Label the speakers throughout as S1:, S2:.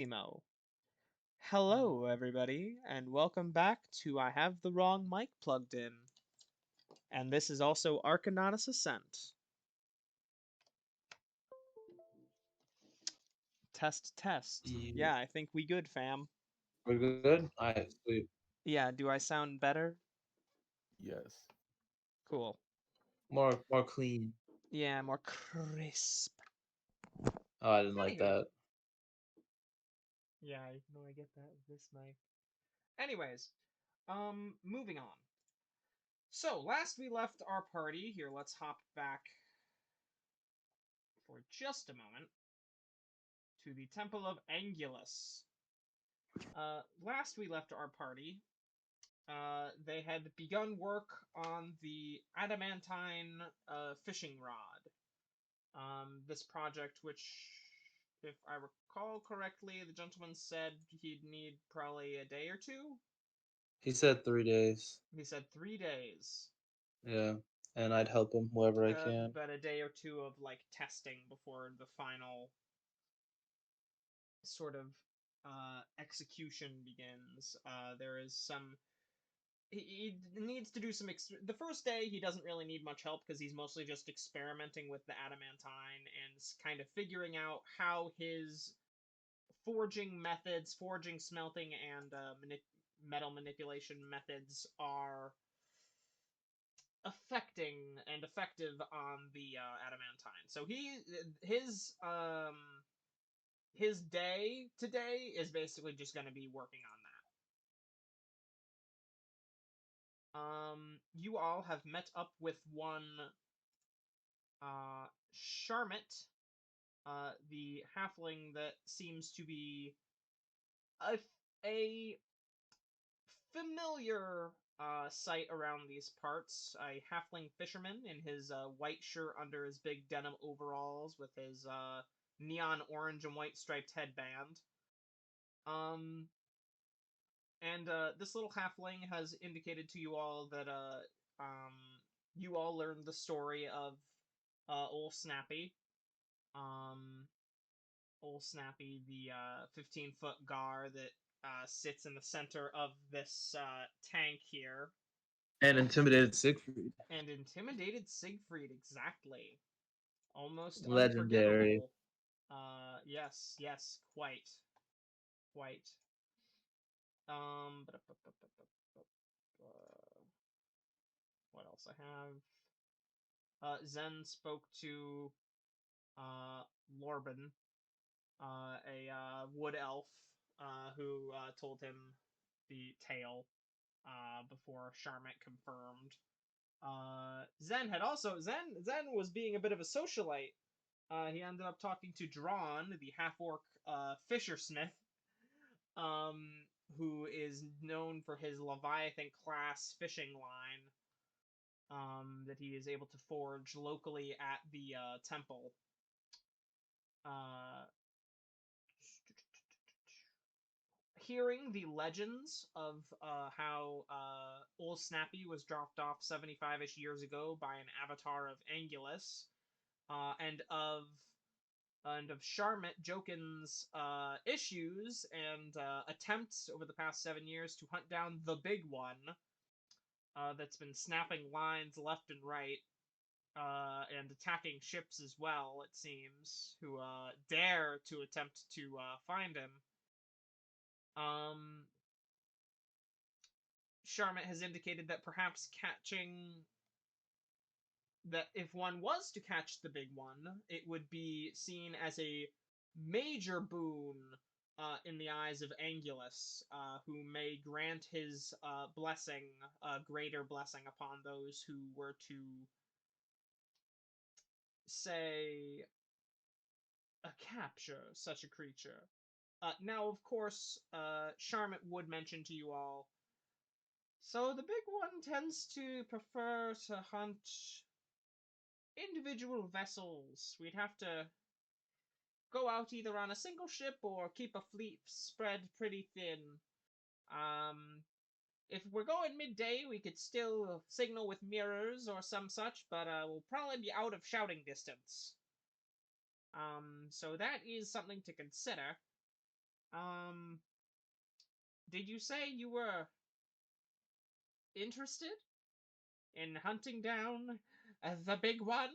S1: Emo. Hello, everybody, and welcome back to I Have the Wrong Mic Plugged In. And this is also Arcanautus Ascent. Test, test.
S2: Yeah,
S1: Yeah, I think we good, fam.
S2: we're good. Alright, sweet.
S1: Yeah, do I sound better?
S3: Yes.
S1: Cool.
S2: More clean.
S1: Yeah, more crisp.
S2: Oh, I didn't like
S1: Anywho.
S2: that.
S1: Yeah, I know I get that with this mic. Anyways, moving on. So, last we left our party, here, let's hop back for just a moment to the Temple of Angulus. Last we left our party, they had begun work on the adamantine fishing rod. This project, which, if I recall correctly, the gentleman said he'd need probably a day or two.
S2: He said 3 days.
S1: He said 3 days.
S2: Yeah, and I'd help him wherever I can.
S1: But a day or two of like testing before the final sort of execution begins. There is some he needs to do some the first day he doesn't really need much help because he's mostly just experimenting with the adamantine and kind of figuring out how his forging methods, forging, smelting, and metal manipulation methods are affecting and effective on the adamantine. So his day today is basically just going to be working on that. You all have met up with one Charmet, the halfling that seems to be a familiar sight around these parts. A halfling fisherman in his white shirt under his big denim overalls with his neon orange and white striped headband. And this little halfling has indicated to you all that you all learned the story of Ol Snappy. Um, Ol Snappy, the 15-foot gar that sits in the center of this tank here.
S2: And intimidated Siegfried.
S1: And intimidated Siegfried, exactly. Almost
S2: Legendary.
S1: unforgettable. Yes, yes, quite. Quite. What else I have? Zen spoke to Lorben, a wood elf, who told him the tale before Charmet confirmed. Zen was being a bit of a socialite. He ended up talking to Drawn, the half-orc fishersmith, who is known for his Leviathan class fishing line. That he is able to forge locally at the temple. Hearing the legends of how Ol Snappy was dropped off 75-ish years ago by an avatar of Angulus, and of Charmet Jokin's issues and attempts over the past 7 years to hunt down the big one that's been snapping lines left and right and attacking ships as well, it seems, who dare to attempt to find him. Charmet has indicated that perhaps that if one was to catch the big one, it would be seen as a major boon in the eyes of Angulus, who may grant his blessing, a greater blessing upon those who were to, say, capture such a creature. Now, of course, Charmet would mention to you all, so the big one tends to prefer to hunt individual vessels. We'd have to go out either on a single ship or keep a fleet spread pretty thin. If we're going midday, we could still signal with mirrors or some such, but we'll probably be out of shouting distance. So that is something to consider. did you say you were interested in hunting down the big one?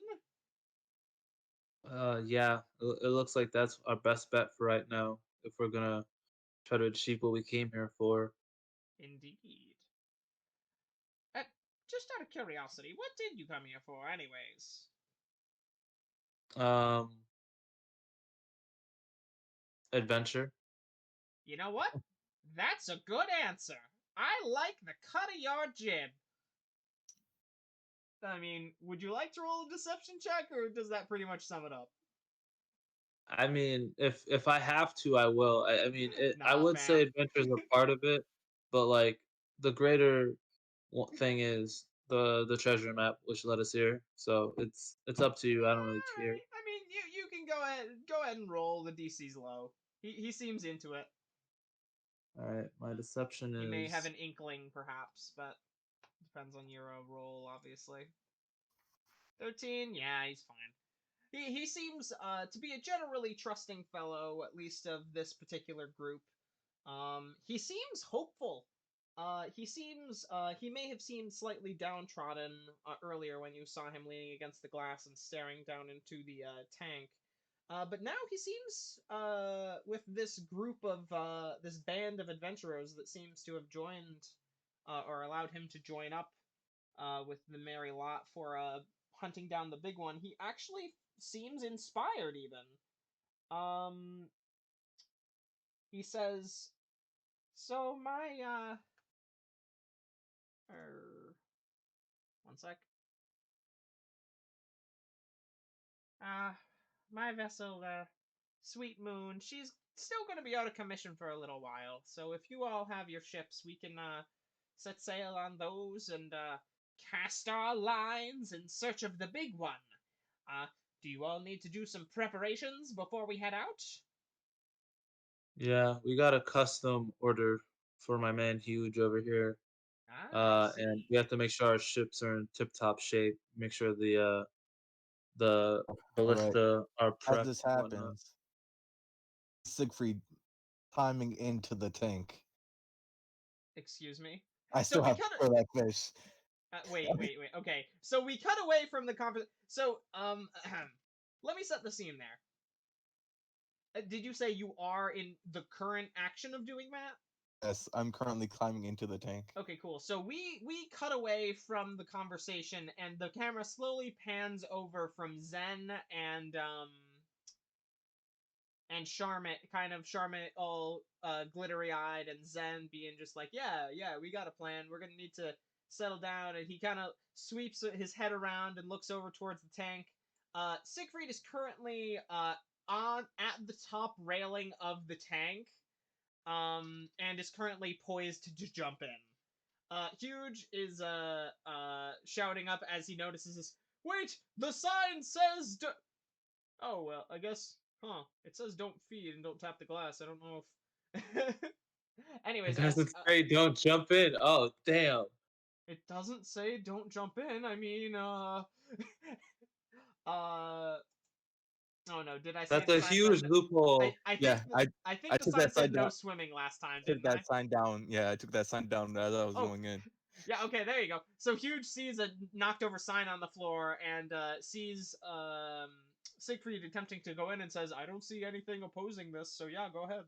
S2: Yeah, it looks like that's our best bet for right now if we're gonna try to achieve what we came here for.
S1: Indeed. Uh, just out of curiosity, what did you come here for, anyways?
S2: Um, Adventure.
S1: You know what? That's a good answer. I like the cut of your jib. I mean, would you like to roll a deception check, or does that pretty much sum it up?
S2: I mean, if I have to, I will. I mean, I
S1: Nah,
S2: would say
S1: fam.
S2: adventure is a part of it, but like the greater thing is the treasure map, which led us here. So it's up to you. I don't really care.
S1: Alright. I mean, you can go ahead and roll. The DC's low. He seems into it.
S2: All right, my deception
S1: He may have
S2: is
S1: an inkling, perhaps, but depends on your roll, obviously. 13? Yeah, he's fine. He seems to be a generally trusting fellow, at least of this particular group. He seems hopeful. He may have seemed slightly downtrodden earlier when you saw him leaning against the glass and staring down into the tank. But now he seems, with this group of, this band of adventurers that seems to have joined, or allowed him to join up, with the merry lot for, hunting down the big one, he actually seems inspired, even. Um, he says, so my, one sec. Uh, my vessel, Sweet Moon, she's still going to be out of commission for a little while. So if you all have your ships, we can set sail on those and cast our lines in search of the big one. Uh, do you all need to do some preparations before we head out?
S2: yeah. We got a custom order for my man Huge over here.
S1: I
S2: And
S1: see.
S2: we have to make sure our ships are in tip-top shape. Make sure the
S3: All right.
S2: ballista are
S3: As
S2: prepped
S3: this
S2: and whatnot.
S3: happens, Siegfried climbing into the tank.
S1: Excuse me.
S3: I
S1: So
S3: still
S1: we
S3: have
S1: kind
S3: to
S1: of
S3: kill that fish.
S1: wait. Okay, so we cut away from the conversation. So let me set the scene there. Did you say you are in the current action of doing that?
S3: Yes, I'm currently climbing into the tank.
S1: Okay, cool. So we cut away from the conversation, and the camera slowly pans over from Zen and Charmit, kind of Charmit all glittery eyed, and Zen being just like, yeah, we got a plan. We're gonna need to settle down. And he kind of sweeps his head around and looks over towards the tank. Siegfried is currently on at the top railing of the tank, and is currently poised to just jump in. Huge is shouting up as he notices this. Wait, the sign says. Oh well, I guess. Huh? It says don't feed and don't tap the glass. I don't know if.
S2: It
S1: Anyways, as
S2: doesn't say don't jump in. Oh, damn.
S1: it doesn't say don't jump in. I mean, uh. Oh no, did I say
S2: That's
S1: the
S2: a
S1: sign said?
S2: huge loophole.
S1: I
S3: Yeah,
S1: think
S3: I
S1: I think the
S3: took
S1: sign
S3: that
S1: said
S3: sign
S1: no
S3: down.
S1: swimming last time,
S3: Took
S1: didn't I?
S3: that sign down. Yeah, I took that sign down as I was
S1: Oh,
S3: going in.
S1: yeah. Okay, there you go. So Huge sees a knocked over sign on the floor and sees Siegfried attempting to go in and says, "I don't see anything opposing this, so yeah, go ahead."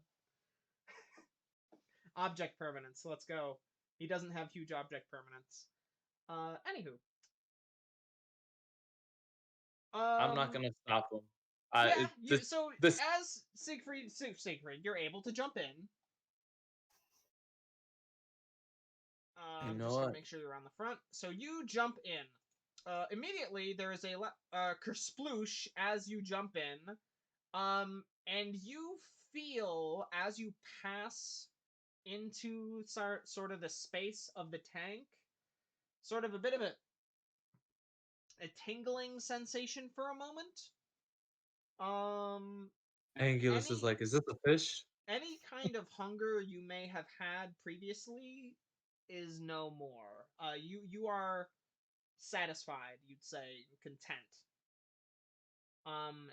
S1: Object permanence. Let's go. He doesn't have huge object permanence. Anywho.
S2: I'm not
S1: Um,
S2: gonna stop him.
S1: yeah, you so
S2: This.
S1: as Siegfried, you're able to jump in.
S2: You
S1: I'm
S2: know
S1: just gonna
S2: what?
S1: make sure you're on the front. So you jump in. Immediately there is a kersploosh as you jump in. And you feel as you pass into sort of the space of the tank, sort of a bit of a tingling sensation for a moment. Um,
S2: Angulus is
S1: any
S2: like, is this a fish?
S1: any kind of hunger you may have had previously is no more. You are satisfied, you'd say, content.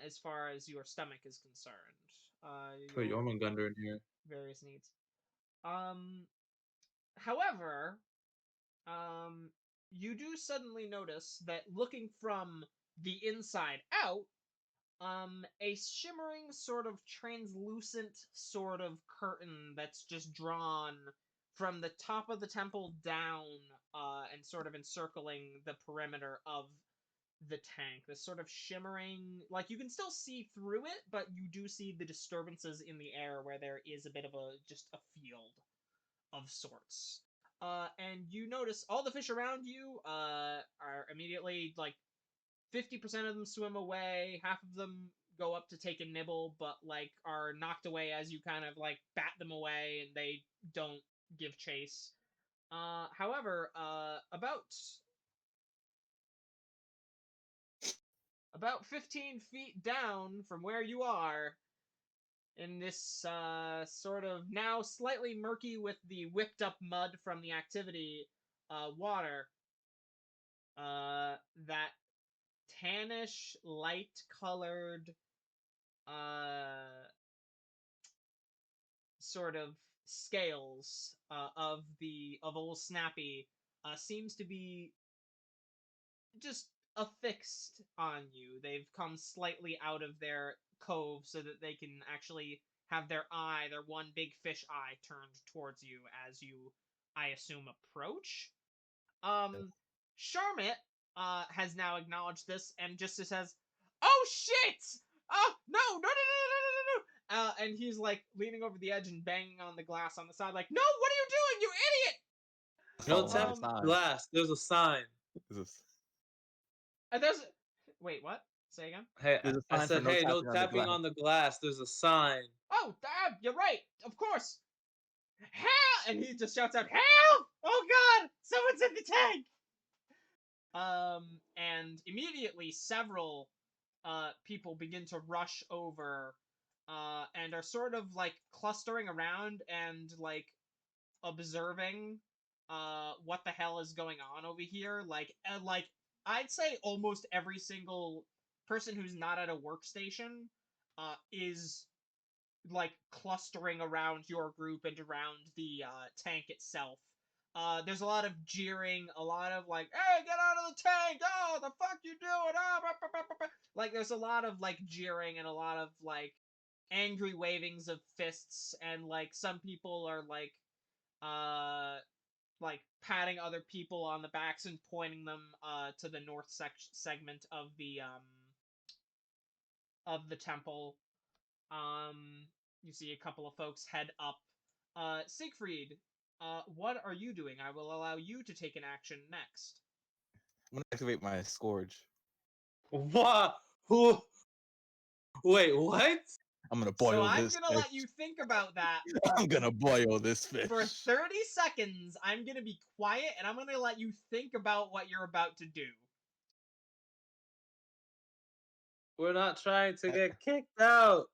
S1: As far as your stomach is concerned.
S2: Put
S1: Your
S2: Jormungandr in here.
S1: various needs. However, you do suddenly notice that looking from the inside out, a shimmering sort of translucent sort of curtain that's just drawn from the top of the temple down, and sort of encircling the perimeter of the tank. This sort of shimmering, like you can still see through it, but you do see the disturbances in the air where there is a bit of just a field of sorts. And you notice all the fish around you are immediately like 50% of them swim away, half of them go up to take a nibble, but like are knocked away as you kind of like bat them away and they don't give chase. However, about 15 feet down from where you are, in this sort of now slightly murky with the whipped up mud from the activity water, that tannish, light colored sort of scales of old Snappy seems to be just affixed on you. They've come slightly out of their cove so that they can actually have their one big fish eye, turned towards you as you, I assume, approach. Um, Charmit has now acknowledged this and just says, "Oh shit! Oh no, no, no, no, no, no, no, no!" And he's like leaning over the edge and banging on the glass on the side, like, "No, what are you doing, you idiot!"
S2: No
S3: Oh,
S2: tap
S3: sign.
S2: glass. There's a sign.
S1: And there's, wait, what? Say again.
S2: Hey,
S3: There's a
S2: I
S3: sign for
S2: said,
S3: no
S2: hey, no
S3: tapping on the
S2: tapping
S3: glass.
S2: on the glass. There's a sign.
S1: Oh, damn, you're right. Of course. Help! And he just shouts out, "Help! Oh God, someone's in the tank!" And immediately several people begin to rush over, and are sort of like clustering around and like observing what the hell is going on over here. Like I'd say almost every single person who's not at a workstation is like clustering around your group and around the tank itself. There's a lot of jeering, a lot of like, "Hey, get out of the tank! Oh, the fuck you doing? Oh, bah, bah, bah, bah, bah." Like, there's a lot of like jeering and a lot of like angry wavings of fists, and like some people are like patting other people on the backs and pointing them to the north segment of the temple. Um, you see a couple of folks head up. Siegfried, what are you doing? I will allow you to take an action next.
S3: I'm gonna activate my scourge.
S2: What? Who? Wait, what?
S3: I'm gonna
S1: So
S3: boil
S1: I'm
S3: this
S1: gonna
S3: fish.
S1: let you think about that
S3: I'm gonna boil this fish.
S1: for 30 seconds. I'm gonna be quiet and I'm gonna let you think about what you're about to do.
S2: We're not trying to get kicked out.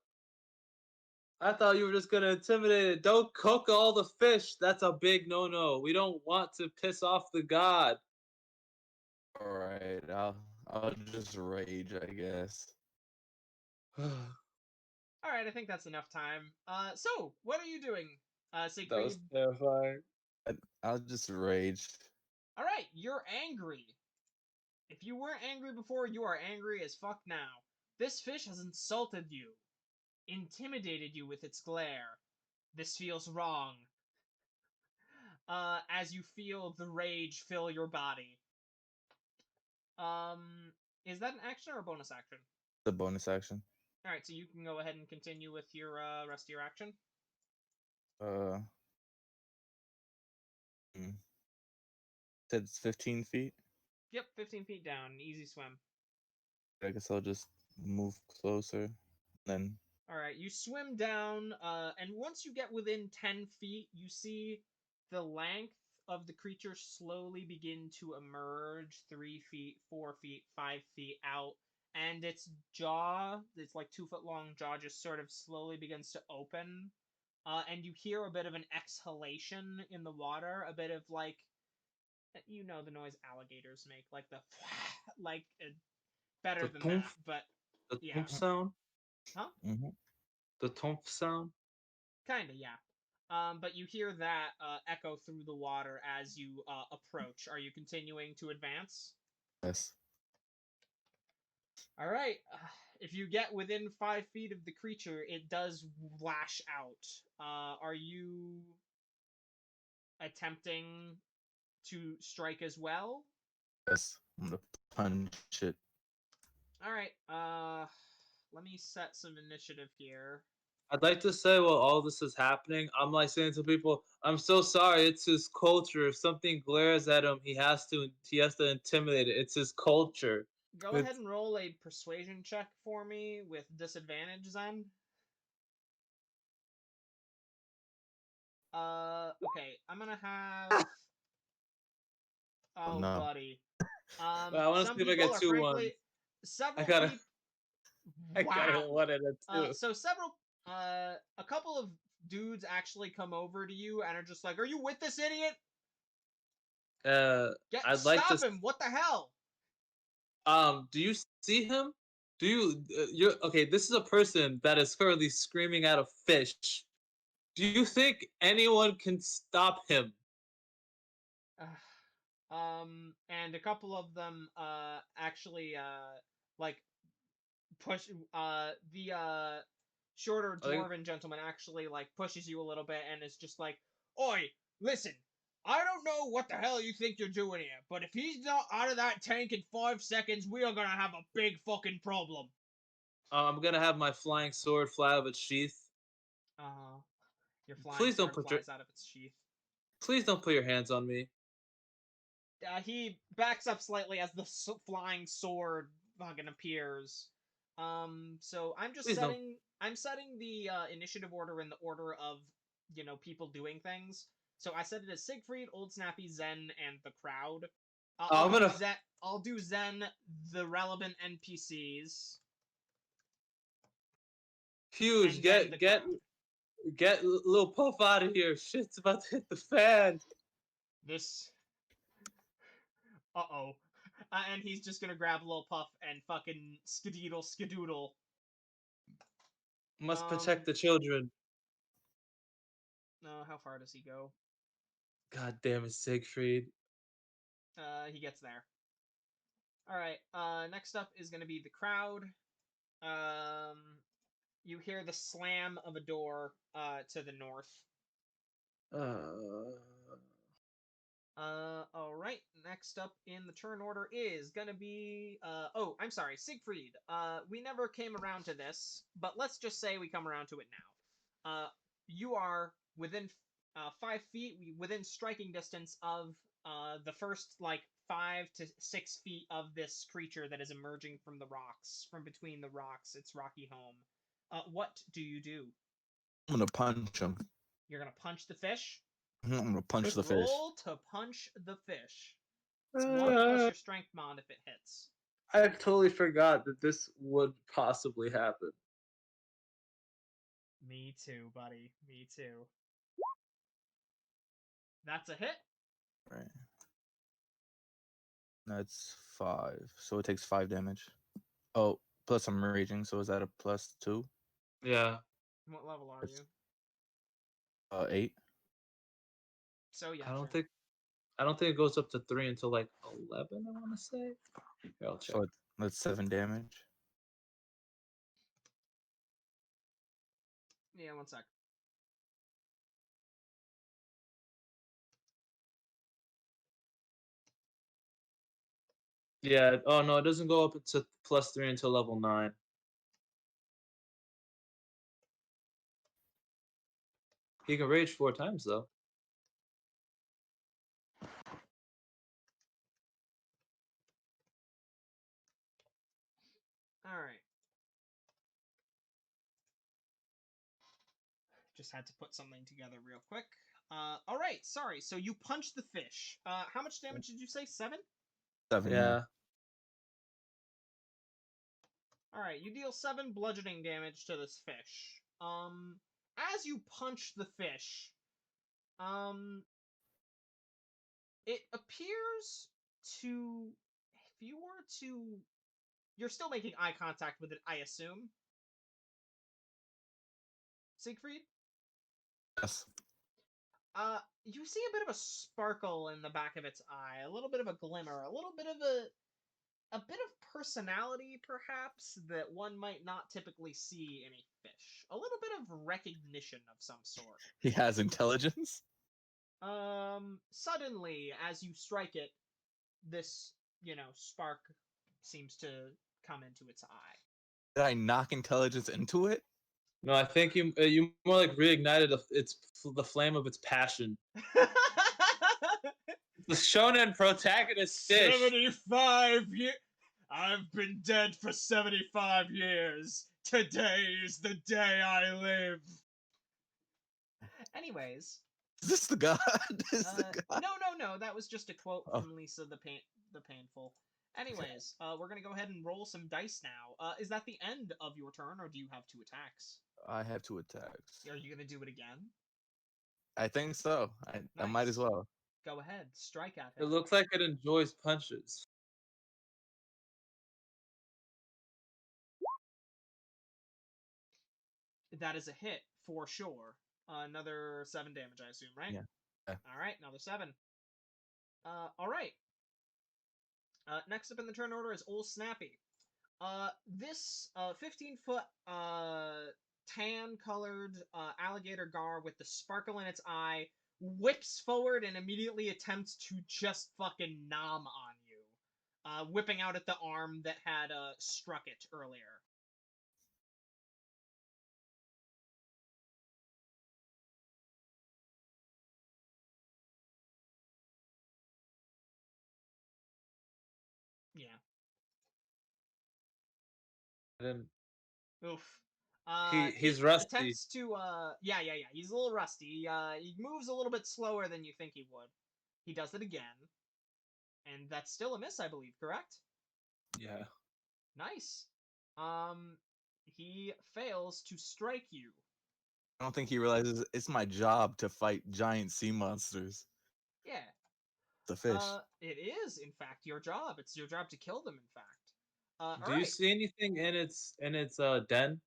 S2: I thought you were just gonna intimidate it. Don't cook all the fish. That's a big no-no. We don't want to piss off the god.
S3: All right, I'll just rage, I guess.
S1: All right, I think that's enough time. So what are you doing,
S2: That
S1: Siegfried?
S2: was terrifying.
S3: I'll just rage.
S1: All right, you're angry. If you weren't angry before, you are angry as fuck now. This fish has insulted you, intimidated you with its glare. This feels wrong. As you feel the rage fill your body. Is that an action or a bonus action?
S3: The bonus action.
S1: All right, so you can go ahead and continue with your rest of your action.
S3: Said it's 15 feet.
S1: Yep, 15 feet down, easy swim.
S3: I guess I'll just move closer. Then
S1: All right, you swim down, and once you get within 10 feet, you see the length of the creature slowly begin to emerge 3 feet, 4 feet, 5 feet out, and its jaw, its like 2 foot long jaw, just sort of slowly begins to open. And you hear a bit of an exhalation in the water, a bit of like, you know, the noise alligators make, like the like better
S2: The
S1: than that,
S2: thump,
S1: but
S2: the
S1: yeah,
S2: thump sound,
S1: huh?
S3: mm-hmm.
S2: the thump sound.
S1: Kinda, yeah. But you hear that echo through the water as you approach. Are you continuing to advance?
S3: Yes.
S1: All right. If you get within 5 feet of the creature, it does lash out. Are you attempting to strike as well?
S3: Yes. I'm gonna punch it.
S1: All right. Let me set some initiative here.
S2: I'd like to say while all this is happening, I'm like saying to people, I'm so sorry, it's his culture. If something glares at him, he has to intimidate it. It's his culture.
S1: Go ahead
S2: It's
S1: and roll a persuasion check for me with disadvantage, Zen. Okay. I'm gonna have.
S3: Oh
S1: Oh,
S3: no.
S1: buddy.
S2: I want to
S1: Some
S2: see if I
S1: people
S2: get
S1: are
S2: two
S1: frankly.
S2: ones. I
S1: Several
S2: gotta
S1: people.
S2: I gotta
S1: Wow.
S2: hit one and a two.
S1: So several. A couple of dudes actually come over to you and are just like, "Are you with this idiot?
S2: Uh I'd like to
S1: Stop him! What the hell?"
S2: do you see him? Do you you're okay, this is a person that is currently screaming at a fish. Do you think anyone can stop him?
S1: And a couple of them actually like push the shorter
S2: I think
S1: dwarven gentleman actually like pushes you a little bit and is just like, "Oi, listen. I don't know what the hell you think you're doing here, but if he's not out of that tank in 5 seconds, we are gonna have a big fucking problem."
S2: I'm gonna have my flying sword fly out of its sheath.
S1: Uh, your flying
S2: Please don't
S1: sword
S2: put your
S1: flies out of its sheath.
S2: please don't put your hands on me.
S1: He backs up slightly as the flying sword fucking appears. So I'm just
S2: Please don't.
S1: setting. I'm setting the initiative order in the order of people doing things. So I set it as Siegfried, Old Snappy, Zen, and the crowd. I'll
S2: I'm
S1: do
S2: gonna
S1: Zen. I'll do Zen, the relevant NPCs,
S2: huge
S1: and then the crowd.
S2: get little puff out of here. Shit's about to hit the fan.
S1: This. Uh-oh. And he's just gonna grab a little puff and fucking skedoodle skedoodle.
S2: Must
S1: Um,
S2: protect the children.
S1: how far does he go?
S2: God damn it, Siegfried.
S1: He gets there. All right. Next up is gonna be the crowd. Um, you hear the slam of a door to the north.
S2: Uh,
S1: All right. Next up in the turn order is gonna be oh, I'm sorry, Siegfried. We never came around to this, but let's just say we come around to it now. You are within 5 feet, within striking distance of the first like 5 to 6 feet of this creature that is emerging from the rocks, from between the rocks, its rocky home. What do you do?
S3: I'm gonna punch him.
S1: You're gonna punch the fish?
S3: I'm gonna punch the fish.
S1: Roll to punch the fish. It's 1 plus
S2: uh,
S1: your strength mod if it hits.
S2: I totally forgot that this would possibly happen.
S1: Me too, buddy. Me too. That's a hit.
S3: Right. That's 5. So it takes 5 damage. Oh, plus I'm raging, so is that a +2?
S2: Yeah.
S1: What level are you?
S3: 8.
S1: So yeah,
S2: I don't
S1: sure.
S2: think I don't think it goes up to 3 until like 11, I want to say. Here, I'll check.
S3: So that's 7 damage.
S1: Yeah, 1 sec.
S2: Yeah. Oh no, it doesn't go up to +3 until level 9. He can rage 4 times though.
S1: All right. Just had to put something together real quick. All right. Sorry. So you punched the fish. How much damage did you say? 7?
S3: 7, yeah.
S2: Yeah.
S1: All right. You deal 7 bludgeoning damage to this fish. As you punch the fish, um, it appears to. If you were to, you're still making eye contact with it, I assume. Siegfried?
S3: Yes.
S1: You see a bit of a sparkle in the back of its eye, a little bit of a glimmer, a little bit of a bit of personality, perhaps, that one might not typically see in a fish. A little bit of recognition of some sort.
S3: He has intelligence.
S1: Suddenly, as you strike it, this, spark seems to come into its eye.
S3: Did I knock intelligence into it?
S2: No, I think you more like reignited the flame of its passion. The shonen protagonist fish.
S1: 75 years. I've been dead for 75 years. Today is the day I live. Anyways.
S3: Is this the god? Is the god?
S1: No. That was just a quote from Lisa the Painful. Anyways, we're gonna go ahead and roll some dice now. Is that the end of your turn, or do you have 2 attacks?
S3: I have 2 attacks.
S1: Are you gonna do it again?
S3: I think so. I might as well.
S1: Go ahead, strike at
S2: It
S1: him.
S2: looks like it enjoys punches.
S1: That is a hit for sure. Another 7 damage, I assume, right?
S3: Yeah.
S1: All right, another 7. All right. Next up in the turn order is Old Snappy. This 15-foot tan-colored alligator gar with the sparkle in its eye whips forward and immediately attempts to just fucking nom on you, whipping out at the arm that had struck it earlier. Yeah. Oof.
S2: He's rusty.
S1: Attempts to yeah. He's a little rusty. He moves a little bit slower than you think he would. He does it again, and that's still a miss, I believe. Correct?
S2: Yeah.
S1: Nice. He fails to strike you.
S3: I don't think he realizes it's my job to fight giant sea monsters.
S1: Yeah.
S3: The fish.
S1: It is, in fact, your job. It's your job to kill them, in fact.
S2: Do you see anything in its den?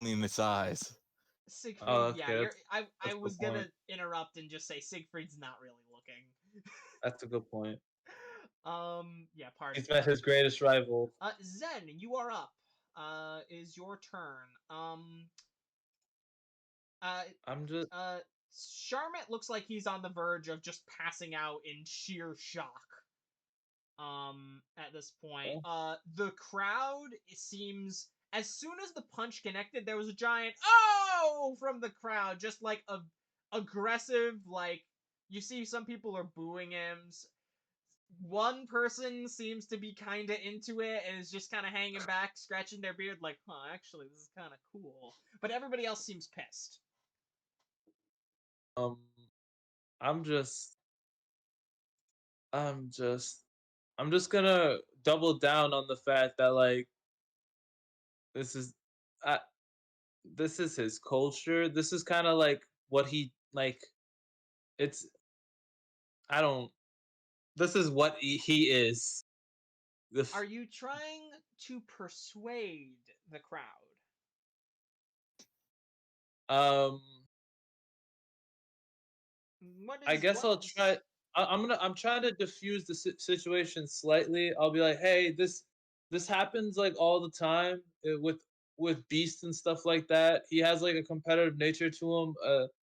S3: Only in its eyes.
S1: Siegfried,
S2: okay,
S1: yeah, I
S2: that's
S1: was
S2: the
S1: gonna
S2: point.
S1: interrupt and just say Siegfried's not really looking.
S2: That's a good point.
S1: Yeah, pardon.
S2: He's met his greatest rival.
S1: Zen, you are up. Is your turn.
S2: I'm just.
S1: Charmant looks like he's on the verge of just passing out in sheer shock. At this point, the crowd, it seems, as soon as the punch connected, there was a giant "oh" from the crowd, just like a aggressive, like, you see some people are booing him. One person seems to be kind of into it and is just kind of hanging back, scratching their beard, like, huh, actually, this is kind of cool. But everybody else seems pissed.
S2: I'm just gonna double down on the fact that like this is this is his culture. This is kind of like what he like. It's I don't. This is what he is.
S1: Are you trying to persuade the crowd?
S2: Um, I guess I'll
S1: is...
S2: try. I'm trying to diffuse the situation slightly. I'll be like, hey, this happens like all the time with beasts and stuff like that. He has like a competitive nature to him.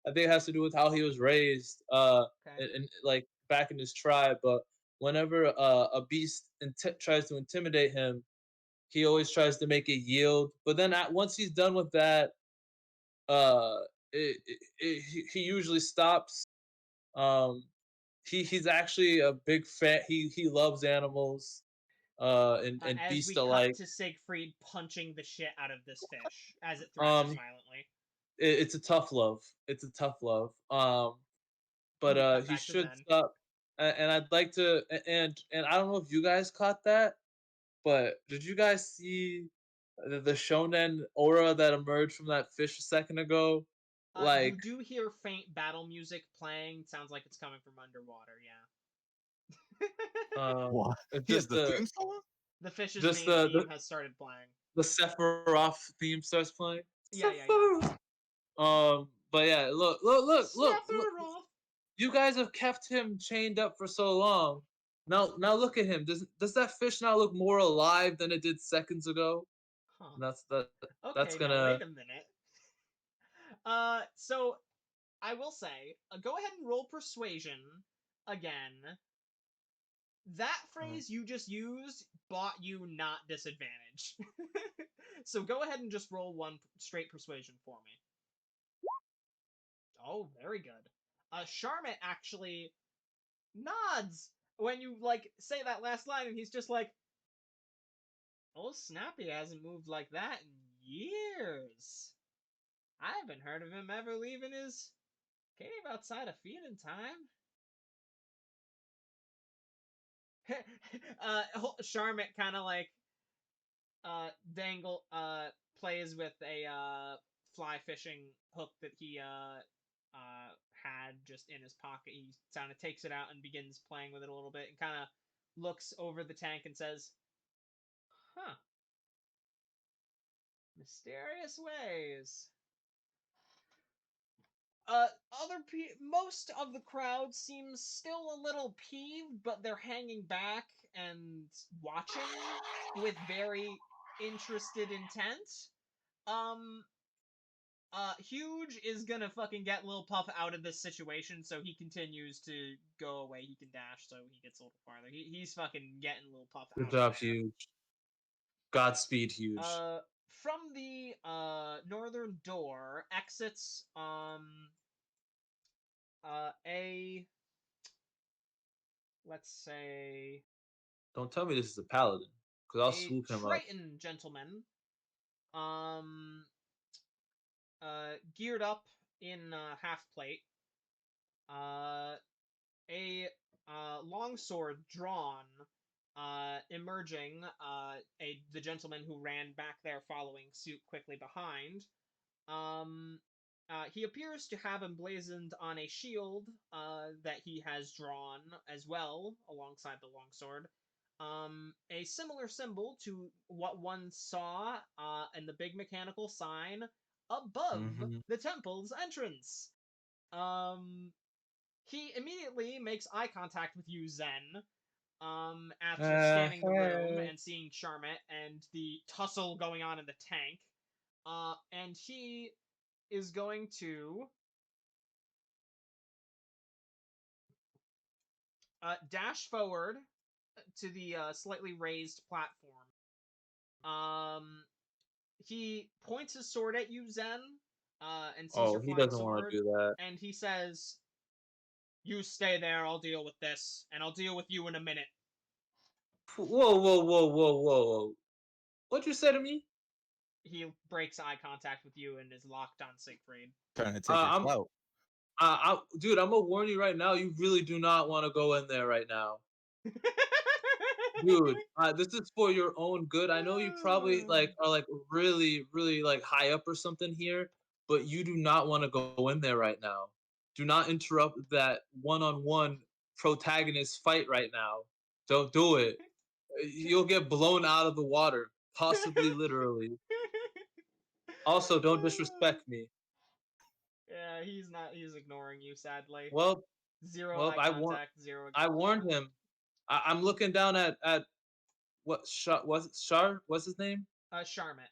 S2: I think it has to do with how he was raised.
S1: Okay.
S2: And like back in his tribe. But whenever a beast tries to intimidate him, he always tries to make it yield. But then once he's done with that, uh, he usually stops. Um, he's actually a big fan. He loves animals, and
S1: As
S2: beast
S1: we cut
S2: alike.
S1: to Siegfried punching the shit out of this fish as it thrashes violently.
S2: It's a tough love. It's a tough love. But
S1: We cut
S2: he
S1: back to
S2: should
S1: Zen.
S2: stop. And I'd like to. And I don't know if you guys caught that, but did you guys see the shonen aura that emerged from that fish a second ago?
S1: You
S2: Like,
S1: do hear faint battle music playing. Sounds like it's coming from underwater. Yeah.
S3: What?
S2: it's
S3: He has
S2: just
S3: the theme song?
S1: The fish's
S2: just
S1: main theme has started playing.
S2: the Sephiroth theme starts playing.
S1: Yeah.
S2: Sephiroth. But yeah, look.
S1: Sephiroth.
S2: You guys have kept him chained up for so long. Now look at him. Does that fish not look more alive than it did seconds ago?
S1: Huh.
S2: And that's
S1: Okay, now
S2: gonna.
S1: wait a minute. So I will say, go ahead and roll persuasion again. That phrase you just used bought you not disadvantage. So go ahead and just roll one straight persuasion for me. Oh, very good. Charmet actually nods when you like say that last line, and he's just like, "Oh, Snappy hasn't moved like that in years. I haven't heard of him ever leaving his cave outside of feeding time." Charmet kind of like dangle plays with a fly fishing hook that he had just in his pocket. He kind of takes it out and begins playing with it a little bit, and kind of looks over the tank and says, "Huh, mysterious ways." Most of the crowd seems still a little peeved, but they're hanging back and watching with very interested intent. Um, Huge is gonna fucking get Lil Puff out of this situation, so he continues to go away. He can dash, so he gets a little farther. He's fucking getting Lil Puff
S2: Good
S1: out of
S2: job,
S1: there.
S2: Huge. Godspeed, Huge.
S1: From the northern door exits a, let's say,
S2: Don't tell me this is a paladin, because I'll
S1: a
S2: swoop him up.
S1: Triton gentleman, um geared up in half plate, a longsword drawn, emerging, the gentleman who ran back there following suit quickly behind. Um, he appears to have emblazoned on a shield that he has drawn as well alongside the longsword. A similar symbol to what one saw in the big mechanical sign above
S2: Mm-hmm.
S1: the temple's entrance. Um, he immediately makes eye contact with you, Zen, after scanning the room
S2: Hey.
S1: and seeing Charmet and the tussle going on in the tank. And he is going to dash forward to the slightly raised platform. He points his sword at you, Zen, and sees
S2: Oh,
S1: your
S2: he
S1: flying
S2: doesn't want to
S1: sword,
S2: do that.
S1: and he says, "You stay there, I'll deal with this, and I'll deal with you in a minute."
S2: Whoa. What'd you say to me?
S1: He breaks eye contact with you and is locked on Siegfried.
S3: Trying to take your
S2: I'm,
S3: clout.
S2: dude, I'm gonna warn you right now. You really do not want to go in there right now, dude. This is for your own good. I know you probably like are like really like high up or something here, but you do not want to go in there right now. Do not interrupt that one-on-one protagonist fight right now. Don't do it. You'll get blown out of the water, possibly literally. Also, don't disrespect me.
S1: Yeah, he's not. He's ignoring you, sadly.
S2: Well,
S1: Zero
S2: well,
S1: eye contact, zero
S2: I warned
S1: acknowledgement.
S2: him. I'm looking down at what was it Shar? What's his name?
S1: Charmet.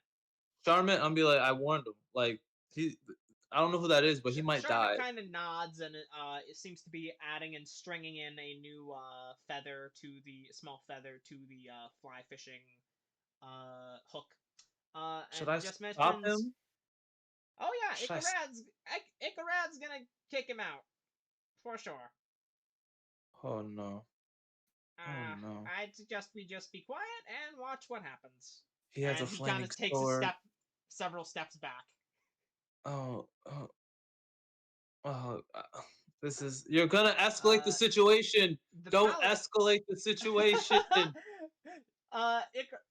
S2: Charmin. I'm be like, I warned him. Like he, I don't know who that is, but he might
S1: Charmet
S2: die.
S1: kind of nods, and it seems to be adding and stringing in a new feather to the small feather to the fly fishing hook. And
S2: Should I
S1: he just
S2: stop
S1: mentions,
S2: him?
S1: "Oh yeah,
S2: Should I?
S1: Ikarad's gonna kick him out for sure.
S2: Oh no! Oh
S1: Uh,
S2: no!
S1: I'd suggest we just be quiet and watch what happens."
S2: He has a
S1: And he kind
S2: flaming
S1: of takes
S2: sword.
S1: several steps back.
S2: Oh, oh, oh! This is. You're gonna escalate the
S1: Uh,
S2: situation.
S1: the
S2: Don't
S1: paladin.
S2: escalate the situation.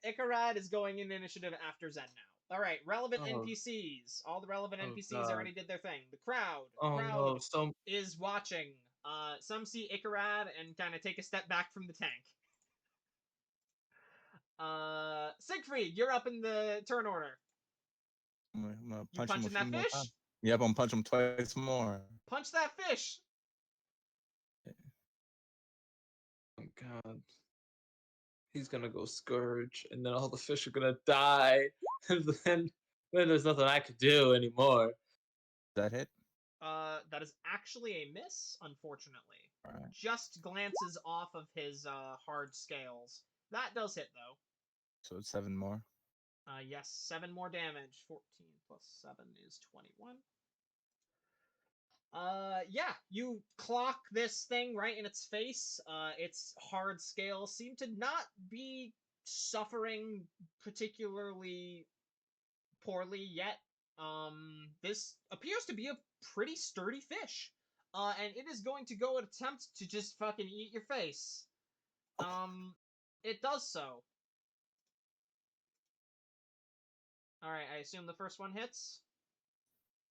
S1: Icarad is going in initiative after Zen now. All right, relevant
S2: Oh,
S1: NPCs. All the relevant
S2: oh
S1: NPCs
S2: God!
S1: already did their thing. The crowd.
S2: Oh no!
S1: Is watching. Some see Icarad and kind of take a step back from the tank. Siegfried, you're up in the turn order.
S3: I'm gonna
S1: You
S3: punch him a
S1: punching
S3: few
S1: that
S3: more
S1: fish?
S3: times. Yep, I'm punch him twice more.
S1: Punch that fish.
S2: Oh God. He's gonna go Scourge, and then all the fish are gonna die, and then there's nothing I could do anymore.
S3: That hit?
S1: That is actually a miss, unfortunately.
S3: Alright.
S1: Just glances off of his hard scales. That does hit though.
S3: So it's 7 more.
S1: Yes, 7 more damage. 14 plus 7 is 21. Yeah, you clock this thing right in its face. Its hard scales seem to not be suffering particularly poorly yet. This appears to be a pretty sturdy fish. And it is going to go and attempt to just fucking eat your face. It does so. Alright, I assume the first one hits?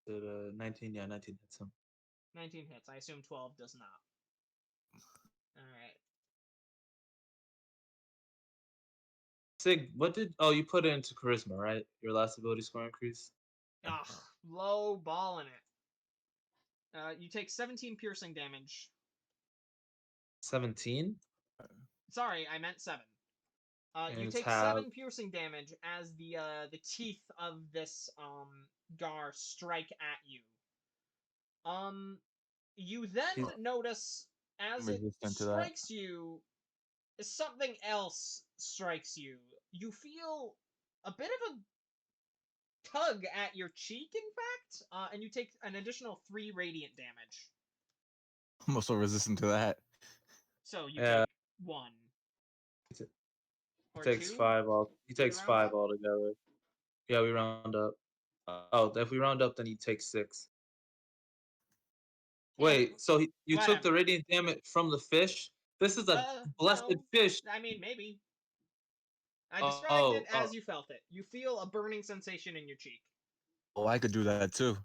S2: 19, yeah, 19 hits him.
S1: 19 hits. I assume 12 does not. Alright.
S2: Sig, what did... Oh, you put it into Charisma, right? Your last ability score increase?
S1: Ugh, low ball in it. You take 17 piercing damage.
S2: 17?
S1: Sorry, I meant 7.
S2: And
S1: You
S2: it's
S1: take
S2: half.
S1: 7 piercing damage as the teeth of this gar strike at you. You then notice as it
S3: Resistant to that.
S1: strikes you, something else strikes you. You feel a bit of a tug at your cheek, in fact, and you take an additional 3 radiant damage.
S3: I'm also resistant to that.
S1: So you
S2: Yeah.
S1: take 1. Or
S2: Takes
S1: 2?
S2: 5 all. He
S1: Do we
S2: takes
S1: round
S2: 5
S1: up?
S2: altogether. Yeah, we round up. Oh, if we round up, then he takes 6.
S1: Yeah,
S2: Wait, so you took
S1: whatever.
S2: the radiant damage from the fish? This is a blessed
S1: No.
S2: fish.
S1: I mean, maybe. I described it as you felt it. You feel a burning sensation in your cheek.
S3: Oh, I could do that too.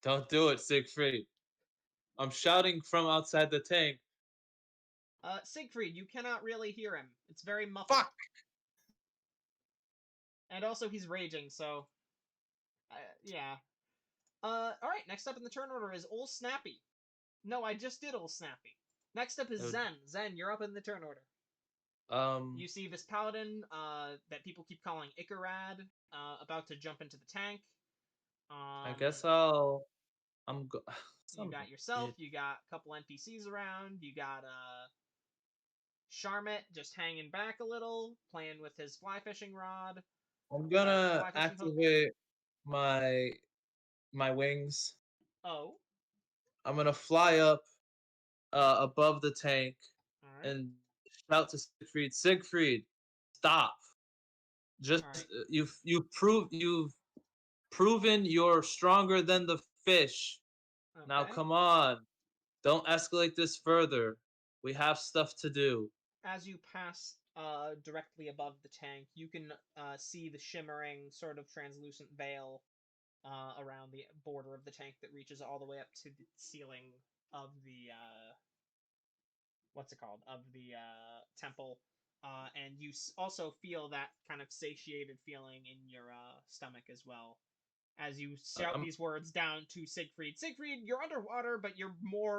S2: Don't do it, Siegfried. I'm shouting from outside the tank.
S1: Siegfried, you cannot really hear him. It's very muffled.
S2: Fuck!
S1: And also, he's raging, so... yeah. Alright, next up in the turn order is Ol Snappy. No, I just did Ol Snappy. Next up is Zen. Zen, you're up in the turn order. You see this paladin, that people keep calling Icarad, about to jump into the tank.
S2: I guess I'm
S1: You got yourself, you got a couple NPCs around, you got, Charmet just hanging back a little, playing with his fly fishing rod.
S2: I'm gonna
S1: fly fishing hook.
S2: activate my wings.
S1: Oh.
S2: I'm gonna fly up above the tank
S1: Alright.
S2: and shout to Siegfried. Siegfried, stop! Just
S1: Alright.
S2: you've proven you're stronger than the fish.
S1: Okay.
S2: Now come on, don't escalate this further. We have stuff to do.
S1: As you pass directly above the tank, you can see the shimmering, sort of translucent veil around the border of the tank that reaches all the way up to the ceiling of the what's it called? Of the temple. And you also feel that kind of satiated feeling in your stomach as well. As you shout these words down to Siegfried. Siegfried, you're underwater, but you're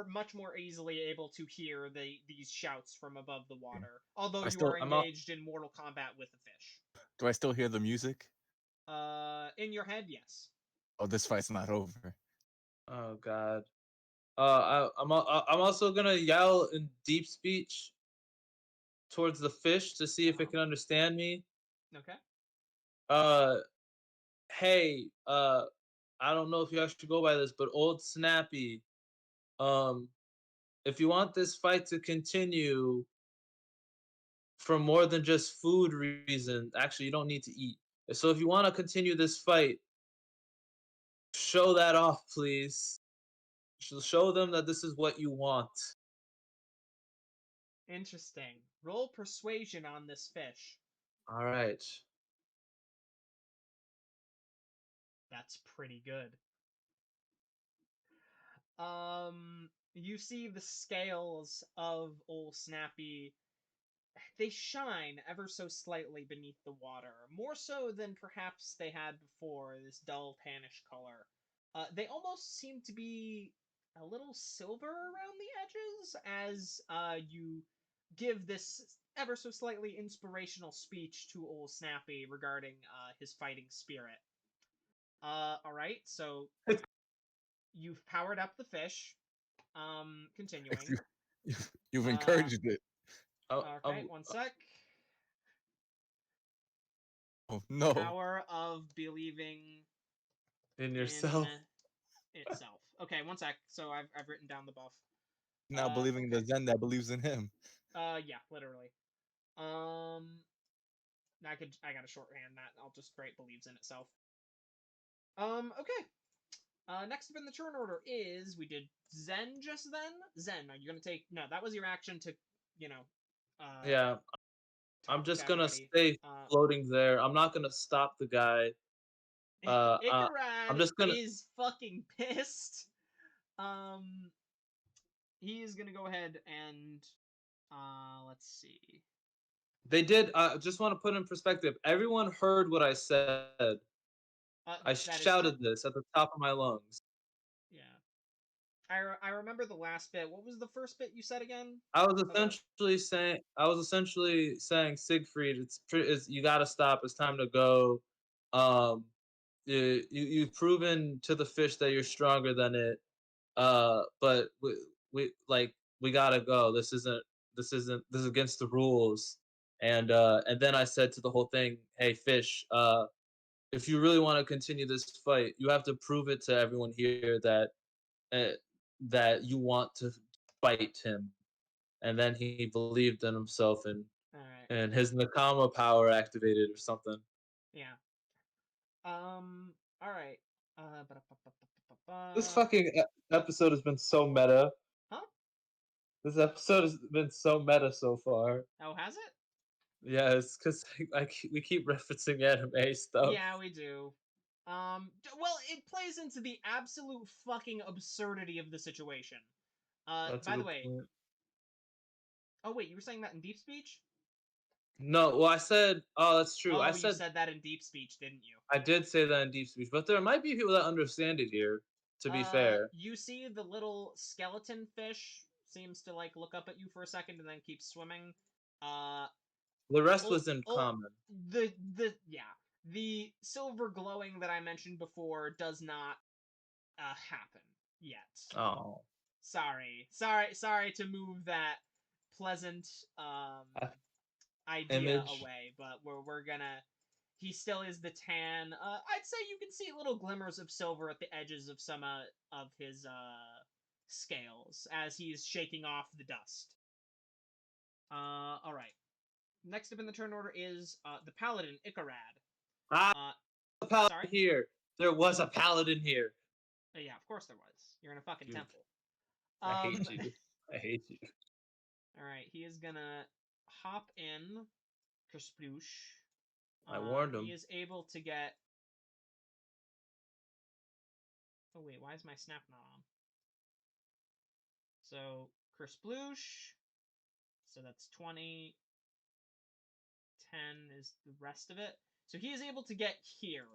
S1: much more easily able to hear these shouts from above the water. Although you are engaged in mortal combat with the fish.
S3: Do I still hear the music?
S1: In your head, yes.
S3: Oh, this fight's not over.
S2: Oh God. I'm also gonna yell in deep speech towards the fish to see if it can understand me.
S1: Okay.
S2: Hey, I don't know if you actually go by this, but Old Snappy, if you want this fight to continue for more than just food reasons, actually, you don't need to eat. So if you want to continue this fight, show that off, please. Show them that this is what you want.
S1: Interesting. Roll persuasion on this fish.
S2: All right.
S1: That's pretty good. You see the scales of Ol Snappy. They shine ever so slightly beneath the water, more so than perhaps they had before, this dull tannish color. They almost seem to be a little silver around the edges as you give this ever so slightly inspirational speech to old Snappy regarding his fighting spirit. All right, so you've powered up the fish. Continuing.
S3: You've
S1: Uh,
S3: encouraged it.
S1: okay, one sec.
S3: Oh no!
S1: Power of believing
S2: in
S1: in
S2: yourself.
S1: itself. Okay, one sec. So I've written down the buff.
S3: Not believing in
S1: Okay.
S3: the Zen that believes in him.
S1: Yeah, literally. I gotta shorthand that. I'll just write believes in itself. Okay. Next up in the turn order is we did Zen just then. Zen, are you gonna take? No, that was your action to, you know,
S2: Yeah, I'm
S1: talk to
S2: just gonna
S1: everybody.
S2: stay floating there. I'm not gonna stop the guy. I'm
S1: Icarad
S2: just gonna.
S1: is fucking pissed. Um, he is gonna go ahead and let's see.
S2: They did. Just want to put in perspective. Everyone heard what I said. I
S1: That is true.
S2: shouted this at the top of my lungs.
S1: Yeah. I remember the last bit. What was the first bit you said again?
S2: I was essentially saying, Siegfried, you got to stop. It's time to go. Um, you've proven to the fish that you're stronger than it. But we gotta go. This is against the rules. And then I said to the whole thing, hey fish, if you really want to continue this fight, you have to prove it to everyone here uh, that you want to fight him. And then he believed in himself, and
S1: All right.
S2: and his Nakama power activated or something.
S1: Yeah. All right.
S2: This fucking episode has been so meta.
S1: Huh?
S2: This episode has been so meta so far.
S1: Oh, has it?
S2: Yeah, it's because we keep referencing anime stuff.
S1: Yeah, we do. Well, it plays into the absolute fucking absurdity of the situation.
S2: That's a
S1: By the
S2: good
S1: way.
S2: point.
S1: Oh wait, you were saying that in deep speech?
S2: No, well, I said, oh, that's true. I
S1: Oh, you
S2: said
S1: said that in deep speech, didn't you?
S2: I did say that in deep speech, but there might be people that understand it here. To be fair,
S1: You see the little skeleton fish seems to like look up at you for a second and then keep swimming. Uh,
S2: the rest was in
S1: oh,
S2: common.
S1: the silver glowing that I mentioned before does not happen yet.
S2: Oh,
S1: Sorry to move that pleasant idea
S2: image.
S1: away, but we're gonna. He still is the tan. I'd say you can see little glimmers of silver at the edges of some of his scales as he's shaking off the dust. All right. Next up in the turn order is the paladin Icarad.
S2: Ah,
S1: Uh,
S2: the paladin
S1: sorry.
S2: here. There was a paladin here.
S1: Yeah, of course there was. You're in a fucking
S2: Dude,
S1: temple.
S2: I hate you. I hate you.
S1: All right, he is gonna hop in, Kersploosh.
S2: I warned him.
S1: He is able to get. Oh wait, why is my snap not on? So Kersploosh. So that's 20. 10 is the rest of it. So he is able to get here.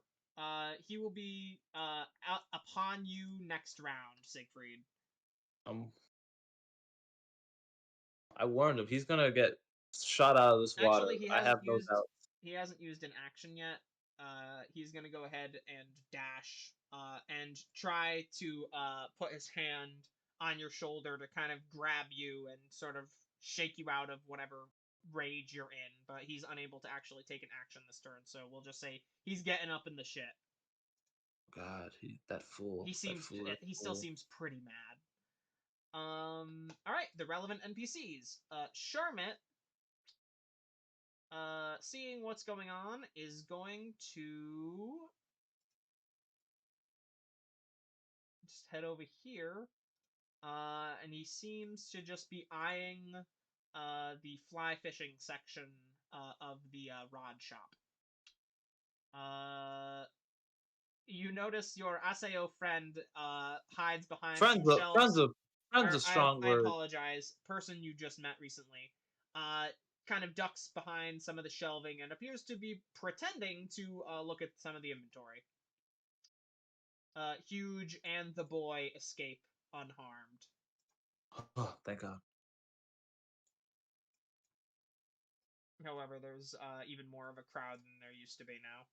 S1: He will be out upon you next round, Siegfried.
S2: Um, I warned him. He's gonna get shot out of this water.
S1: Actually,
S2: I have no doubt.
S1: he hasn't used an action yet. He's gonna go ahead and dash and try to put his hand on your shoulder to kind of grab you and sort of shake you out of whatever rage you're in, but he's unable to actually take an action this turn, so we'll just say he's getting up in the shit.
S2: God, that fool.
S1: He still seems pretty mad. All right, the relevant NPCs. Charmit, seeing what's going on, is going to just head over here. And he seems to just be eyeing the fly fishing section of the rod shop. You notice your Aseo friend hides behind some shelves.
S2: Friends a strong
S1: I
S2: word.
S1: apologize. Person you just met recently. Kind of ducks behind some of the shelving and appears to be pretending to look at some of the inventory. Huge and the boy escape unharmed.
S2: Oh, thank God.
S1: However, there's even more of a crowd than there used to be now.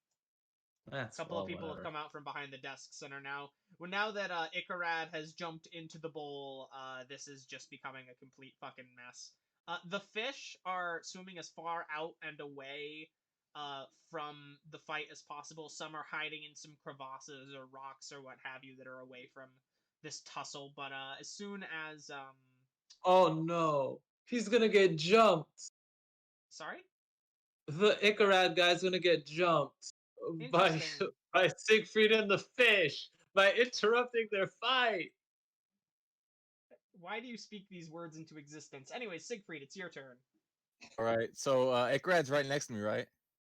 S2: That's
S1: A couple of people have come out from behind the desks and are now. Well, now that Icarad has jumped into the bowl, this is just becoming a complete fucking mess. The fish are swimming as far out and away from the fight as possible. Some are hiding in some crevasses or rocks or what have you that are away from this tussle. But as soon as
S2: Oh no, he's gonna get jumped.
S1: sorry,
S2: The Icarad guy's gonna get jumped by
S1: interesting.
S2: by Siegfried and the fish by interrupting their fight.
S1: Why do you speak these words into existence? Anyway, Siegfried, it's your turn.
S3: All right. So Ikrad's right next to me, right?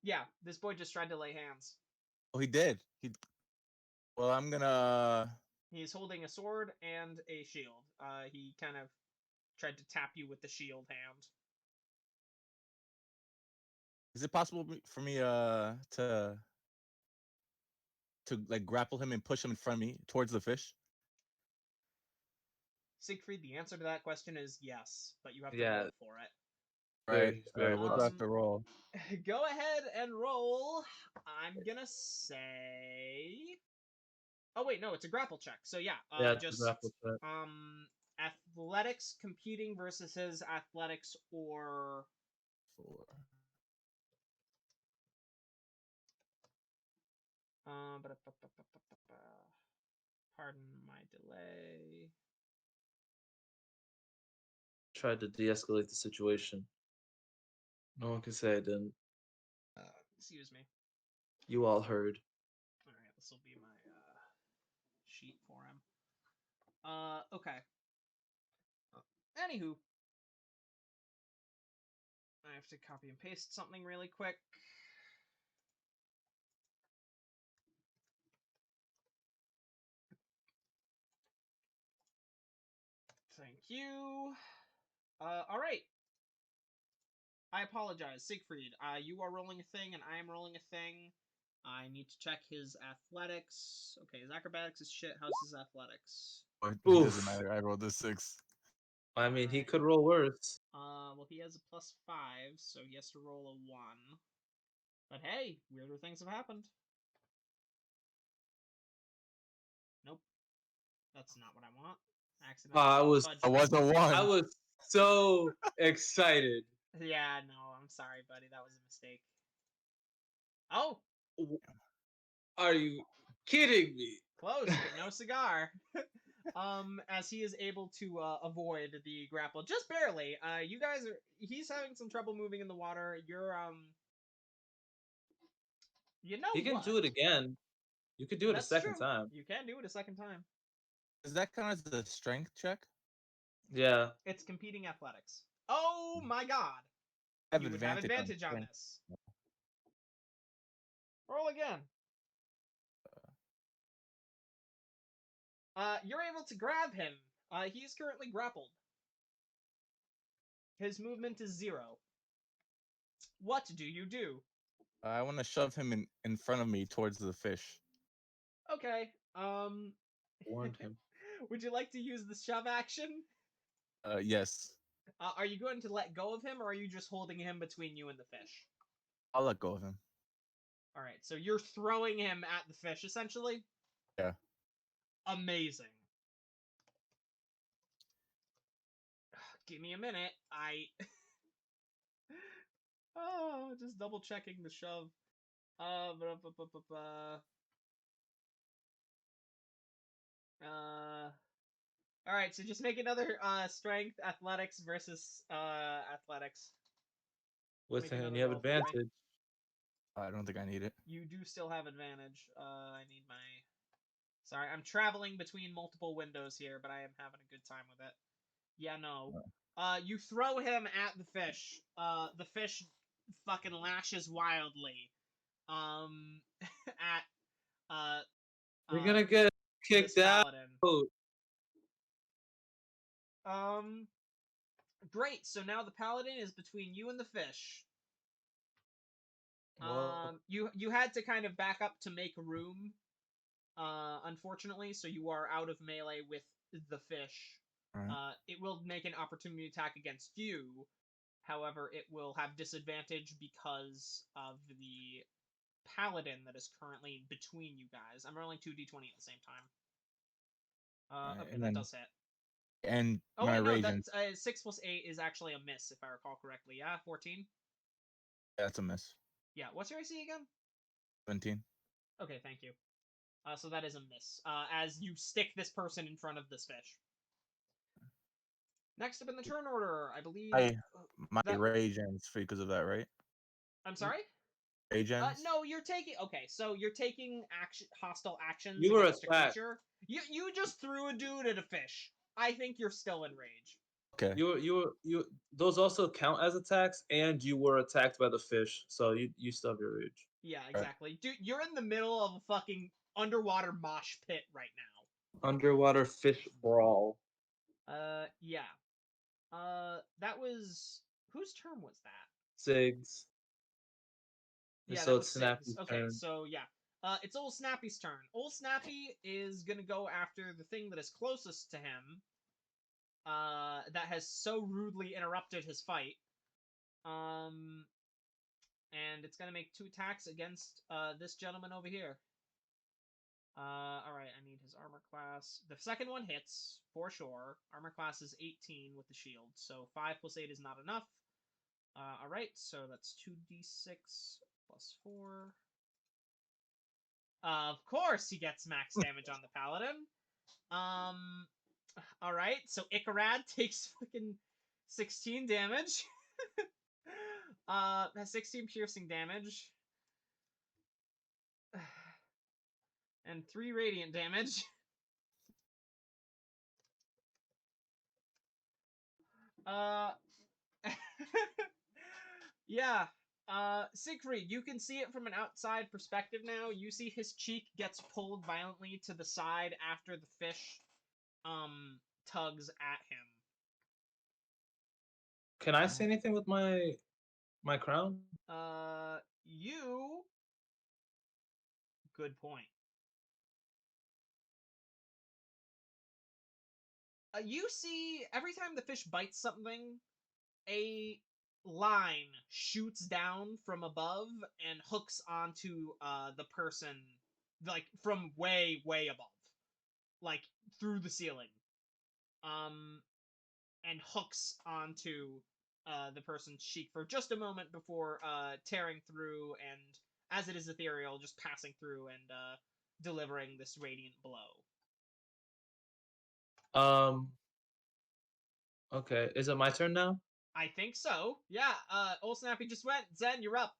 S1: Yeah, this boy just tried to lay hands.
S3: Oh, he did. Well, I'm gonna.
S1: He's holding a sword and a shield. He kind of tried to tap you with the shield hand.
S3: Is it possible for me to like grapple him and push him in front of me towards the fish?
S1: Siegfried, the answer to that question is yes, but you have to
S2: Yeah.
S1: roll for it.
S3: Right.
S2: Very
S3: We'll have to roll.
S1: Go ahead and roll. I'm gonna say. Oh wait, no, it's a grapple check. So yeah,
S2: Yeah, it's a
S1: just
S2: grapple check.
S1: athletics competing versus his athletics or
S3: 4.
S1: pardon my delay.
S2: Tried to de-escalate the situation. No one can say I didn't.
S1: Excuse me.
S2: You all heard.
S1: All right, this will be my sheet for him. Okay. Anywho, I have to copy and paste something really quick. Thank you. All right. I apologize, Siegfried. You are rolling a thing, and I am rolling a thing. I need to check his athletics. Okay, his acrobatics is shit. How's his athletics?
S3: It
S2: Oof.
S3: doesn't matter. I rolled a 6.
S2: I mean, he
S1: Alright.
S2: could roll worse.
S1: Well, he has a +5, so he has to roll a 1. But hey, weirder things have happened. Nope. That's not what I want.
S2: I was
S1: fudged
S3: I was a 1.
S2: I was so excited.
S1: Yeah, no, I'm sorry, buddy. That was a mistake. Oh,
S2: Are you kidding me?
S1: close, but no cigar. As he is able to avoid the grapple just barely. You guys are. He's having some trouble moving in the water. You're You know
S2: He can
S1: what?
S2: do it again. You could do it a second
S1: true.
S2: time.
S1: You can do it a second time.
S3: Does that count as a strength check?
S2: Yeah.
S1: It's competing athletics. Oh my god!
S3: I have
S1: You would have advantage on
S3: strength.
S1: this. Roll again. You're able to grab him. He is currently grappled. His movement is 0. What do you do?
S3: I want to shove him in front of me towards the fish.
S1: Okay.
S2: Warned him.
S1: Would you like to use the shove action?
S3: Yes.
S1: Are you going to let go of him, or are you just holding him between you and the fish?
S3: I'll let go of him.
S1: All right, so you're throwing him at the fish, essentially?
S3: Yeah.
S1: Amazing. Give me a minute. Oh, just double checking the shove. All right, so just make another strength athletics versus athletics.
S2: With
S1: Make
S2: him,
S1: another
S2: you have
S1: roll for me.
S2: advantage.
S3: I don't think I need it.
S1: You do still have advantage. I need my. Sorry, I'm traveling between multiple windows here, but I am having a good time with it. Yeah, no. You throw him at the fish. The fish fucking lashes wildly. At
S2: You're gonna get
S1: this
S2: kicked out.
S1: paladin. Great. So now the paladin is between you and the fish.
S2: Well,
S1: You had to kind of back up to make room. unfortunately, so you are out of melee with the fish.
S3: Alright.
S1: It will make an opportunity attack against you. However, it will have disadvantage because of the paladin that is currently between you guys. I'm rolling 2d20 at the same time.
S3: Alright,
S1: Okay,
S3: and
S1: that
S3: then
S1: does hit.
S3: and
S1: Oh
S3: my
S1: wait, no,
S3: rage
S1: that's
S3: and
S1: 6 plus 8 is actually a miss if I recall correctly. Yeah, 14.
S3: that's a miss.
S1: Yeah, what's your AC again?
S3: 17.
S1: Okay, thank you. So that is a miss. As you stick this person in front of this fish. Next up in the turn order, I believe
S3: My
S1: that.
S3: rage ends because of that, right?
S1: I'm sorry.
S3: Rage ends.
S1: No, you're taking. Okay, so you're taking hostile actions
S2: You were
S1: against a
S2: attacked.
S1: creature. You just threw a dude at a fish. I think you're still in rage.
S3: Okay.
S2: You those also count as attacks, and you were attacked by the fish, so you still have your rage.
S1: Yeah, exactly. Dude, you're in the middle of a fucking underwater mosh pit right now.
S2: Underwater fish brawl.
S1: Yeah. That was whose turn was that?
S2: Sigs. And
S1: Yeah,
S2: so
S1: that was
S2: it's Snappy's
S1: Sig's. Okay,
S2: turn.
S1: so yeah. It's Old Snappy's turn. Old Snappy is gonna go after the thing that is closest to him. That has so rudely interrupted his fight. And it's gonna make 2 attacks against this gentleman over here. Alright, I need his armor class. The second one hits, for sure. Armor class is 18 with the shield, so 5 plus 8 is not enough. Alright, so that's 2d6 plus 4. Of course he gets max damage on the paladin. Alright, so Icarad takes fucking 16 damage. Has 16 piercing damage. And 3 radiant damage. Yeah. Siegfried, you can see it from an outside perspective now. You see his cheek gets pulled violently to the side after the fish tugs at him.
S2: Can I say anything with my crown?
S1: You good point. You see every time the fish bites something, a line shoots down from above and hooks onto the person, like from way above, like through the ceiling, and hooks onto the person's cheek for just a moment before tearing through, and as it is ethereal, just passing through and delivering this radiant blow.
S2: Okay. Is it my turn now?
S1: I think so. Yeah. Old Snappy just went. Zen, you're up.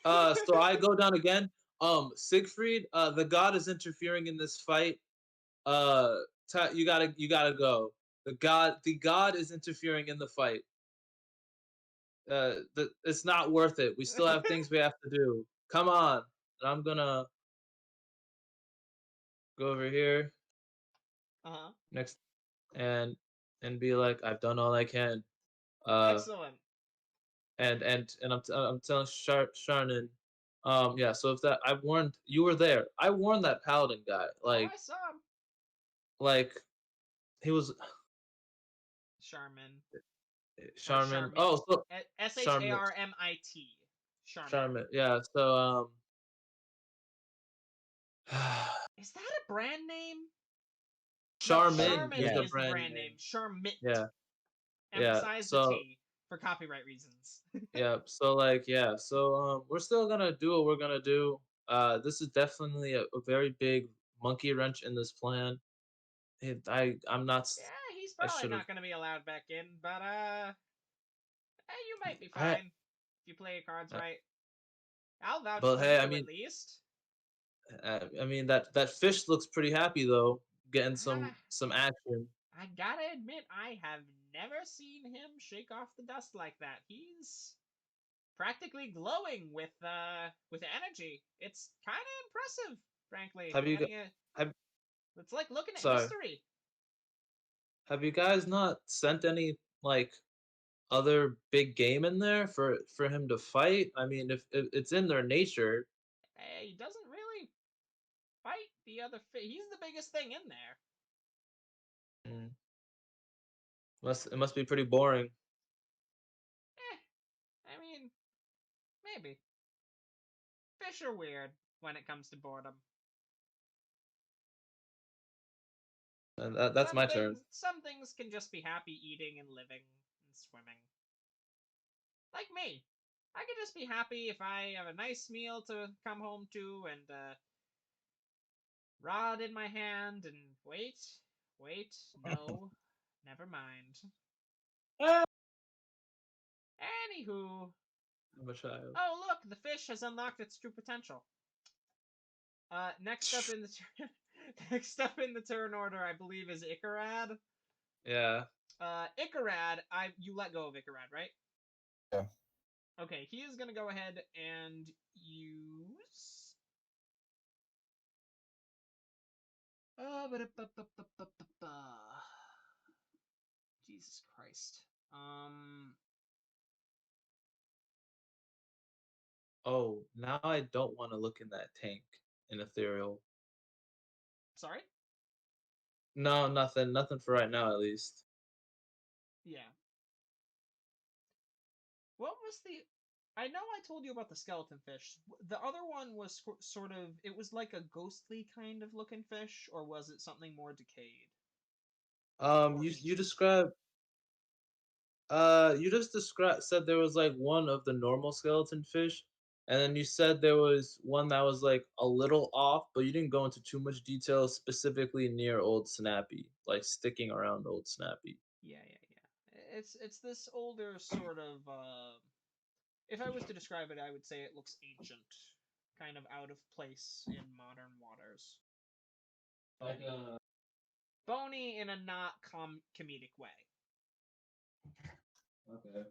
S2: So I go down again. Siegfried, the god is interfering in this fight. You gotta go. The god is interfering in the fight. It's not worth it. We still have things we have to do. Come on. And I'm gonna go over here
S1: Uh-huh.
S2: next and be like, I've done all I can. Uh,
S1: Excellent.
S2: and I'm telling Sharnan, yeah. So if that I warned you were there. I warned that paladin guy.
S1: Oh, I saw him.
S2: Like he was
S1: Charmin. Or
S2: Charmin.
S1: Charmit.
S2: Oh, so Charmin.
S1: Sharmit. Charmin.
S2: Charmin. Yeah. So
S1: Is that a brand name? No,
S2: Charmin
S1: Charmin
S2: is
S3: Yeah.
S2: the
S1: is the
S2: brand
S1: brand
S2: name.
S1: name. Charmit.
S2: Yeah. Yeah.
S1: Emphasize the
S2: So
S1: T for copyright reasons.
S2: yeah. So like yeah. So we're still gonna do what we're gonna do. This is definitely a very big monkey wrench in this plan. I'm not.
S1: Yeah, he's
S2: I
S1: probably
S2: should have.
S1: not going to be allowed back in, but you might be
S2: I.
S1: fine if you play your cards right. I'll vouch
S2: But
S1: for
S2: hey,
S1: you at least.
S2: I mean that fish looks pretty happy though, getting
S1: Ah,
S2: some action.
S1: I gotta admit, I have never seen him shake off the dust like that. He's practically glowing with energy. It's kind of impressive, frankly.
S2: Have you gu- have
S1: It's like looking at
S2: sorry.
S1: history.
S2: Have you guys not sent any like other big game in there for him to fight? I mean, if it's in their nature.
S1: He doesn't really fight the other fish. He's the biggest thing in there.
S2: Mm. It must be pretty boring.
S1: I mean, maybe. Fish are weird when it comes to boredom.
S2: And that's my turn.
S1: Some things can just be happy eating and living and swimming. Like me. I could just be happy if I have a nice meal to come home to and rod in my hand and wait, no, never mind. Anywho,
S2: I'm a child.
S1: oh look, the fish has unlocked its true potential. Next up in the next up in the turn order, I believe, is Icarad.
S2: Yeah.
S1: Icarad, you let go of Icarad, right?
S3: Yeah.
S1: Okay, he is gonna go ahead and use. Jesus Christ.
S2: Oh, now I don't want to look in that tank in ethereal.
S1: Sorry?
S2: No, nothing. Nothing for right now, at least.
S1: Yeah. What was the... I know I told you about the skeleton fish. The other one was sort of... It was like a ghostly kind of looking fish, or was it something more decayed?
S2: You described. You just said there was like one of the normal skeleton fish, and then you said there was one that was like a little off, but you didn't go into too much detail specifically near Old Snappy, like sticking around Old Snappy.
S1: Yeah. It's this older sort of... If I was to describe it, I would say it looks ancient. Kind of out of place in modern waters.
S2: Like
S1: Bony in a not comedic way.
S2: okay.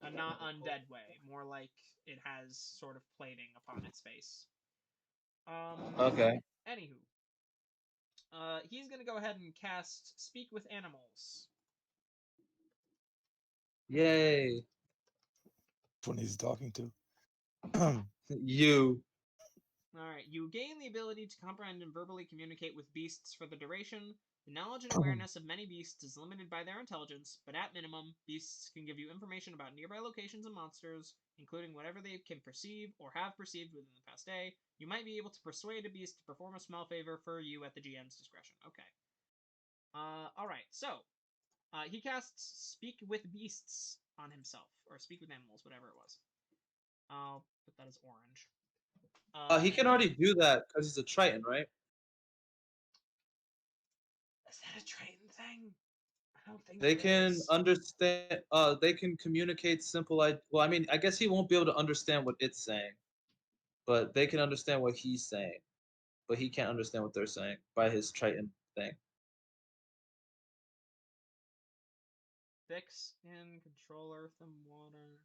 S1: A not undead way. More like it has sort of plating upon its face.
S2: Okay.
S1: Anywho. He's gonna go ahead and cast Speak with Animals.
S2: Yay.
S3: Which one he's talking to?
S2: You.
S1: Alright, you gain the ability to comprehend and verbally communicate with beasts for the duration. The knowledge and awareness of many beasts is limited by their intelligence, but at minimum, beasts can give you information about nearby locations and monsters, including whatever they can perceive or have perceived within the past day. You might be able to persuade a beast to perform a small favor for you at the GM's discretion. Okay. Alright, so, he casts Speak with Beasts on himself, or Speak with Animals, whatever it was. I'll put that as orange.
S2: He can already do that because he's a Triton, right?
S1: Is that a Triton thing? I don't think
S2: They
S1: it
S2: can
S1: is.
S2: understand. They can communicate simple. Well, I mean, I guess he won't be able to understand what it's saying, but they can understand what he's saying. But he can't understand what they're saying by his Triton thing.
S1: Thick skin, control earth and water.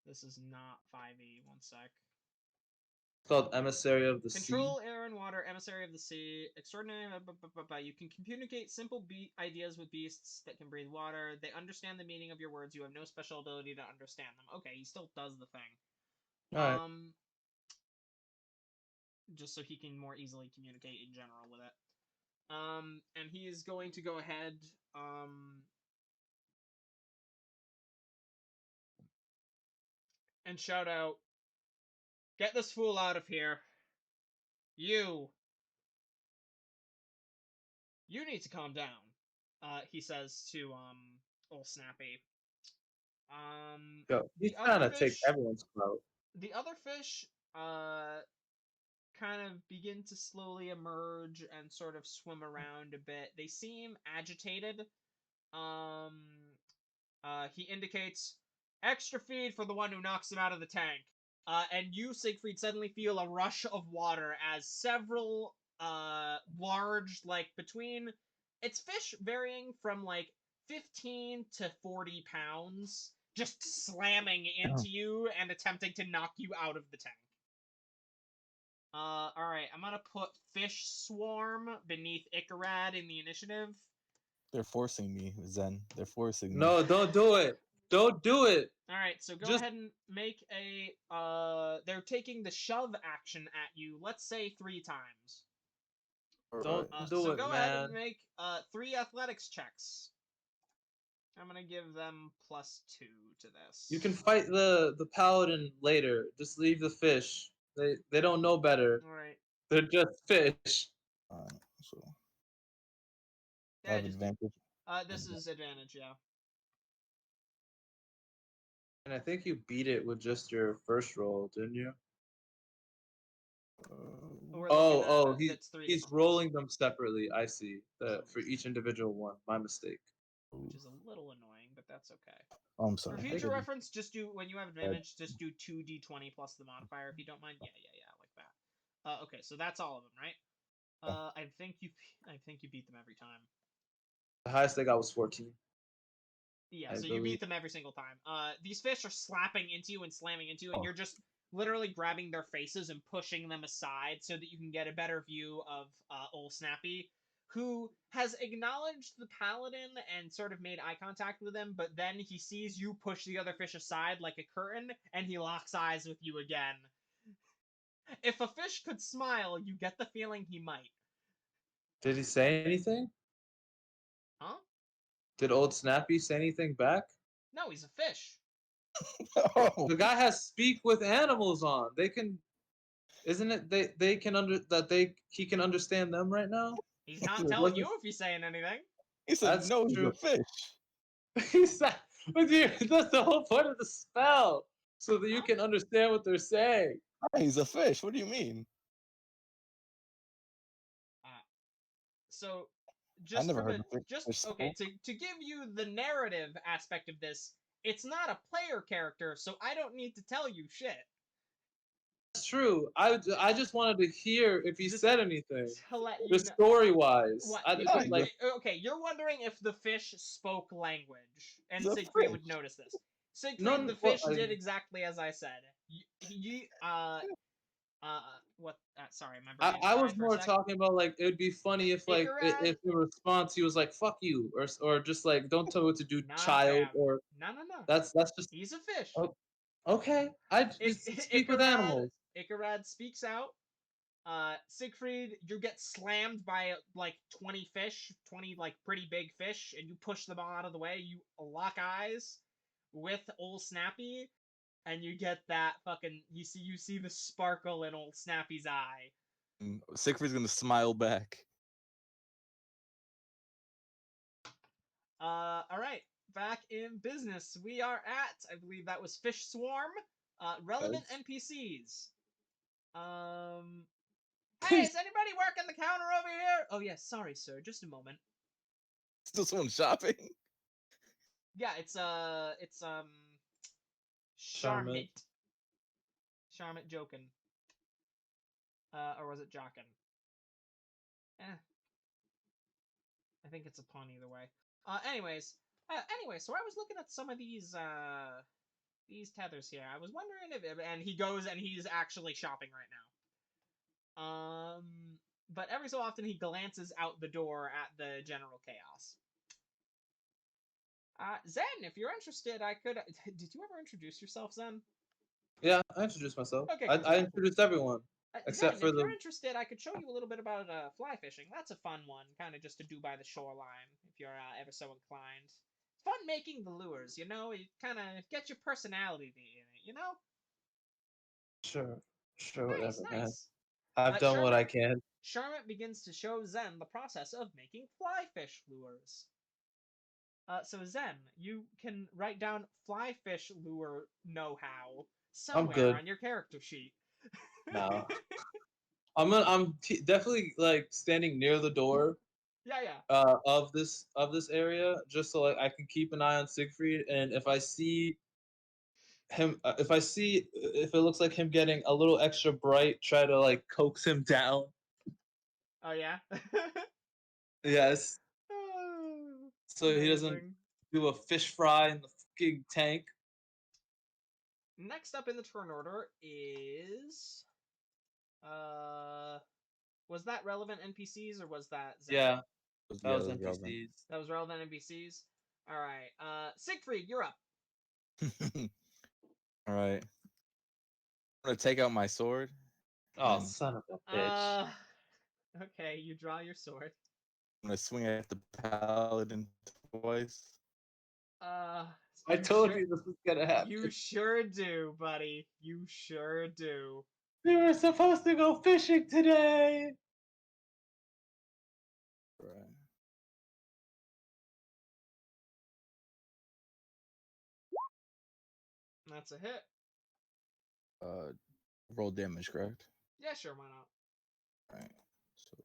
S1: This is not 5e. One sec.
S2: It's called Emissary of the
S1: Control
S2: Sea.
S1: air and water, emissary of the sea, extraordinary. You can communicate simple ideas with beasts that can breathe water. They understand the meaning of your words. You have no special ability to understand them. Okay, he still does the thing.
S2: All right.
S1: Just so he can more easily communicate in general with it. And he is going to go ahead, and shout out, "Get this fool out of here. You need to calm down," he says to, old Snappy.
S2: Yo, he's
S1: The other
S2: trying to take
S1: fish,
S2: everyone's clout.
S1: the other fish, kind of begin to slowly emerge and sort of swim around a bit. They seem agitated. He indicates extra feed for the one who knocks him out of the tank. And you, Siegfried, suddenly feel a rush of water as several large, like between it's fish varying from like 15 to 40 pounds, just slamming into you and attempting to knock you out of the tank. Alright, I'm gonna put Fish Swarm beneath Icarad in the initiative.
S3: They're forcing me, Zen. They're forcing me.
S2: No, don't do it. Don't do it.
S1: All right, so go
S2: Just-
S1: ahead and make a. They're taking the shove action at you. Let's say 3 times.
S2: Don't
S3: Alright.
S2: do
S1: So
S2: it,
S1: go ahead and
S2: man.
S1: make 3 athletics checks. I'm gonna give them +2 to this.
S2: You can fight the paladin later. Just leave the fish. They don't know better.
S1: All right.
S2: They're just fish.
S3: Alright, so I
S1: Yeah,
S3: have
S1: just
S3: advantage.
S1: this is advantage, yeah.
S2: And I think you beat it with just your first roll, didn't you?
S1: We're
S2: Oh,
S1: looking at, that's 3
S2: he's
S1: different
S2: rolling them separately. I see. For each individual one. My mistake.
S1: which is a little annoying, but that's okay.
S3: Oh, I'm
S1: For
S3: sorry.
S1: future reference, just do when you have advantage, just do 2d20 plus the modifier if you don't mind. Yeah, like that. Okay, so that's all of them, right? I think you beat them every time.
S2: The highest they got was 14.
S1: Yeah,
S2: I
S1: so you
S2: believe.
S1: beat them every single time. These fish are slapping into you and slamming into you, and
S3: Oh.
S1: you're just literally grabbing their faces and pushing them aside so that you can get a better view of Old Snappy, who has acknowledged the paladin and sort of made eye contact with him, but then he sees you push the other fish aside like a curtain, and he locks eyes with you again. If a fish could smile, you get the feeling he might.
S2: Did he say anything?
S1: Huh?
S2: Did old Snappy say anything back?
S1: No, he's a fish.
S3: Oh,
S2: The guy has speak with animals on. They can, isn't it? They can he can understand them right now.
S1: He's not
S3: It
S1: telling
S2: wasn't-
S1: you if he's saying anything.
S3: he said
S2: That's
S3: no, he's
S2: true.
S3: a fish.
S2: He's not, but dude, that's the whole point of the spell, so that you
S1: Huh?
S2: can understand what they're saying.
S3: Ah, he's a fish. What do you mean?
S1: So,
S3: I
S1: just
S3: never
S1: from
S3: heard
S1: a
S3: of fish.
S1: just okay to give you the narrative aspect of this, it's not a player character, so I don't need to tell you shit.
S2: That's true. I just wanted to hear if he
S1: Just
S2: said anything.
S1: To let you
S2: The
S1: know.
S2: story wise,
S1: What?
S3: Kinda.
S1: Okay, you're wondering if the fish spoke language, and
S3: He's a
S1: Siegfried
S3: fish.
S1: would notice this. Siegfried,
S2: None.
S1: the fish did exactly as I said. What? Sorry, my brain
S2: I was
S1: fried for a
S2: more
S1: sec.
S2: talking about like it would be funny if like
S1: Icarad?
S2: if the response he was like "fuck you" or just like "don't tell me what to do,
S1: Nah,
S2: child,"
S1: fam.
S2: or
S1: No.
S2: that's just
S1: He's a fish.
S2: oh, okay. I just speak with animals.
S1: Icarad speaks out. Siegfried, you get slammed by like 20 fish, 20 like pretty big fish, and you push them all out of the way. You lock eyes with old Snappy, and you get that fucking you see the sparkle in old Snappy's eye.
S3: Siegfried's gonna smile back.
S1: All right, back in business. We are at, I believe that was Fish Swarm. Relevant NPCs. Hey, is anybody working the counter over here? Oh yes, sorry, sir. Just a moment.
S3: Still someone shopping?
S1: Yeah, it's
S2: Charmant.
S1: Charmant joking. Or was it jockin? I think it's a pun either way. Anyway, so I was looking at some of these tethers here. I was wondering if, and he goes and he's actually shopping right now. But every so often he glances out the door at the general chaos. Zen, if you're interested, I could. Did you ever introduce yourself, Zen?
S2: Yeah, I introduced myself.
S1: Okay,
S2: I
S1: cool.
S2: introduced everyone except
S1: Zen,
S2: for
S1: if you're
S2: the.
S1: interested, I could show you a little bit about fly fishing. That's a fun one, kind of just to do by the shoreline, if you're ever so inclined. Fun making the lures, you know. It kind of gets your personality in it, you know.
S2: Sure,
S1: Nice,
S2: whatever, man.
S1: nice.
S2: I've done what I can.
S1: Charlotte begins to show Zen the process of making fly fish lures. So Zen, you can write down fly fish lure know-how somewhere
S2: good.
S1: on your character sheet.
S2: No. Definitely like standing near the door
S1: Yeah.
S2: of this area just so like I can keep an eye on Siegfried, and if I see him if it looks like him getting a little extra bright, try to like coax him down.
S1: Oh yeah.
S2: Yes. So he doesn't
S1: Amazing.
S2: do a fish fry in the fucking tank.
S1: Next up in the turn order is was that relevant NPCs or was that Zen?
S2: Yeah, that
S3: Yeah,
S2: was
S3: relevant.
S2: NPCs.
S1: That was relevant NPCs. All right. Siegfried, you're up.
S3: All right. I'm gonna take out my sword.
S2: Oh,
S3: and
S2: son of a bitch.
S1: Okay, you draw your sword.
S3: I'm gonna swing at the paladin twice.
S1: Uh,
S2: I
S1: you
S2: told
S1: sure,
S2: you this was gonna happen.
S1: you sure do, buddy. You sure do.
S2: We were supposed to go fishing today.
S3: Right.
S1: That's a hit.
S3: Roll damage, correct?
S1: Yeah, sure, why not?
S3: All right. So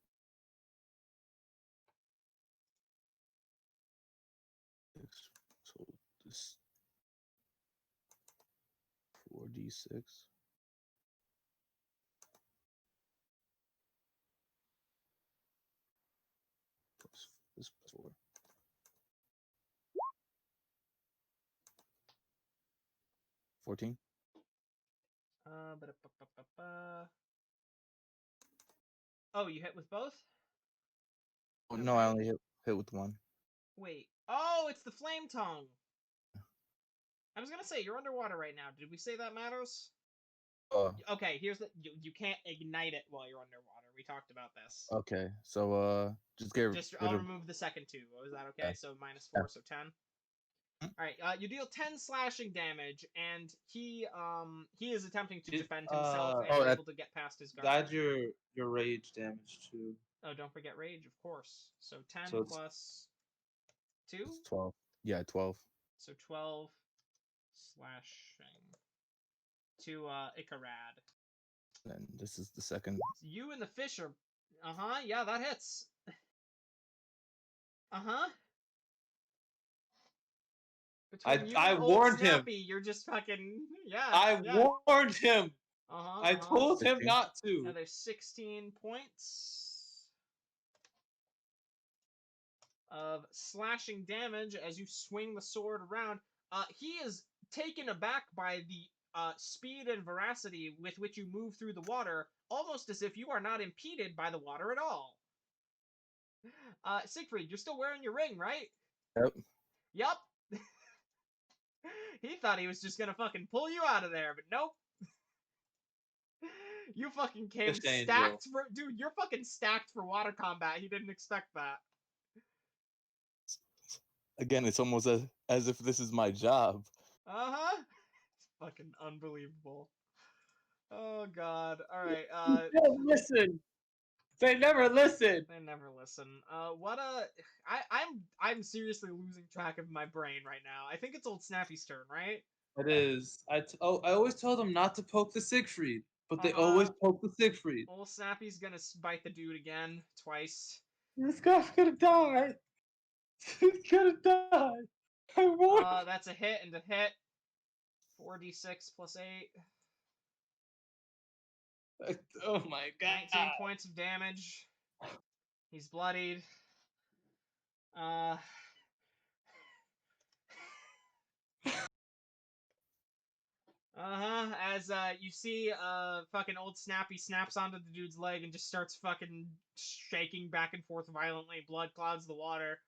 S3: so this 4d6. Plus this plus 4. 14.
S1: Ba-da-ba-ba-ba-ba. Oh, you hit with both?
S3: Oh no, I only hit with one.
S1: Wait. Oh, it's the flame tongue. I was gonna say you're underwater right now. Did we say that matters? Okay, here's the you can't ignite it while you're underwater. We talked about this.
S3: Okay. So just get
S1: Just
S3: rid
S1: I'll
S3: of.
S1: remove the second two. Was that okay?
S3: Yeah.
S1: So minus
S3: Yeah.
S1: 4, so 10. All right. You deal 10 slashing damage, and he is attempting to defend himself and
S3: Oh,
S1: able to get past his guard.
S2: Add your rage damage too.
S1: Oh, don't forget rage, of course. So 10
S2: So it's-
S1: plus 2,
S3: It's 12. Yeah, 12.
S1: so 12 slashing to Icarad.
S3: And this is the second.
S1: You and the fish are. Yeah, that hits. Between you
S2: I
S1: and Old
S2: warned him.
S1: Snappy, you're just fucking. Yeah.
S2: I warned him. I
S1: Uh-huh.
S2: told him
S3: 16.
S2: not
S1: Now
S2: to.
S1: there's 16 points of slashing damage as you swing the sword around. He is taken aback by the speed and veracity with which you move through the water, almost as if you are not impeded by the water at all. Siegfried, you're still wearing your ring, right?
S3: Yep.
S1: Yup. He thought he was just gonna fucking pull you out of there, but nope. You fucking came
S2: Fish angel.
S1: stacked for. Dude, you're fucking stacked for water combat. He didn't expect that.
S3: Again, it's almost as if this is my job.
S1: It's fucking unbelievable. Oh god. Alright,
S2: Don't listen. They never listen.
S1: They never listen. I'm seriously losing track of my brain right now. I think it's old Snappy's turn, right?
S2: It is. I always told them not to poke the Siegfried, but they always poke the Siegfried.
S1: Old Snappy's gonna bite the dude again, twice.
S2: This guy's gonna die. He's gonna die. I warned.
S1: That's a hit and a hit. 4d6 plus 8.
S2: Oh my god.
S1: 19 points of damage. He's bloodied. As you see fucking old Snappy snaps onto the dude's leg and just starts fucking shaking back and forth violently. Blood clouds the water.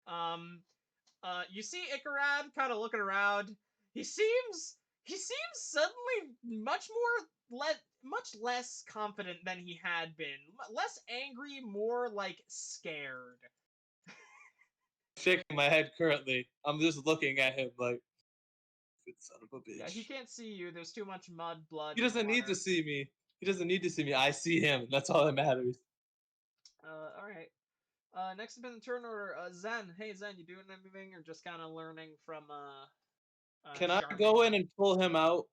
S1: You see Icarad kind of looking around. He seems suddenly much less confident than he had been. Less angry, more like scared.
S2: Shaking my head currently. I'm just looking at him like, good son of a bitch.
S1: Yeah, he can't see you. There's too much mud, blood.
S2: He doesn't need to see me. He doesn't need to see me. I see him. That's all that matters.
S1: All right. Next up in the turn order, Zen. Hey, Zen, you doing anything or just kind of learning from
S2: Can I go in and pull him out?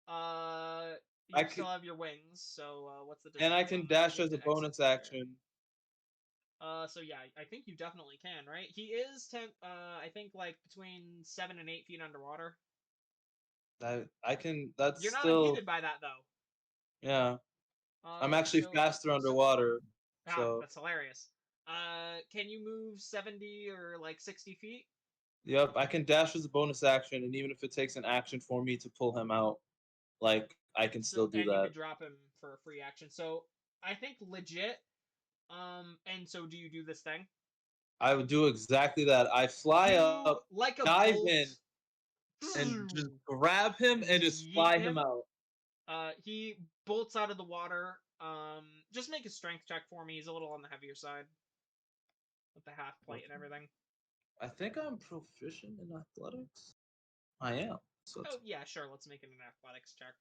S1: You still have your wings, so what's the difference?
S2: And I can dash as a bonus action.
S1: So yeah, I think you definitely can, right? He is I think like between 7 and 8 feet underwater.
S2: I can. That's
S1: You're not
S2: still
S1: impeded by that though.
S2: Yeah. I'm actually faster underwater. So
S1: that's hilarious. Can you move 70 or like 60 feet?
S2: Yep, I can dash as a bonus action, and even if it takes an action for me to pull him out, like I can still do
S1: and
S2: that.
S1: You could drop him for a free action. So I think legit. And so do you do this thing?
S2: I would do exactly that. I fly up,
S1: like a
S2: dive
S1: bolt,
S2: in, and just grab him and just
S1: Yeet
S2: fly him out.
S1: He bolts out of the water. Just make a strength check for me. He's a little on the heavier side with the half plate and everything.
S2: I think I'm proficient in athletics. I am. So
S1: Oh yeah, sure. Let's make it an athletics check.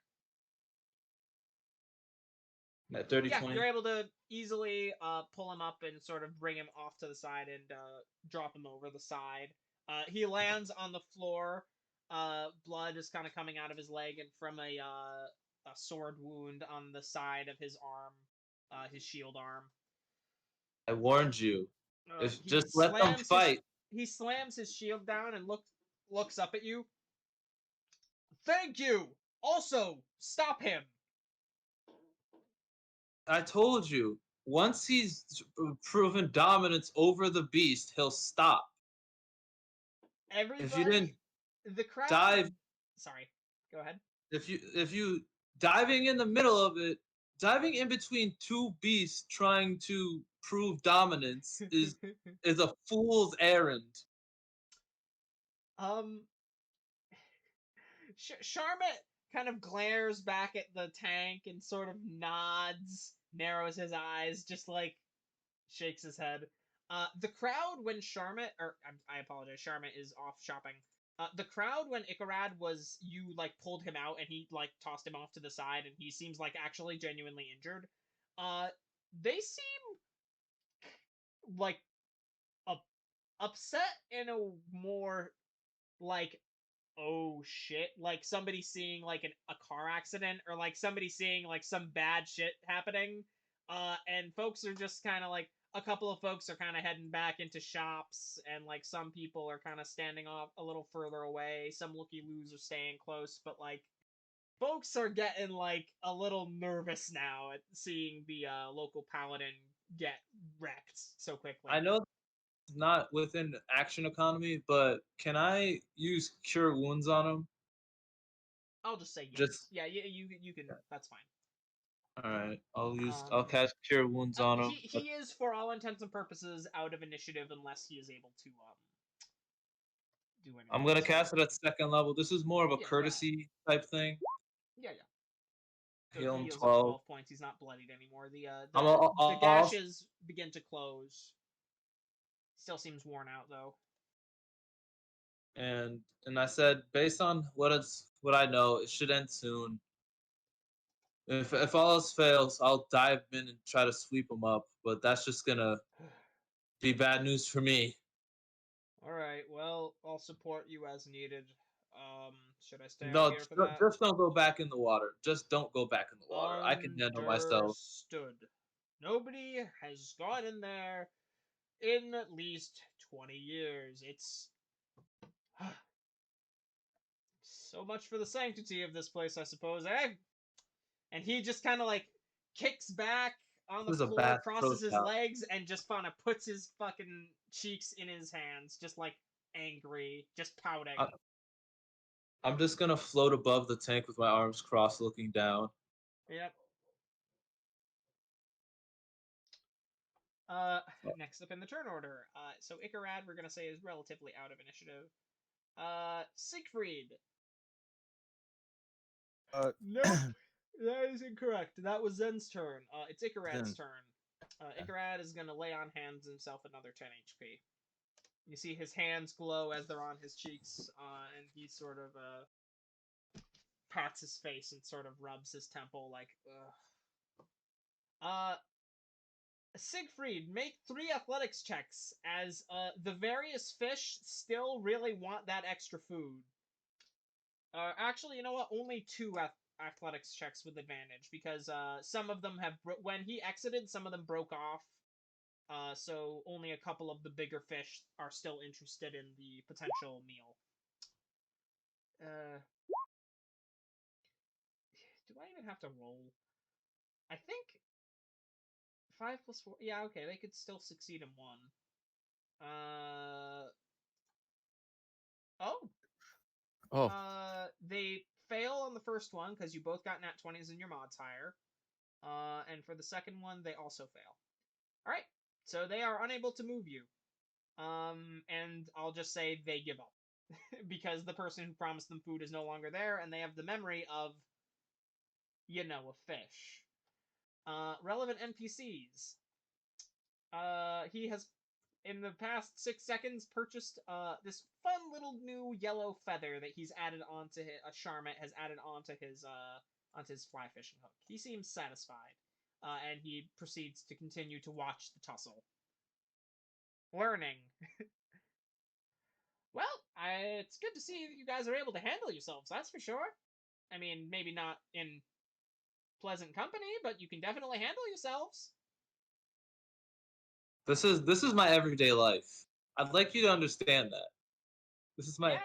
S2: at 30,
S1: Yeah,
S2: 20.
S1: you're able to easily pull him up and sort of bring him off to the side and drop him over the side. He lands on the floor. Blood is kind of coming out of his leg and from a sword wound on the side of his arm, his shield arm.
S2: I warned you. If
S1: He
S2: just let them fight.
S1: He slams his shield down and looks up at you. Thank you. Also, stop him.
S2: I told you. Once he's proven dominance over the beast, he'll stop. If you didn't
S1: Everybody, the crowd.
S2: dive,
S1: Sorry, go ahead.
S2: if you diving in the middle of it, diving in between two beasts trying to prove dominance is a fool's errand.
S1: um, Charmet kind of glares back at the tank and sort of nods, narrows his eyes, just like shakes his head. The crowd when Charmet, or I apologize, Charmet is off shopping. The crowd when Icarad was, you like pulled him out and he like tossed him off to the side and he seems like actually genuinely injured. They seem like upset in a more like oh shit, like somebody seeing like a car accident or like somebody seeing like some bad shit happening, and folks are just kind of like a couple of folks are kind of heading back into shops and like some people are kind of standing off a little further away, some looky-loos are staying close, but like folks are getting like a little nervous now at seeing the local paladin get wrecked so quickly.
S2: I know it's not within action economy, but can I use cure wounds on him?
S1: I'll just say yes.
S2: Just
S1: Yeah, you can. That's fine.
S2: all right. I'll cast cure wounds on him.
S1: He is for all intents and purposes out of initiative unless he is able to do anything.
S2: I'm gonna cast it at second level. This is more of a courtesy type thing.
S1: Yeah. So
S2: Heal him
S1: he heals
S2: 12
S1: points. He's not bloodied anymore.
S2: I'll
S1: gashes begin to close. Still seems worn out though.
S2: and I said based on what I know, it should end soon. If all else fails, I'll dive in and try to sweep him up, but that's just gonna be bad news for me.
S1: All right. Well, I'll support you as needed. Should I stay out
S2: No,
S1: here for that?
S2: just don't go back in the water. Just don't go back in the water. I can handle myself.
S1: Understood. Nobody has gone in there in at least 20 years. It's so much for the sanctity of this place, I suppose, eh? And he just kind of like kicks back on the
S2: This is a
S1: floor,
S2: bad
S1: crosses his
S2: protocol.
S1: legs, and just kind of puts his fucking cheeks in his hands, just like angry, just pouting.
S2: I'm just gonna float above the tank with my arms crossed, looking down.
S1: Yep. Next up in the turn order. So Icarad, we're gonna say, is relatively out of initiative. Siegfried. Nope. That is incorrect. That was Zen's turn. It's Icarad's turn. Icarad is gonna lay on hands himself another 10 HP. You see his hands glow as they're on his cheeks, and he sort of pats his face and sort of rubs his temple like, ugh. Siegfried, make 3 athletics checks as the various fish still really want that extra food. Actually, you know what? Only 2 athletics checks with advantage because some of them have when he exited, some of them broke off. So only a couple of the bigger fish are still interested in the potential meal. Do I even have to roll? I think 5 plus 4. Yeah, okay, they could still succeed in 1.
S3: Oh.
S1: They fail on the first one because you both got nat 20s in your mods higher. And for the second one, they also fail. Alright, so they are unable to move you. And I'll just say they give up. because the person who promised them food is no longer there, and they have the memory of, a fish. Relevant NPCs. He has, in the past 6 seconds, purchased this fun little new yellow feather that he's added onto a Charmet has added onto his fly fishing hook. He seems satisfied, and he proceeds to continue to watch the tussle. Learning. Well, it's good to see that you guys are able to handle yourselves. That's for sure. I mean, maybe not in pleasant company, but you can definitely handle yourselves.
S2: This is my everyday life. I'd like you to understand that. This is my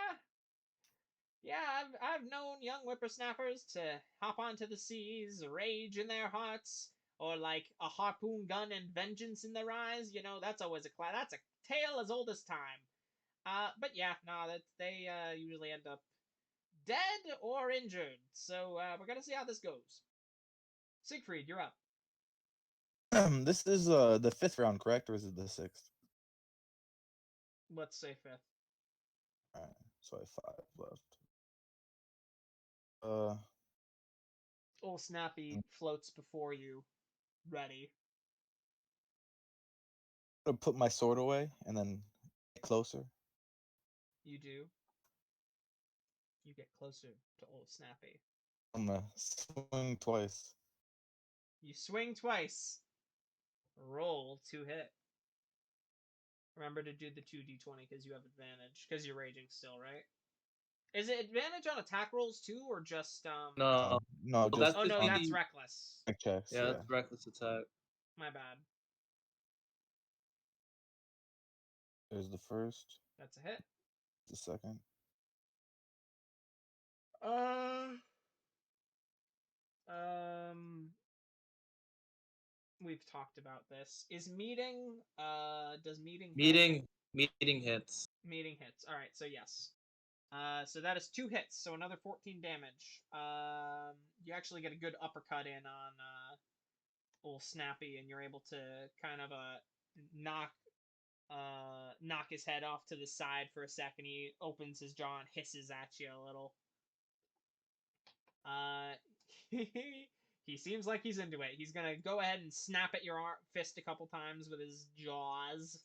S1: Yeah, I've known young whippersnappers to hop onto the seas, rage in their hearts, or like a harpoon gun and vengeance in their eyes. That's always that's a tale as old as time. But yeah, no, they usually end up dead or injured. So we're gonna see how this goes. Siegfried, you're up.
S3: This is the 5th round, correct, or is it the 6th?
S1: Let's say fifth.
S3: Alright, so I have 5 left. Uh,
S1: Old Snappy floats before you, ready.
S3: I'm gonna put my sword away and then get closer.
S1: You do. You get closer to Old Snappy.
S3: I'm gonna swing twice.
S1: You swing twice. Roll to hit. Remember to do the 2d20 because you have advantage. Because you're raging still, right? Is it advantage on attack rolls too, or just
S2: no.
S3: No, just
S1: Oh no,
S2: just
S1: that's
S2: the-
S1: reckless.
S3: checks.
S2: Yeah, that's reckless attack.
S1: My bad.
S3: There's the first,
S1: That's a hit.
S3: the second.
S1: We've talked about this. Is meeting does meeting hit?
S2: Meeting hits.
S1: Meeting hits. All right, so yes. So that is 2 hits, so another 14 damage. You actually get a good uppercut in on old Snappy, and you're able to kind of knock his head off to the side for a second. He opens his jaw and hisses at you a little. He seems like he's into it. He's gonna go ahead and snap at your fist a couple times with his jaws.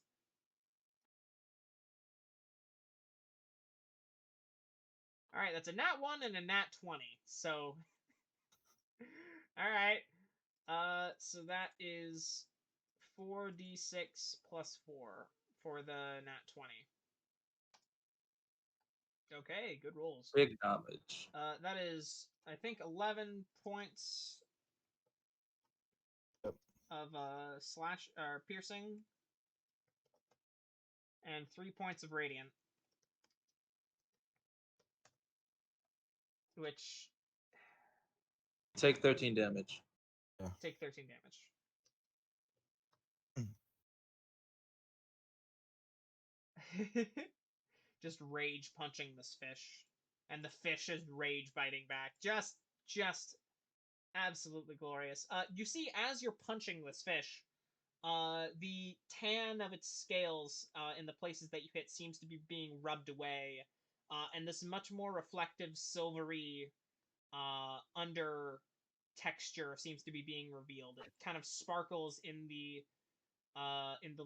S1: All right, that's a nat 1 and a nat 20. So, all right. So that is 4d6 plus 4 for the nat 20. Okay, good rolls.
S2: Big damage.
S1: That is, I think, 11 points
S3: Yep.
S1: of slash or piercing, and 3 points of radiant, which
S2: Take 13 damage.
S1: take 13 damage. Just rage punching this fish, and the fish is rage biting back. Just absolutely glorious. You see, as you're punching this fish, the tan of its scales in the places that you hit seems to be being rubbed away, and this much more reflective, silvery under texture seems to be being revealed. It kind of sparkles in the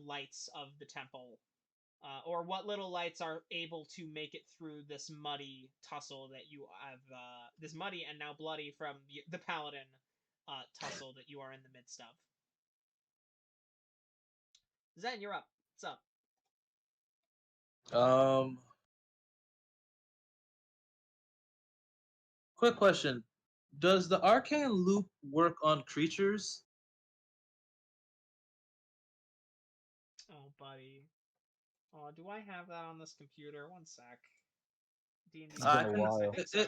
S1: lights of the temple. Or what little lights are able to make it through this muddy tussle that you have, this muddy and now bloody from the paladin tussle that you are in the midst of. Zen, you're up. What's up?
S2: Quick question. Does the arcane loop work on creatures?
S1: Oh, buddy. Oh, do I have that on this computer? One sec. D&D.
S3: It's been a
S1: Yes,
S3: while.
S1: I think so.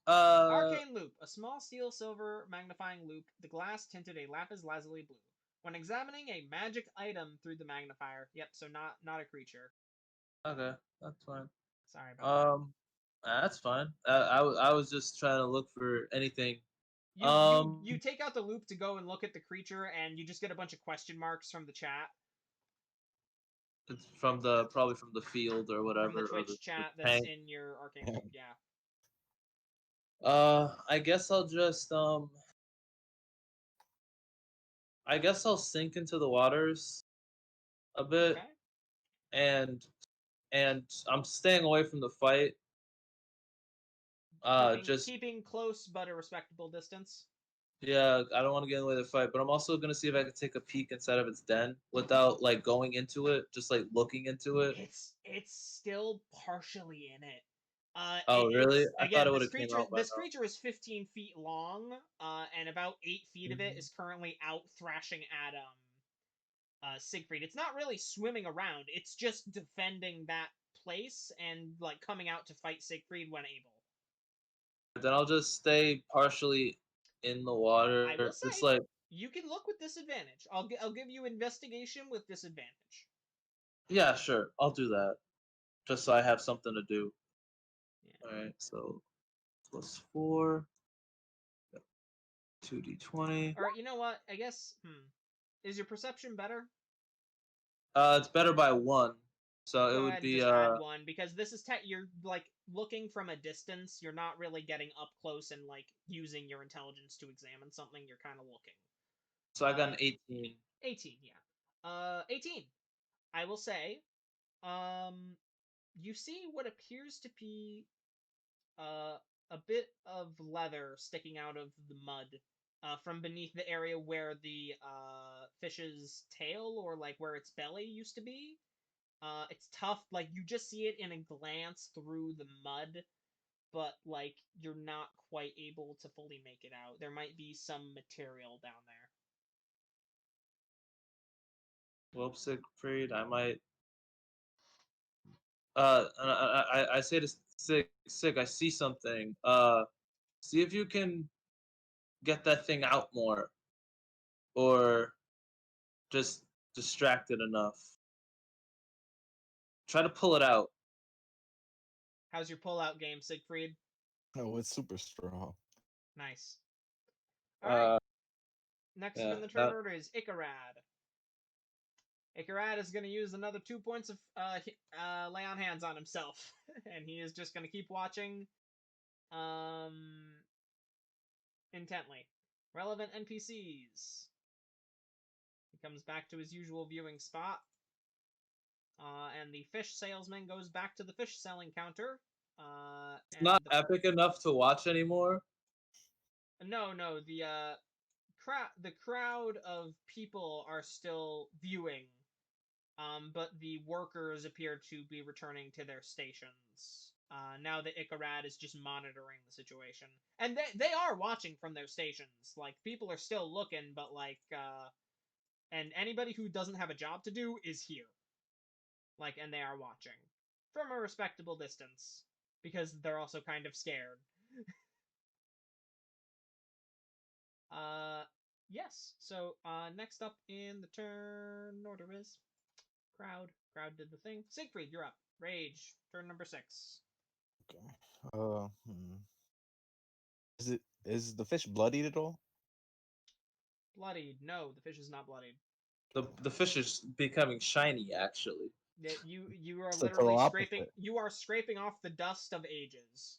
S2: Uh,
S1: Arcane loop, a small steel silver magnifying loop. The glass tinted a lapis lazuli blue. When examining a magic item through the magnifier. Yep, so not a creature.
S2: okay, that's fine.
S1: Sorry about that.
S2: That's fine. I was just trying to look for anything.
S1: You take out the loop to go and look at the creature, and you just get a bunch of question marks from the chat.
S2: It's probably from the field or
S1: From the
S2: whatever, or
S1: Twitch
S2: the
S1: chat that's
S2: tank.
S1: in your arcane book, yeah.
S2: I guess I'll just I guess I'll sink into the waters a bit,
S1: Okay.
S2: and I'm staying away from the fight. Just
S1: Keeping close but a respectable distance.
S2: yeah, I don't want to get in the way of the fight, but I'm also gonna see if I can take a peek inside of its den without like going into it, just like looking into it.
S1: It's still partially in it.
S2: Oh, really?
S1: It's
S2: I thought
S1: again
S2: it would have came out by
S1: this
S2: now.
S1: creature is 15 feet long, and about 8 feet of it
S2: Mhm.
S1: is currently out thrashing at Siegfried. It's not really swimming around. It's just defending that place and like coming out to fight Siegfried when able.
S2: Then I'll just stay partially in the water.
S1: I will
S2: Just
S1: say
S2: like
S1: you can look with disadvantage. I'll give you investigation with disadvantage.
S2: yeah, sure, I'll do that. Just so I have something to do.
S1: Yeah.
S2: All right, so +4, 2d20.
S1: All right. You know what? I guess. Is your perception better?
S2: It's better by 1, so it
S1: Go
S2: would
S1: ahead and
S2: be
S1: just add one because this is you're like looking from a distance. You're not really getting up close and like using your intelligence to examine something. You're kind of looking.
S2: so I got an 18.
S1: 18, yeah. 18. I will say, you see what appears to be a bit of leather sticking out of the mud from beneath the area where the fish's tail or like where its belly used to be. It's tough, like you just see it in a glance through the mud, but like you're not quite able to fully make it out. There might be some material down there.
S2: Well, Siegfried, I might. And I say to Sig, I see something. See if you can get that thing out more, or just distracted enough. Try to pull it out.
S1: How's your pull-out game, Siegfried?
S3: No, it's super strong.
S1: Nice. All right.
S2: Uh,
S1: Next
S2: yeah,
S1: in the turn
S2: that
S1: order is Icarad. Icarad is going to use another 2 points of lay on hands on himself, and he is just going to keep watching intently. Relevant NPCs. He comes back to his usual viewing spot, and the fish salesman goes back to the fish selling counter.
S2: it's
S1: And
S2: not epic enough to watch anymore.
S1: no, the crowd of people are still viewing, but the workers appear to be returning to their stations. Now that Icarad is just monitoring the situation, and they are watching from their stations. Like people are still looking, but like and anybody who doesn't have a job to do is here. Like, and they are watching from a respectable distance because they're also kind of scared. Yes. So, next up in the turn order is Crowd. Crowd did the thing. Siegfried, you're up. Rage. Turn number 6.
S3: Okay. Is the fish bloodied at all?
S1: Bloodied. No, the fish is not bloodied.
S2: The fish is becoming shiny, actually.
S1: You are
S3: It's the
S1: literally
S3: total
S1: scraping.
S3: opposite.
S1: You are scraping off the dust of ages.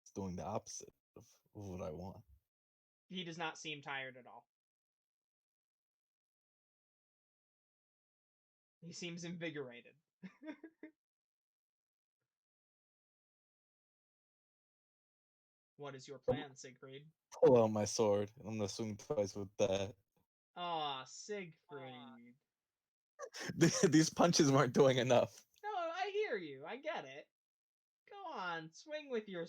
S3: It's doing the opposite of what I want.
S1: He does not seem tired at all. He seems invigorated. What is your plan, Siegfried?
S3: Pull out my sword. I'm gonna swing twice with that.
S1: Aw, Siegfried.
S3: These punches weren't doing enough.
S1: No, I hear you. I get it. Go on, swing with your.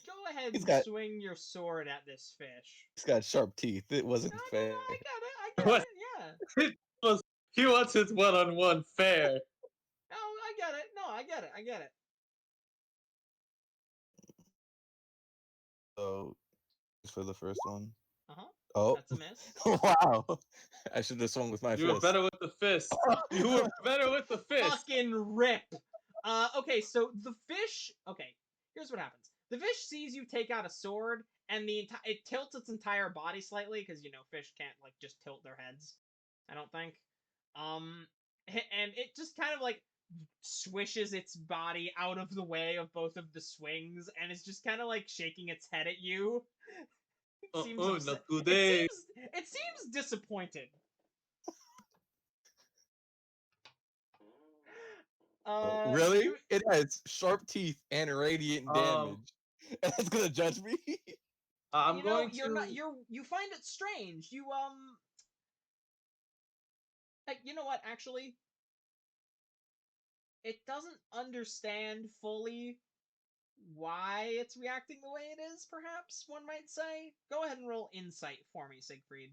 S1: Go ahead
S3: He's
S1: and
S3: got
S1: swing your sword at this fish.
S3: he's got sharp teeth. It wasn't
S1: No,
S3: fair.
S1: I get it. I get
S2: What?
S1: it. Yeah.
S2: He wants his one-on-one fair.
S1: No, I get it. No, I get it. I get it.
S3: So just for the first one.
S1: Uh huh.
S3: Oh
S1: That's a miss.
S3: wow! I should have swung with my
S2: You were
S3: fist.
S2: better with the fist. You were better with the fist.
S1: Fucking rip. Okay, so the fish. Okay, here's what happens. The fish sees you take out a sword, and it tilts its entire body slightly because you know fish can't like just tilt their heads. I don't think. And it just kind of like swishes its body out of the way of both of the swings, and is just kind of like shaking its head at you. It seems upset.
S2: Not today.
S1: It seems disappointed.
S3: Really?
S1: You
S3: It has sharp teeth and radiant damage. And it's gonna judge me?
S2: I'm
S1: you know
S2: going
S1: you're
S2: to.
S1: not you find it strange. You know what? Actually, it doesn't understand fully why it's reacting the way it is. Perhaps one might say. Go ahead and roll insight for me, Siegfried.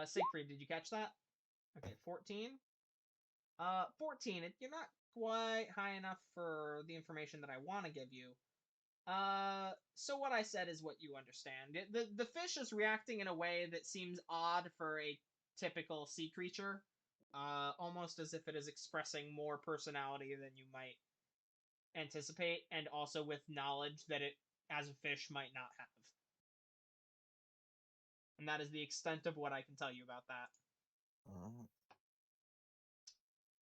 S1: Siegfried, did you catch that? Okay, 14. 14. You're not quite high enough for the information that I want to give you. So what I said is what you understand. The fish is reacting in a way that seems odd for a typical sea creature. Almost as if it is expressing more personality than you might anticipate, and also with knowledge that it, as a fish, might not have. And that is the extent of what I can tell you about that.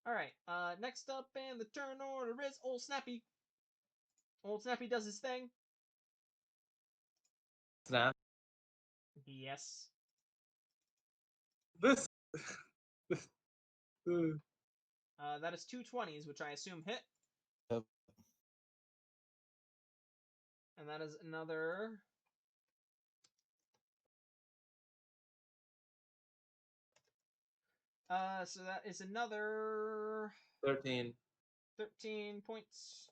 S1: Alright, next up in the turn order is Old Snappy. Old Snappy does his thing.
S2: Snap.
S1: Yes.
S2: This.
S1: That is 2 20s, which I assume hit.
S3: Yep.
S1: And that is another... so that is another
S2: 13.
S1: 13 points.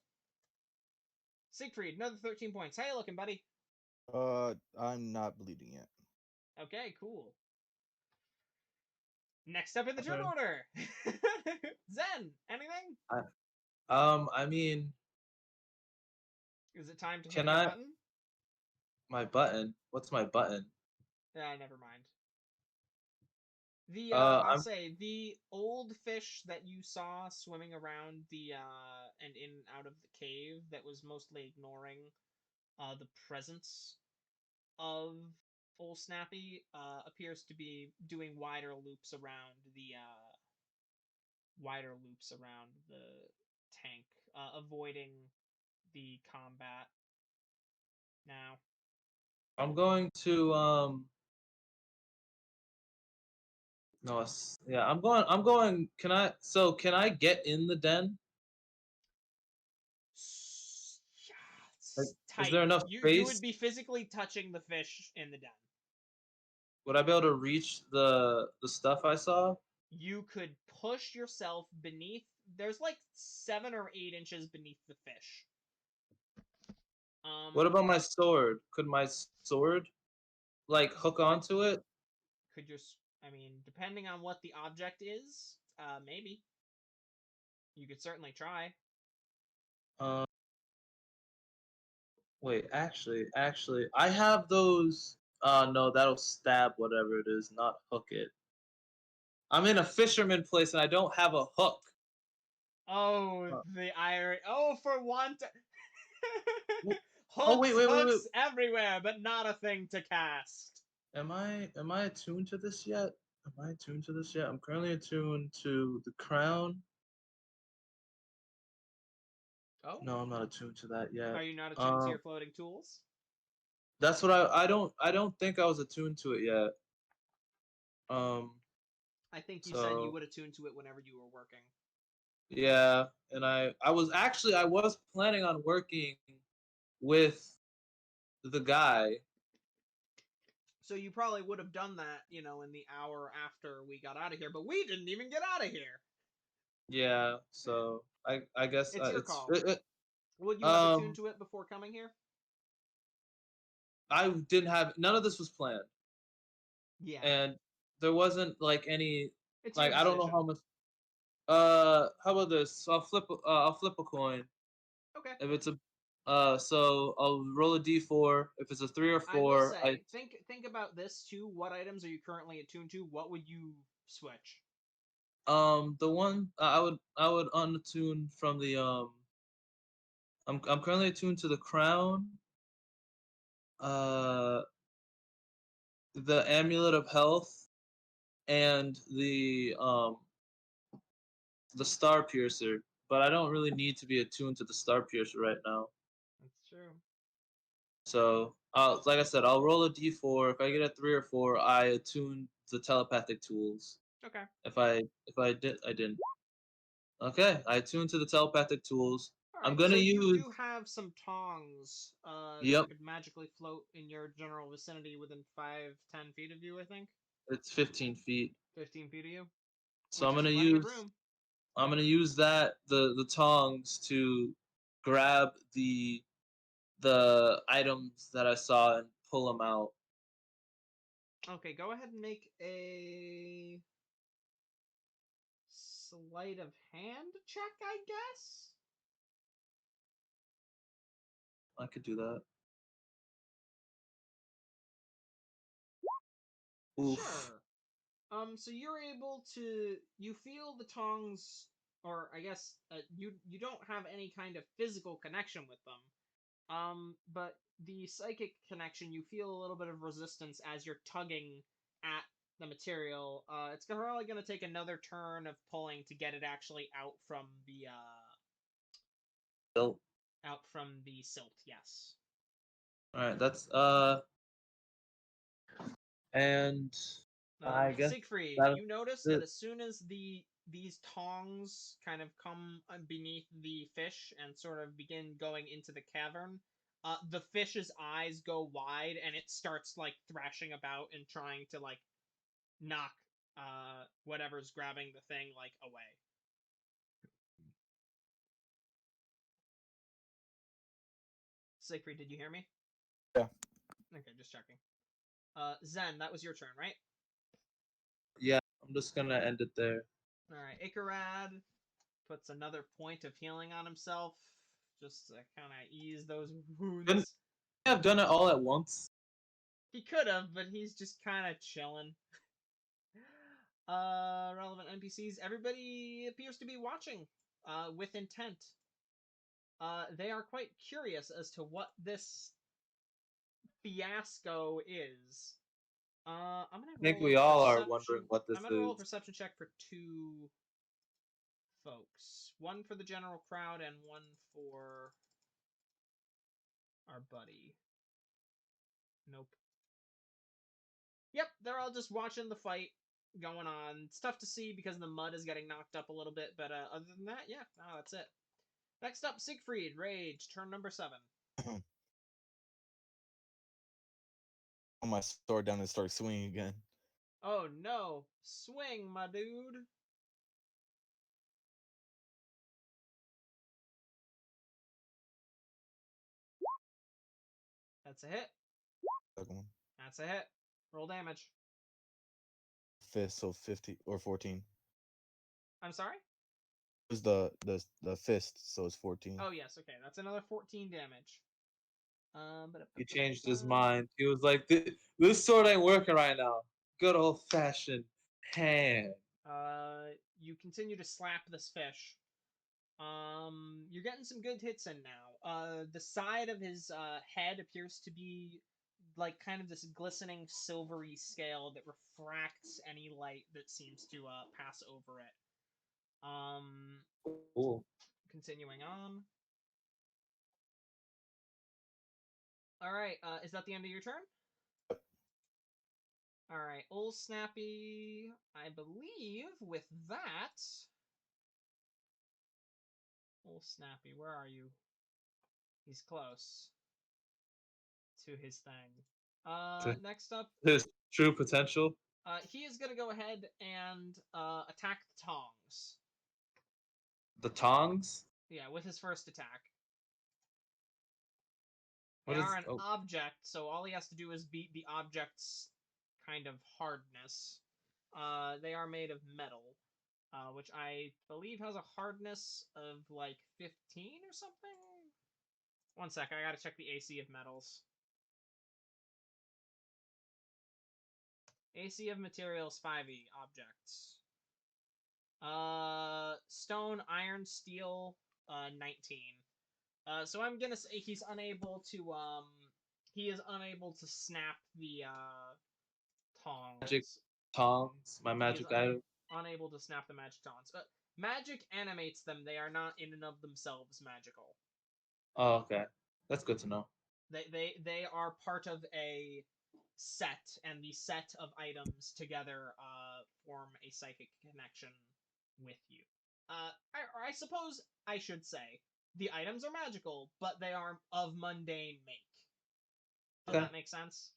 S1: Siegfried, another 13 points. How you looking, buddy?
S3: I'm not bleeding yet.
S1: Okay, cool. Next up in the turn
S2: Okay.
S1: order, Zen. Anything?
S2: I mean,
S1: Is it time to hit
S2: can
S1: your
S2: I?
S1: button?
S2: My button. What's my button?
S1: Never mind. I'll
S2: I'm.
S1: say the old fish that you saw swimming around and in and out of the cave that was mostly ignoring the presence of Full Snappy appears to be doing wider loops around the tank, avoiding the combat now.
S2: I'm going to. No. Yeah. I'm going. I'm going. Can I? So can I get in the den?
S1: Yeah,
S2: Like,
S1: it's
S2: is
S1: tight.
S2: there enough
S1: You would
S2: space?
S1: be physically touching the fish in the den.
S2: Would I be able to reach the stuff I saw?
S1: You could push yourself beneath. There's like 7 or 8 inches beneath the fish.
S2: What about my sword? Could my sword like hook
S1: Could
S2: onto it?
S1: could your? I mean, depending on what the object is, maybe you could certainly try.
S2: Um. Wait. Actually, I have those. No, that'll stab whatever it is, not hook it. I'm in a fisherman place and I don't have a hook.
S1: Oh,
S2: Uh,
S1: the iron. Oh, for want.
S2: Oh wait, wait.
S1: Hooks everywhere, but not a thing to cast.
S2: Am I attuned to this yet? Am I attuned to this yet? I'm currently attuned to the crown.
S1: Oh,
S2: No, I'm not attuned to that yet.
S1: are you not attuned to your floating tools?
S2: That's what I don't think I was attuned to it yet.
S1: I think you said you
S2: So
S1: would attune to it whenever you were working.
S2: yeah, and I was planning on working with the guy.
S1: So you probably would have done that, in the hour after we got out of here, but we didn't even get out of here.
S2: Yeah, so I guess
S1: It's your
S2: it's
S1: call. Would you have attuned
S2: um
S1: to it before coming here?
S2: I didn't have none of this was planned,
S1: Yeah.
S2: and there wasn't like any
S1: It's your
S2: like I don't know
S1: decision.
S2: how much. How about this? I'll flip a coin.
S1: Okay.
S2: If it's a so I'll roll a d4. If it's a 3 or
S1: I will
S2: 4, I
S1: say, think about this too. What items are you currently attuned to? What would you switch?
S2: the one I would unattune from the I'm currently attuned to the crown, uh, the amulet of health, and the star piercer. But I don't really need to be attuned to the star piercer right now.
S1: That's true.
S2: So, like I said, I'll roll a d4. If I get a 3 or 4, I attune the telepathic tools.
S1: Okay.
S2: I didn't. Okay, I attune to the telepathic tools.
S1: All
S2: I'm
S1: right.
S2: gonna
S1: So you
S2: use.
S1: do have some tongs that
S2: Yep,
S1: could magically float in your general vicinity within 5-10 feet of you. I think
S2: it's 15 feet.
S1: 15 feet of you,
S2: So
S1: which
S2: I'm
S1: is
S2: gonna
S1: plenty of
S2: use.
S1: room.
S2: I'm gonna use the tongs to grab the items that I saw and pull them out.
S1: Okay, go ahead and make a sleight of hand check, I guess.
S2: I could do that. Oof.
S1: Sure. So you're able to you feel the tongs, or I guess you don't have any kind of physical connection with them. But the psychic connection, you feel a little bit of resistance as you're tugging at the material. It's probably going to take another turn of pulling to get it actually
S2: All
S1: out from the silt. Yes.
S2: right, that's and I guess
S1: Siegfried,
S2: that's
S1: you notice that
S2: it.
S1: as soon as these tongs kind of come beneath the fish and sort of begin going into the cavern, the fish's eyes go wide and it starts like thrashing about and trying to like knock whatever's grabbing the thing like away. Siegfried, did you hear me?
S3: Yeah.
S1: Okay, just checking. Zen, that was your turn, right?
S2: Yeah, I'm just gonna end it there.
S1: All right, Icarad puts another point of healing on himself, just to kind of ease those
S2: Couldn't
S1: wounds.
S2: I have done it all at once?
S1: He could have, but he's just kind of chilling. Relevant NPCs. Everybody appears to be watching, with intent. They are quite curious as to what this fiasco is. I'm gonna
S2: I think
S1: roll
S2: we
S1: a
S2: all are wondering
S1: perception.
S2: what
S1: I'm
S2: this
S1: gonna roll a
S2: is.
S1: perception check for two folks. One for the general crowd and one for our buddy. Nope. Yep, they're all just watching the fight going on. It's tough to see because the mud is getting knocked up a little bit, but other than that, yeah, no, that's it. Next up, Siegfried, Rage, turn number 7.
S3: Put my sword down and start swinging again.
S1: Oh no, swing, my dude. That's a hit.
S3: Second one.
S1: That's a hit. Roll damage.
S3: Fist, so 50 or 14.
S1: I'm sorry?
S3: It was the fist, so it's 14.
S1: Oh, yes, okay. That's another 14 damage.
S2: He changed his mind. He was like, "This sword ain't working right now. Good old fashioned hand."
S1: You continue to slap this fish. You're getting some good hits in now. The side of his head appears to be like kind of this glistening silvery scale that refracts any light that seems to pass over it.
S2: Cool.
S1: Continuing on. All right. Is that the end of your turn? All right. Old Snappy, I believe with that. Old Snappy, where are you? He's close to his thing.
S2: To
S1: Next up,
S2: his true potential.
S1: he is gonna go ahead and attack the tongs.
S2: The tongs.
S1: Yeah, with his first attack. They
S2: What
S1: are
S2: is?
S1: an
S2: Oh,
S1: object, so all he has to do is beat the object's kind of hardness. They are made of metal, which I believe has a hardness of like 15 or something. One sec, I gotta check the AC of metals. AC of materials 5e objects. Stone, iron, steel, 19. So I'm gonna say he's unable to he is unable to snap the
S2: Magic
S1: tongs.
S2: tongs, my
S1: He is
S2: magic item.
S1: unable to snap the magic tongs. Magic animates them. They are not in and of themselves magical.
S2: Oh, okay. That's good to know.
S1: They are part of a set, and the set of items together form a psychic connection with you. I suppose I should say the items are magical, but they are of mundane make. Does
S2: Okay.
S1: that make sense?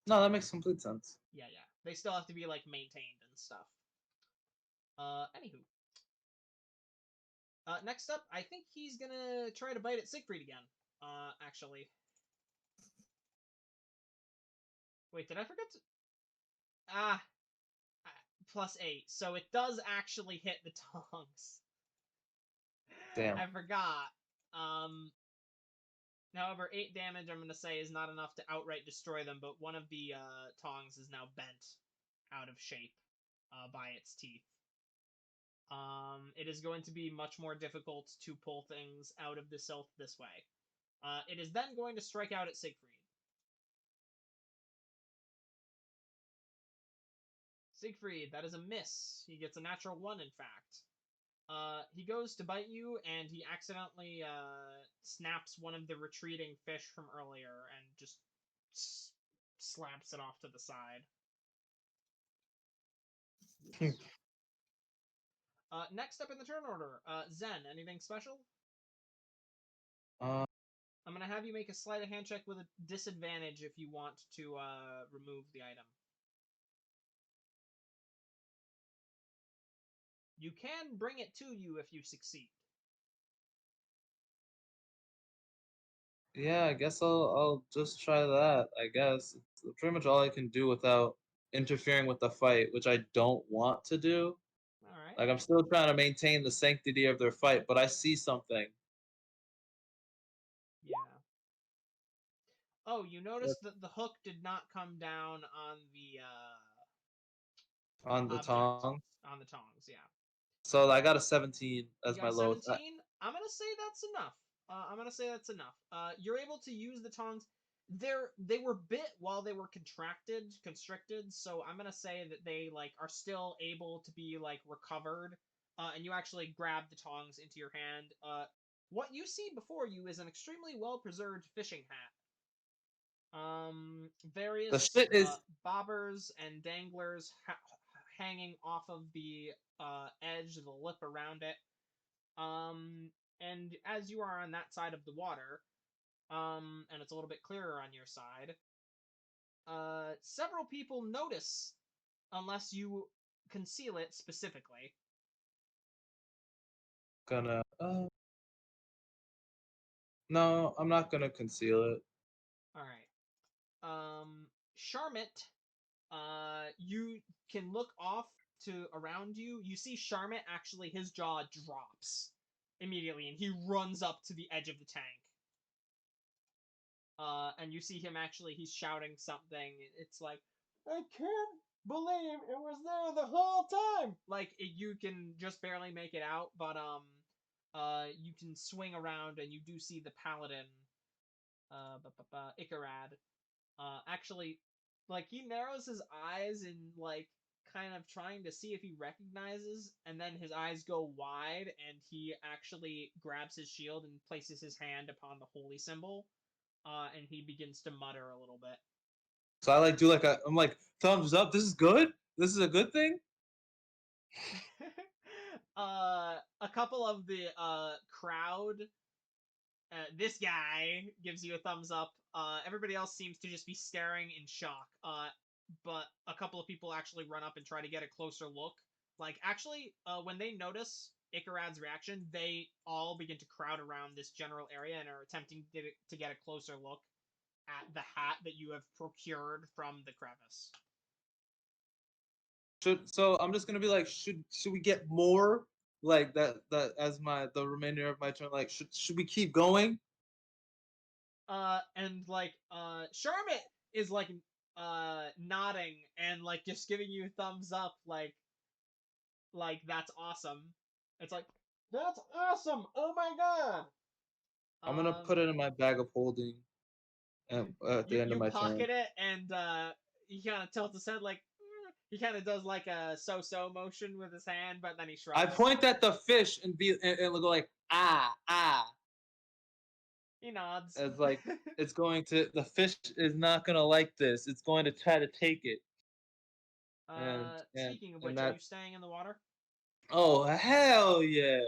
S2: No, that makes complete sense.
S1: Yeah, yeah. They still have to be like maintained and stuff. Anywho. Next up, I think he's gonna try to bite at Siegfried again. Actually. Wait, did I forget to... Ah, +8. So it does actually hit the tongs.
S2: Damn.
S1: I forgot. However, 8 damage, I'm gonna say, is not enough to outright destroy them, but one of the tongs is now bent out of shape by its teeth. It is going to be much more difficult to pull things out of the sylph this way. It is then going to strike out at Siegfried. Siegfried, that is a miss. He gets a natural 1, in fact. He goes to bite you, and he accidentally snaps one of the retreating fish from earlier and just slaps it off to the side. Next up in the turn order, Zen, anything special?
S2: Uh,
S1: I'm gonna have you make a sleight of hand check with a disadvantage if you want to remove the item. You can bring it to you if you succeed.
S2: yeah, I guess I'll just try that. I guess it's pretty much all I can do without interfering with the fight, which I don't want to do.
S1: All right.
S2: Like I'm still trying to maintain the sanctity of their fight, but I see something.
S1: Yeah. Oh, you noticed that the hook did not come down on the
S2: On the
S1: object.
S2: tongue.
S1: On the tongs, yeah.
S2: So I got a 17
S1: You
S2: as
S1: got
S2: my
S1: a
S2: lowest.
S1: 17? I'm gonna say that's enough. I'm gonna say that's enough. You're able to use the tongs. They were bit while they were constricted. So I'm gonna say that they like are still able to be like recovered. And you actually grab the tongs into your hand. What you see before you is an extremely well preserved fishing hat.
S2: The
S1: Various
S2: shit is
S1: bobbers and danglers hanging off of the edge, the lip around it. And as you are on that side of the water, and it's a little bit clearer on your side, several people notice, unless you conceal it specifically.
S2: gonna. No, I'm not gonna conceal it.
S1: All right. Charmit, you can look off to around you. You see Charmit actually, his jaw drops immediately, and he runs up to the edge of the tank. And you see him actually, he's shouting something. It's like, I can't believe it was there the whole time. Like you can just barely make it out, but you can swing around and you do see the paladin, Icarad. Actually, like he narrows his eyes and like kind of trying to see if he recognizes, and then his eyes go wide, and he actually grabs his shield and places his hand upon the holy symbol. And he begins to mutter a little bit.
S2: So I like do like I'm like thumbs up. This is good. This is a good thing.
S1: A couple of the crowd, this guy gives you a thumbs up. Everybody else seems to just be staring in shock. But a couple of people actually run up and try to get a closer look. Like, actually, when they notice Icarad's reaction, they all begin to crowd around this general area and are attempting to get a closer look at the hat that you have procured from the crevice.
S2: So I'm just gonna be like, should we get more like that as the remainder of my turn? Like, should we keep going?
S1: And like Charmit is like nodding and like just giving you a thumbs up, like that's awesome. It's like, that's awesome. Oh my god.
S2: I'm gonna put it in my bag of holding at the end of
S1: You
S2: my turn.
S1: pocket it, and he kind of tilts his head like he kind of does like a so motion with his hand, but then he shrugs.
S2: I point at the fish and go like ah.
S1: He nods.
S2: It's like the fish is not gonna like this. It's going to try to take it.
S1: Speaking of which,
S2: And
S1: are
S2: that
S1: you staying in the water?
S2: oh hell yeah.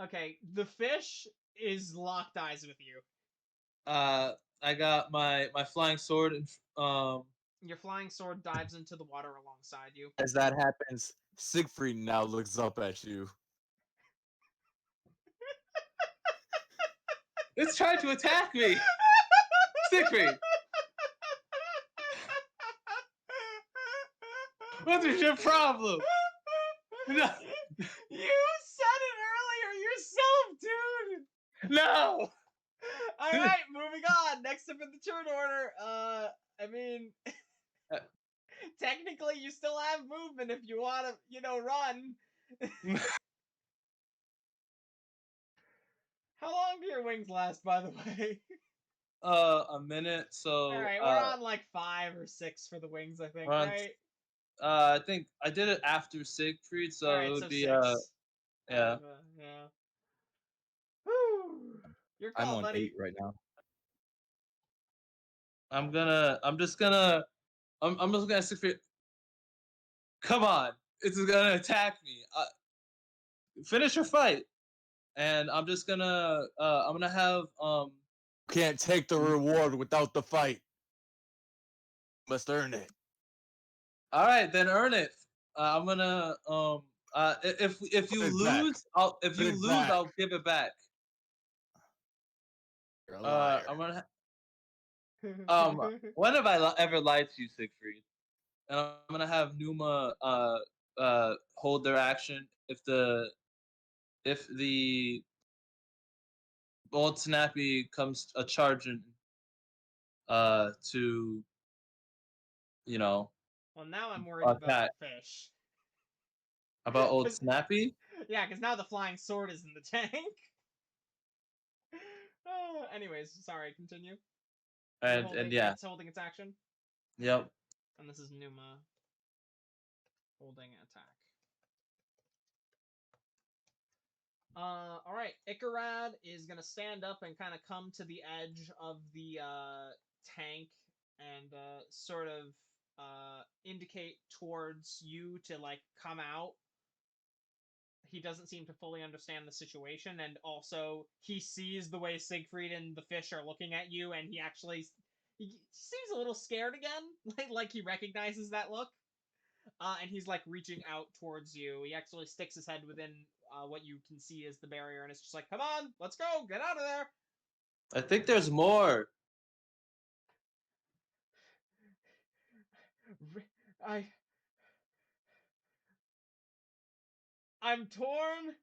S1: Okay, the fish is locked eyes with you.
S2: I got my flying sword and
S1: Your flying sword dives into the water alongside you.
S3: As that happens, Siegfried now looks up at you.
S2: it's trying to attack me. Siegfried, what is your problem? No.
S1: You said it earlier yourself, dude.
S2: No.
S1: All right, moving on. Next up in the turn order. I mean, technically, you still have movement if you want to, run. How long do your wings last, by the way?
S2: A minute. So
S1: All right, we're on like 5 or 6 for the wings, I think,
S2: on,
S1: right?
S2: I think I did it after Siegfried, so
S1: All
S2: it
S1: right,
S2: would
S1: so
S2: be
S1: 6.
S2: yeah.
S1: Yeah. Whew. Your
S3: I'm
S1: call,
S3: on 8
S1: buddy.
S3: right now.
S2: I'm just gonna Siegfried. Come on, it's gonna attack me. Finish your fight, and I'm gonna have
S3: Can't take the reward without the fight. Must earn it.
S2: All right, then earn it. I'm gonna if you
S3: Put it back.
S2: lose,
S3: Put it back.
S2: I'll give it back.
S3: You're a liar.
S2: I'm gonna when have I ever lied to you, Siegfried? And I'm gonna have Numa hold their action if the old Snappy comes a charging to
S1: Well, now I'm worried about
S2: attack
S1: the fish.
S2: about old Snappy.
S1: Yeah, because now the flying sword is in the tank. Anyways, sorry, continue.
S2: And yeah,
S1: It's holding its action.
S2: yep.
S1: And this is Numa holding attack. All right. Icarad is gonna stand up and kind of come to the edge of the tank and sort of indicate towards you to like come out. He doesn't seem to fully understand the situation, and also he sees the way Siegfried and the fish are looking at you, and he seems a little scared again, like he recognizes that look. And he's like reaching out towards you. He actually sticks his head within what you can see as the barrier, and it's just like, "Come on, let's go, get out of there."
S2: I think there's more.
S1: I I'm torn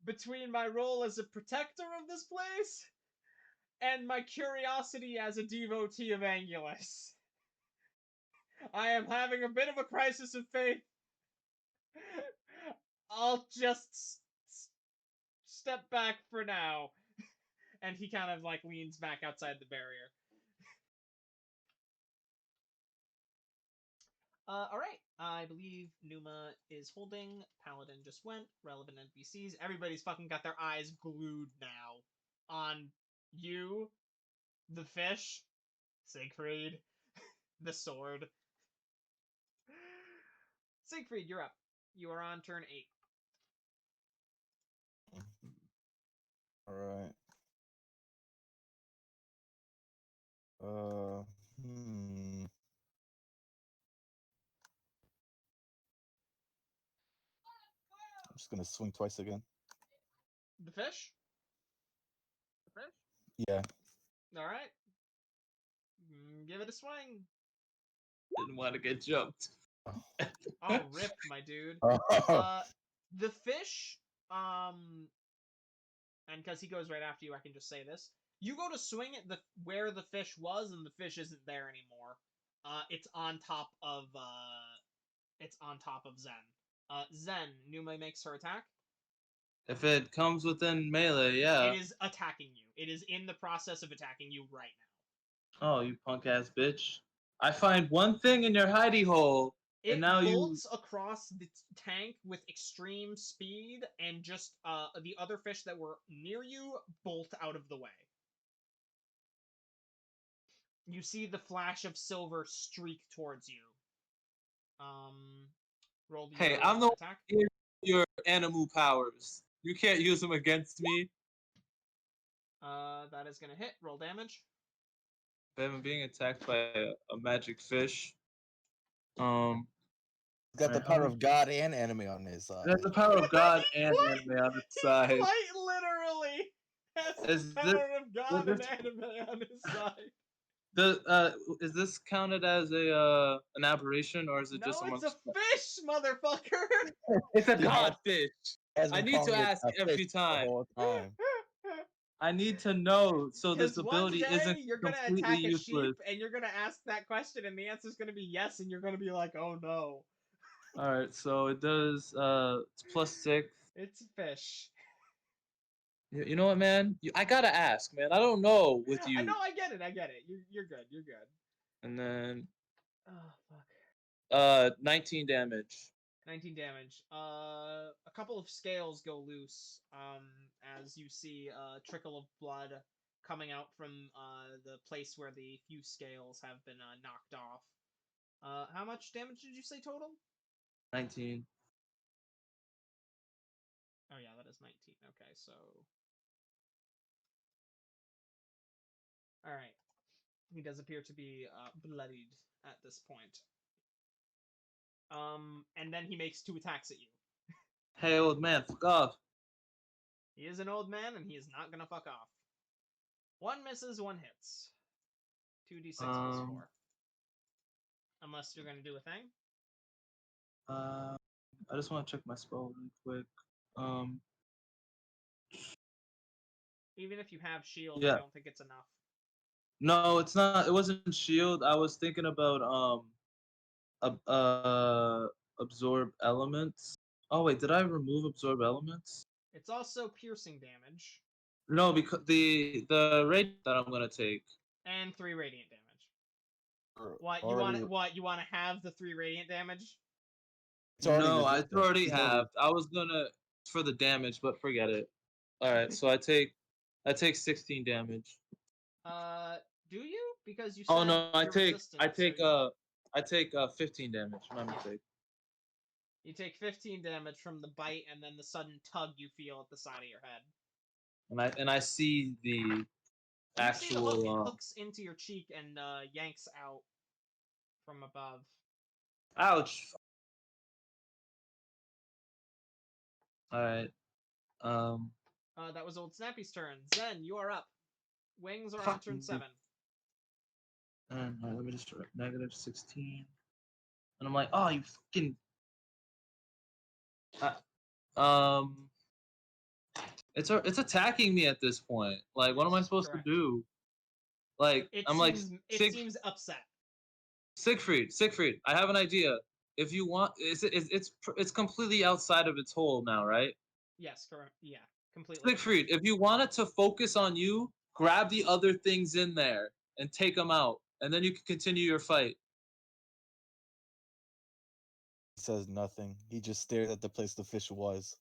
S1: between my role as a protector of this place and my curiosity as a devotee of Angulus. I am having a bit of a crisis of faith. I'll just step back for now. And he kind of like leans back outside the barrier. All right. I believe Numa is holding. Paladin just went. Relevant NPCs. Everybody's fucking got their eyes glued now on you, the fish, Siegfried, the sword. Siegfried, you're up. You are on turn 8.
S3: All right. Uh, hmm. I'm just gonna swing twice again.
S1: The fish?
S3: Yeah.
S1: All right. Give it a swing.
S2: Didn't want to get jumped.
S1: Oh, rip, my dude. The fish, and because he goes right after you, I can just say this. You go to swing at where the fish was, and the fish isn't there anymore. It's on top of Zen. Zen, Numa makes her attack.
S2: If it comes within melee, yeah.
S1: It is attacking you. It is in the process of attacking you right now.
S2: Oh, you punk ass bitch! I find one thing in your hidey hole, and
S1: It
S2: now you.
S1: bolts across the tank with extreme speed, and just the other fish that were near you bolt out of the way. You see the flash of silver streak towards you. Roll
S2: Hey,
S1: your
S2: I'm the one
S1: attack.
S2: who gives you your animal powers. You can't use them against me.
S1: That is gonna hit. Roll damage.
S2: I'm being attacked by a magic fish. Um,
S3: He's got the
S2: alright,
S3: power of God and anime on his
S2: it
S3: side.
S2: has the power of God
S1: He
S2: and
S1: quite-
S2: anime on its
S1: he
S2: side.
S1: quite literally has
S2: Is
S1: the
S2: this
S1: power of God
S2: is
S1: and anime on his side.
S2: is this counted as an aberration or is it just
S1: No, it's
S2: amongst?
S1: a fish, motherfucker.
S2: It's a
S3: Yeah.
S2: codfish.
S3: Has
S2: I
S3: been
S2: need to
S3: calling it
S2: ask
S3: a
S2: every
S3: fish the
S2: time.
S3: whole time.
S2: I need to know so this
S1: Because one
S2: ability
S1: day
S2: isn't
S1: you're gonna
S2: completely
S1: attack a sheep
S2: useless.
S1: and you're gonna ask that question and the answer's gonna be yes and you're gonna be like, oh no.
S2: All right, so it does it's +6.
S1: It's a fish.
S2: You know what, man? I gotta ask, man. I don't know with
S1: I know,
S2: you.
S1: I get it. You're good. You're good.
S2: And then
S1: Oh fuck.
S2: 19 damage.
S1: 19 damage. A couple of scales go loose. As you see a trickle of blood coming out from the place where the few scales have been knocked off. How much damage did you say total?
S2: 19.
S1: Oh yeah, that is 19. Okay, so all right. He does appear to be bloodied at this point. And then he makes 2 attacks at you.
S2: Hey, old man, fuck off.
S1: He is an old man, and he is not gonna fuck off. 1 misses, 1 hits. 2d6 plus 4. Unless you're gonna do a thing.
S2: I just want to check my spell really quick. Um,
S1: Even if you have shield, I
S2: yeah.
S1: don't think it's enough.
S2: No, it's not. It wasn't shield. I was thinking about absorb elements. Oh wait, did I remove absorb elements?
S1: It's also piercing damage
S2: No, because the rate that I'm gonna take.
S1: and 3 radiant damage.
S3: Already,
S1: What you want to have the 3 radiant damage?
S3: it's already
S2: No, I
S3: resistant.
S2: already
S3: He's
S2: have. I was gonna for the damage, but forget it. All right, so I take 16 damage.
S1: Do you? Because you
S2: Oh
S1: said
S2: no, I
S1: you're
S2: take
S1: resistant.
S2: I take 15 damage. My mistake.
S1: You take 15 damage from the bite and then the sudden tug you feel at the side of your head.
S2: And I see the
S1: You see the hook. It
S2: actual
S1: hooks into your cheek and yanks out from above.
S2: ouch. All right. Um
S1: That was Old Snappy's turn. Zen, you are up. Wings are on turn
S2: fucking
S1: 7.
S2: and let me just write -16. And I'm like, "Oh, you fucking um it's attacking me at this point. Like, what am I
S1: Yes,
S2: supposed
S1: correct.
S2: to do? Like, I'm like,
S1: It seems upset.
S2: Siegfried, I have an idea. If you want, it's completely outside of its hole now, right?
S1: Yes, correct. Yeah, completely.
S2: Siegfried, if you want it to focus on you, grab the other things in there and take them out, and then you can continue your fight.
S3: says nothing. He just stares at the place the fish was.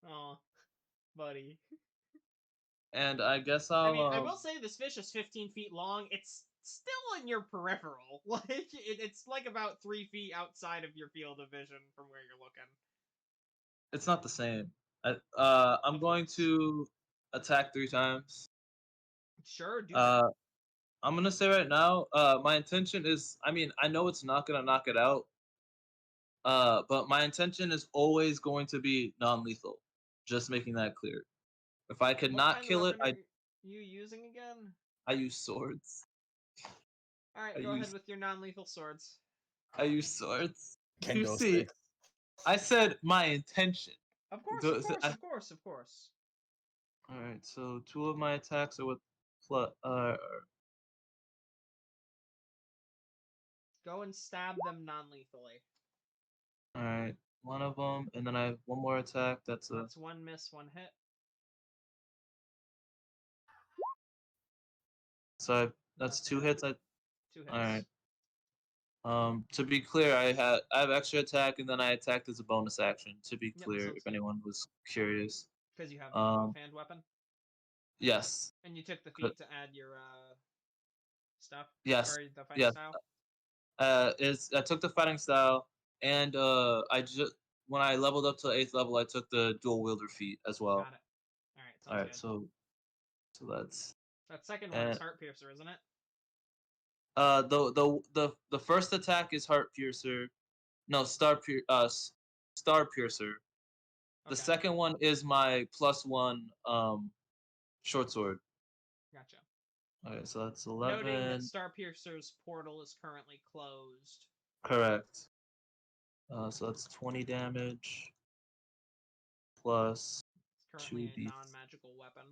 S1: Oh, buddy.
S2: And I guess
S1: I mean, I
S2: I'll
S1: will say this fish is 15 feet long. It's still in your peripheral. Like, it's like about 3 feet outside of your field of vision from where you're looking.
S2: it's not the same. I'm
S1: Of
S2: going
S1: course.
S2: to attack 3 times.
S1: Sure, do that.
S2: Uh, I'm gonna say right now, my intention is, I mean, I know it's not gonna knock it out. But my intention is always going to be non-lethal. Just making that clear. If I could
S1: What
S2: not
S1: kind of
S2: kill it,
S1: weapon are you using again?
S2: I use swords. I
S1: Alright, go ahead
S2: use
S1: with your non-lethal swords.
S2: I use swords. You
S3: Kendo
S2: see,
S3: sticks.
S2: I said my intention.
S1: Of course,
S2: Do-
S1: of
S2: so
S1: course,
S2: I-
S1: of course, of course.
S2: All right, so 2 of my attacks are with
S1: Go and stab them non-lethally.
S2: all right. one of them, and then I have one more attack. That's
S1: one miss, one hit.
S2: so that's 2 hits.
S1: 2 hits.
S2: All right. To be clear, I have extra attack, and then I attacked as a bonus action. To be clear, if anyone was curious.
S1: Because you have the offhand weapon.
S2: Yes.
S1: And you took the feat to add your stuff.
S2: Yes.
S1: Or the fighting style.
S2: I took the fighting style, and I just when I leveled up to 8th level, I took the dual wielder feat as well.
S1: Got it. All right. Sounds good.
S2: So that's
S1: that second one is Heart Piercer, isn't it?
S2: The first attack is Heart Piercer. No, Star Piercer. The second one is my +1 short sword.
S1: Gotcha.
S2: Okay, so that's 11.
S1: Noting that Star Piercer's portal is currently closed.
S2: Correct. So that's 20 damage plus
S1: it's currently
S2: 2d.
S1: a non-magical weapon,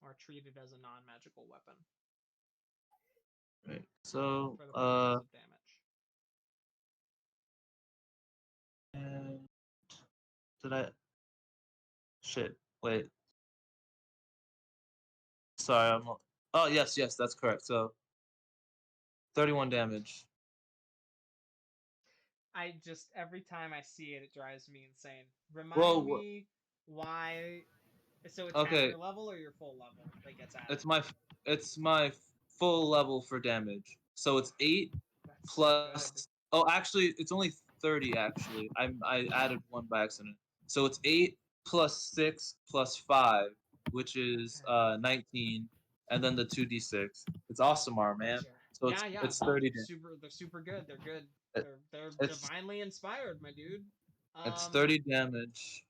S1: or treated as a non-magical weapon.
S2: Right. So
S1: for the purposes of damage.
S2: And did I? Shit. Wait. Sorry, I'm. Oh yes, that's correct. So 31 damage.
S1: I just every time I see it, it drives me insane. Remind me why. So it's half your level or your full level that gets added?
S2: It's my full level for damage. So it's 8
S1: That's
S2: plus.
S1: So
S2: oh, actually, it's only 30. Actually, I added 1 by accident. So it's 8 plus 6 plus 5, which is 19, and then the 2d6. It's awesome, man. So it's 30 damage.
S1: They're super good. They're good. They're divinely inspired, my dude.
S2: It's 30 damage.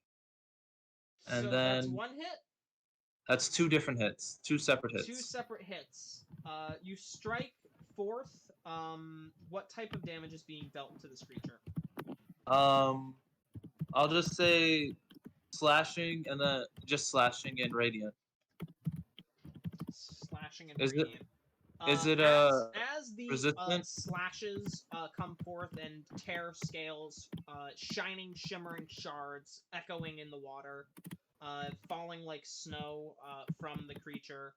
S2: And
S1: so
S2: then
S1: that's 1 hit?
S2: That's 2 different hits. 2 separate hits.
S1: 2 separate hits. You strike 4th. What type of damage is being dealt to this creature?
S2: I'll just say slashing and then just slashing and radiant.
S1: Slashing and radiant.
S2: Is it
S1: as the
S2: resistant?
S1: Slashes come forth and tear scales, shining, shimmering shards echoing in the water, falling like snow from the creature.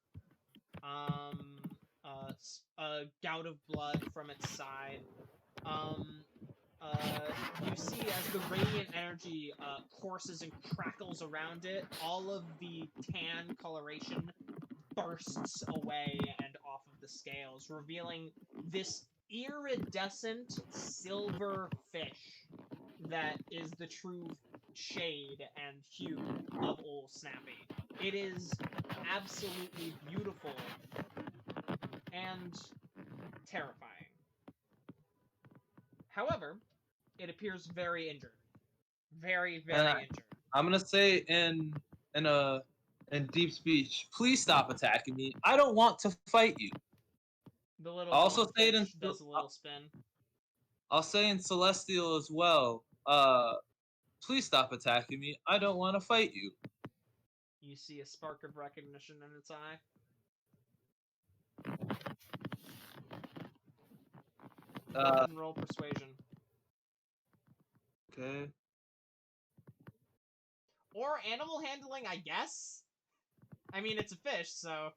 S1: A gout of blood from its side. You see as the radiant energy courses and crackles around it, all of the tan coloration bursts away and off of the scales, revealing this iridescent silver fish that is the true shade and hue of Old Snappy. It is absolutely beautiful and terrifying. However, it appears very injured. Very injured.
S2: I'm gonna say in deep speech, please stop attacking me. I don't want to fight you.
S1: The little
S2: also say it in
S1: does a little spin.
S2: I'll say in Celestial as well. Please stop attacking me. I don't want to fight you.
S1: You see a spark of recognition in its eye. Go ahead and roll persuasion.
S2: Okay.
S1: Or animal handling, I guess. I mean, it's a fish, so.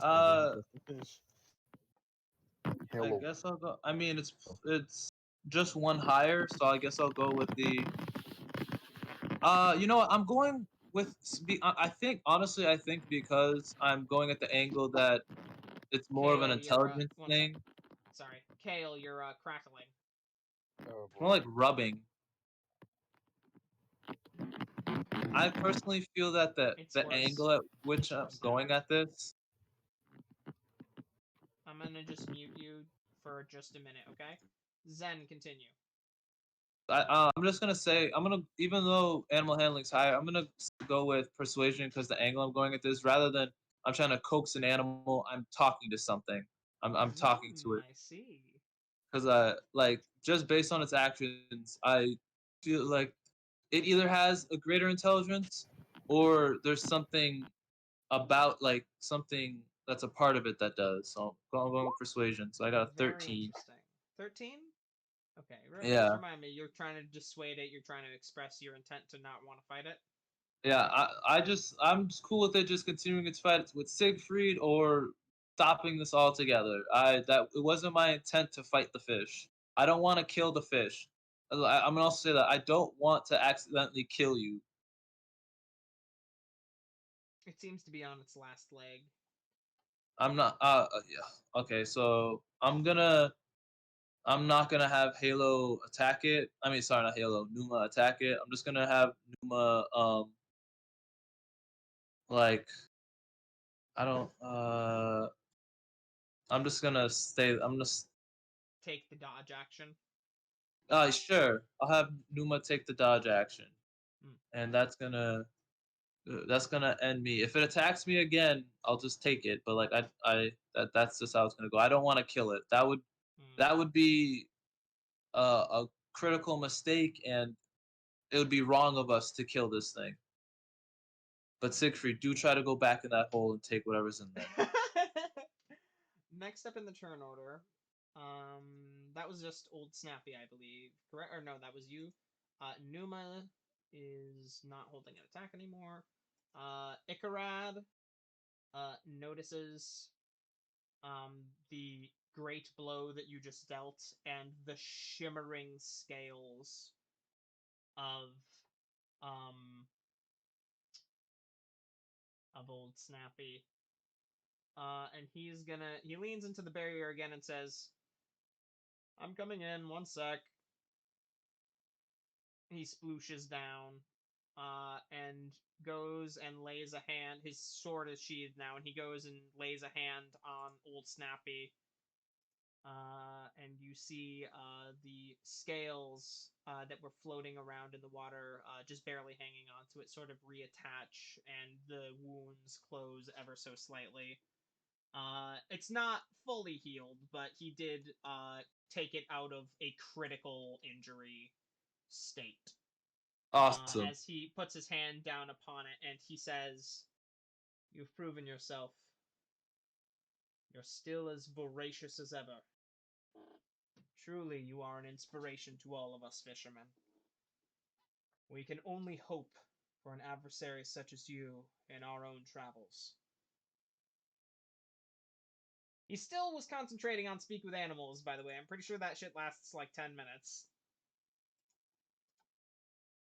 S2: I guess I'll go. I mean, it's just 1 higher, so I guess I'll go with the. You know what? I'm going with. I think because I'm going at the angle that it's more of an intelligence thing.
S1: Sorry, Keil, you're crackling.
S3: Oh,
S2: more like rubbing. I personally feel that the angle at which I'm going at this.
S1: I'm gonna just mute you for just a minute, okay? Zen, continue.
S2: I'm just gonna say even though animal handling's higher, I'm gonna go with persuasion because the angle I'm going at this, rather than I'm trying to coax an animal, I'm talking to something. I'm talking to it.
S1: I see.
S2: Because like just based on its actions, I feel like it either has a greater intelligence or there's something about like something that's a part of it that does. So I'm going with persuasion. So I got a 13.
S1: 13? Okay,
S2: Yeah.
S1: remind me. You're trying to dissuade it. You're trying to express your intent to not want to fight it.
S2: Yeah, I'm just cool with it just continuing its fight with Siegfried or stopping this altogether. It wasn't my intent to fight the fish. I don't want to kill the fish. I'm gonna also say that I don't want to accidentally kill you.
S1: It seems to be on its last leg.
S2: I'm not. Yeah. Okay, so I'm not gonna have Halo attack it. I mean, sorry, not Halo. Numa attack it. I'm just gonna have Numa like I don't I'm just gonna stay. I'm just
S1: Take the dodge action.
S2: sure. I'll have Numa take the dodge action,
S1: Hmm.
S2: and that's gonna end me. If it attacks me again, I'll just take it. But like that's just how it's gonna go. I don't want to kill it. That would be a critical mistake, and it would be wrong of us to kill this thing. But Siegfried, do try to go back in that hole and take whatever's in there.
S1: Next up in the turn order, that was just Old Snappy, I believe. Correct? Or no, that was you. Numa is not holding an attack anymore. Icarad notices the great blow that you just dealt and the shimmering scales of um Old Snappy. And he leans into the barrier again and says, "I'm coming in, 1 sec." He splooshes down, and goes and lays a hand. His sword is sheathed now, and he goes and lays a hand on Old Snappy. And you see the scales that were floating around in the water, just barely hanging onto it, sort of reattach, and the wounds close ever so slightly. It's not fully healed, but he did take it out of a critical injury state.
S2: Awesome.
S1: As he puts his hand down upon it, and he says, "You've proven yourself. You're still as voracious as ever. Truly, you are an inspiration to all of us fishermen. We can only hope for an adversary such as you in our own travels." He still was concentrating on speak with animals, by the way. I'm pretty sure that shit lasts like 10 minutes.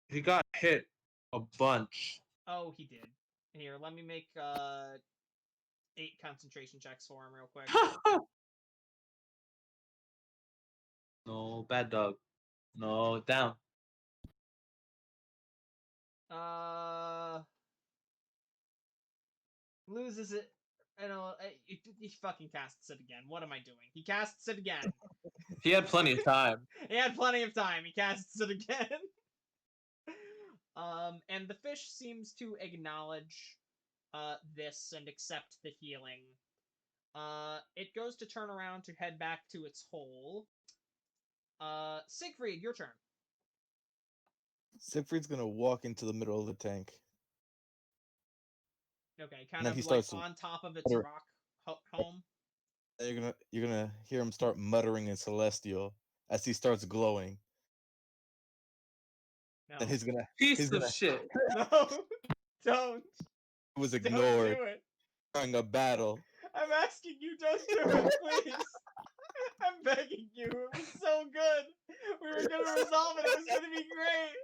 S2: He got hit a bunch.
S1: Oh, he did. Here, let me make 8 concentration checks for him real quick.
S2: No, bad dog. No, down.
S1: Loses it. I know. He fucking casts it again. What am I doing? He casts it again.
S2: He had plenty of time.
S1: He had plenty of time. He casts it again. And the fish seems to acknowledge this and accept the healing. It goes to turn around to head back to its hole. Siegfried, your turn.
S3: Siegfried's gonna walk into the middle of the tank.
S1: Okay,
S3: And
S1: kind
S3: then
S1: of
S3: he
S1: like
S3: starts
S1: on top of its
S3: mutter-
S1: rock home.
S3: you're gonna hear him start muttering in Celestial as he starts glowing.
S1: No.
S3: And he's
S2: Piece of
S3: gonna
S2: shit.
S1: No, don't.
S3: was
S1: Don't
S3: ignored
S1: do it.
S3: during a battle.
S1: I'm asking you, don't do it, please. I'm begging you. It was so good. We were gonna resolve it. It was gonna be great.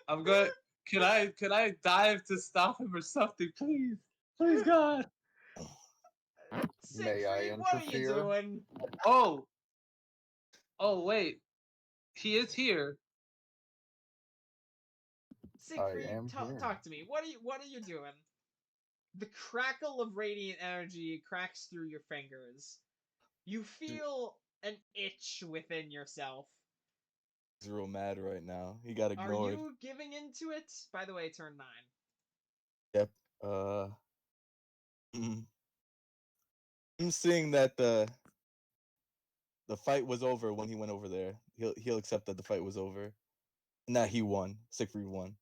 S2: I'm going. Can I dive to stop him or something, please? Please, God.
S4: May I
S1: Siegfried, what are you
S4: interfere?
S1: doing?
S2: Oh. Oh wait. He is here.
S1: Siegfried,
S4: am here.
S1: talk to me. What are you doing? The crackle of radiant energy cracks through your fingers. You feel an itch within yourself.
S3: He's real mad right now. He got
S1: Are
S3: ignored.
S1: you giving into it? By the way, turn 9.
S3: Yep. I'm seeing that the fight was over when he went over there. He'll accept that the fight was over. And that he won. Siegfried won.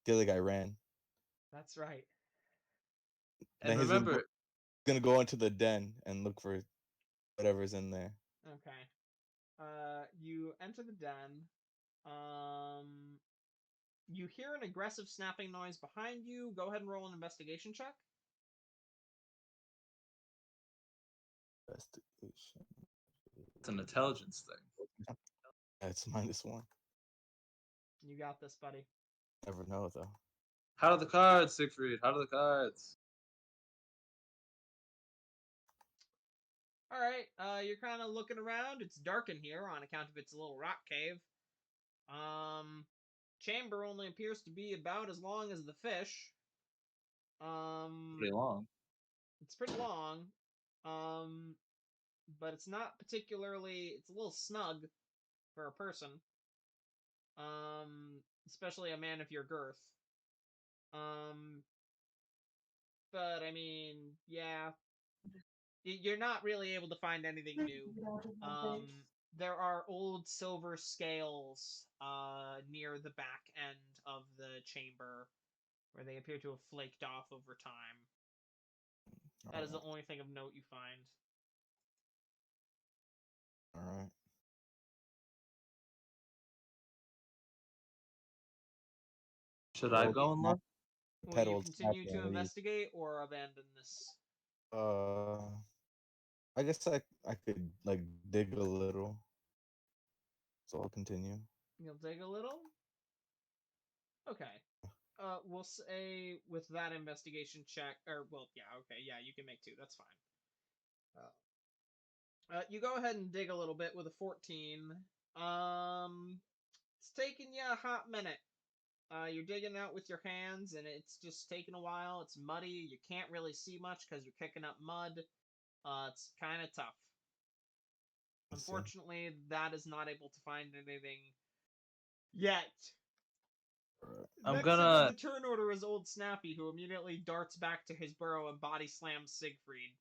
S3: The other guy ran.
S1: That's right.
S2: And
S3: Then he's
S2: remember,
S3: gonna go into the den and look for whatever's in there.
S1: Okay. You enter the den. You hear an aggressive snapping noise behind you. Go ahead and roll an investigation check.
S3: Investigation.
S2: It's an intelligence thing.
S3: It's -1.
S1: You got this, buddy.
S3: Never know though.
S2: How are the cards, Siegfried? How are the cards?
S1: All right. You're kind of looking around. It's dark in here on account of its little rock cave. Chamber only appears to be about as long as the fish.
S2: Pretty long.
S1: It's pretty long. But it's not particularly. It's a little snug for a person. Especially a man of your girth. But I mean, yeah, you're not really able to find anything new. There are old silver scales near the back end of the chamber where they appear to have flaked off over time. That is the only thing of note you find.
S3: All right.
S2: Should I go and look?
S1: Will you continue to investigate or abandon this?
S3: I guess I could like dig a little. So I'll continue.
S1: You'll dig a little? Okay. We'll say with that investigation check, or well, yeah, okay, yeah, you can make 2. That's fine. You go ahead and dig a little bit with a 14. It's taking you a hot minute. You're digging out with your hands, and it's just taking a while. It's muddy. You can't really see much because you're kicking up mud. It's kind of tough. Unfortunately, that is not able to find anything yet. Next in the turn order is Old Snappy, who immediately darts back to his burrow and body slams Siegfried.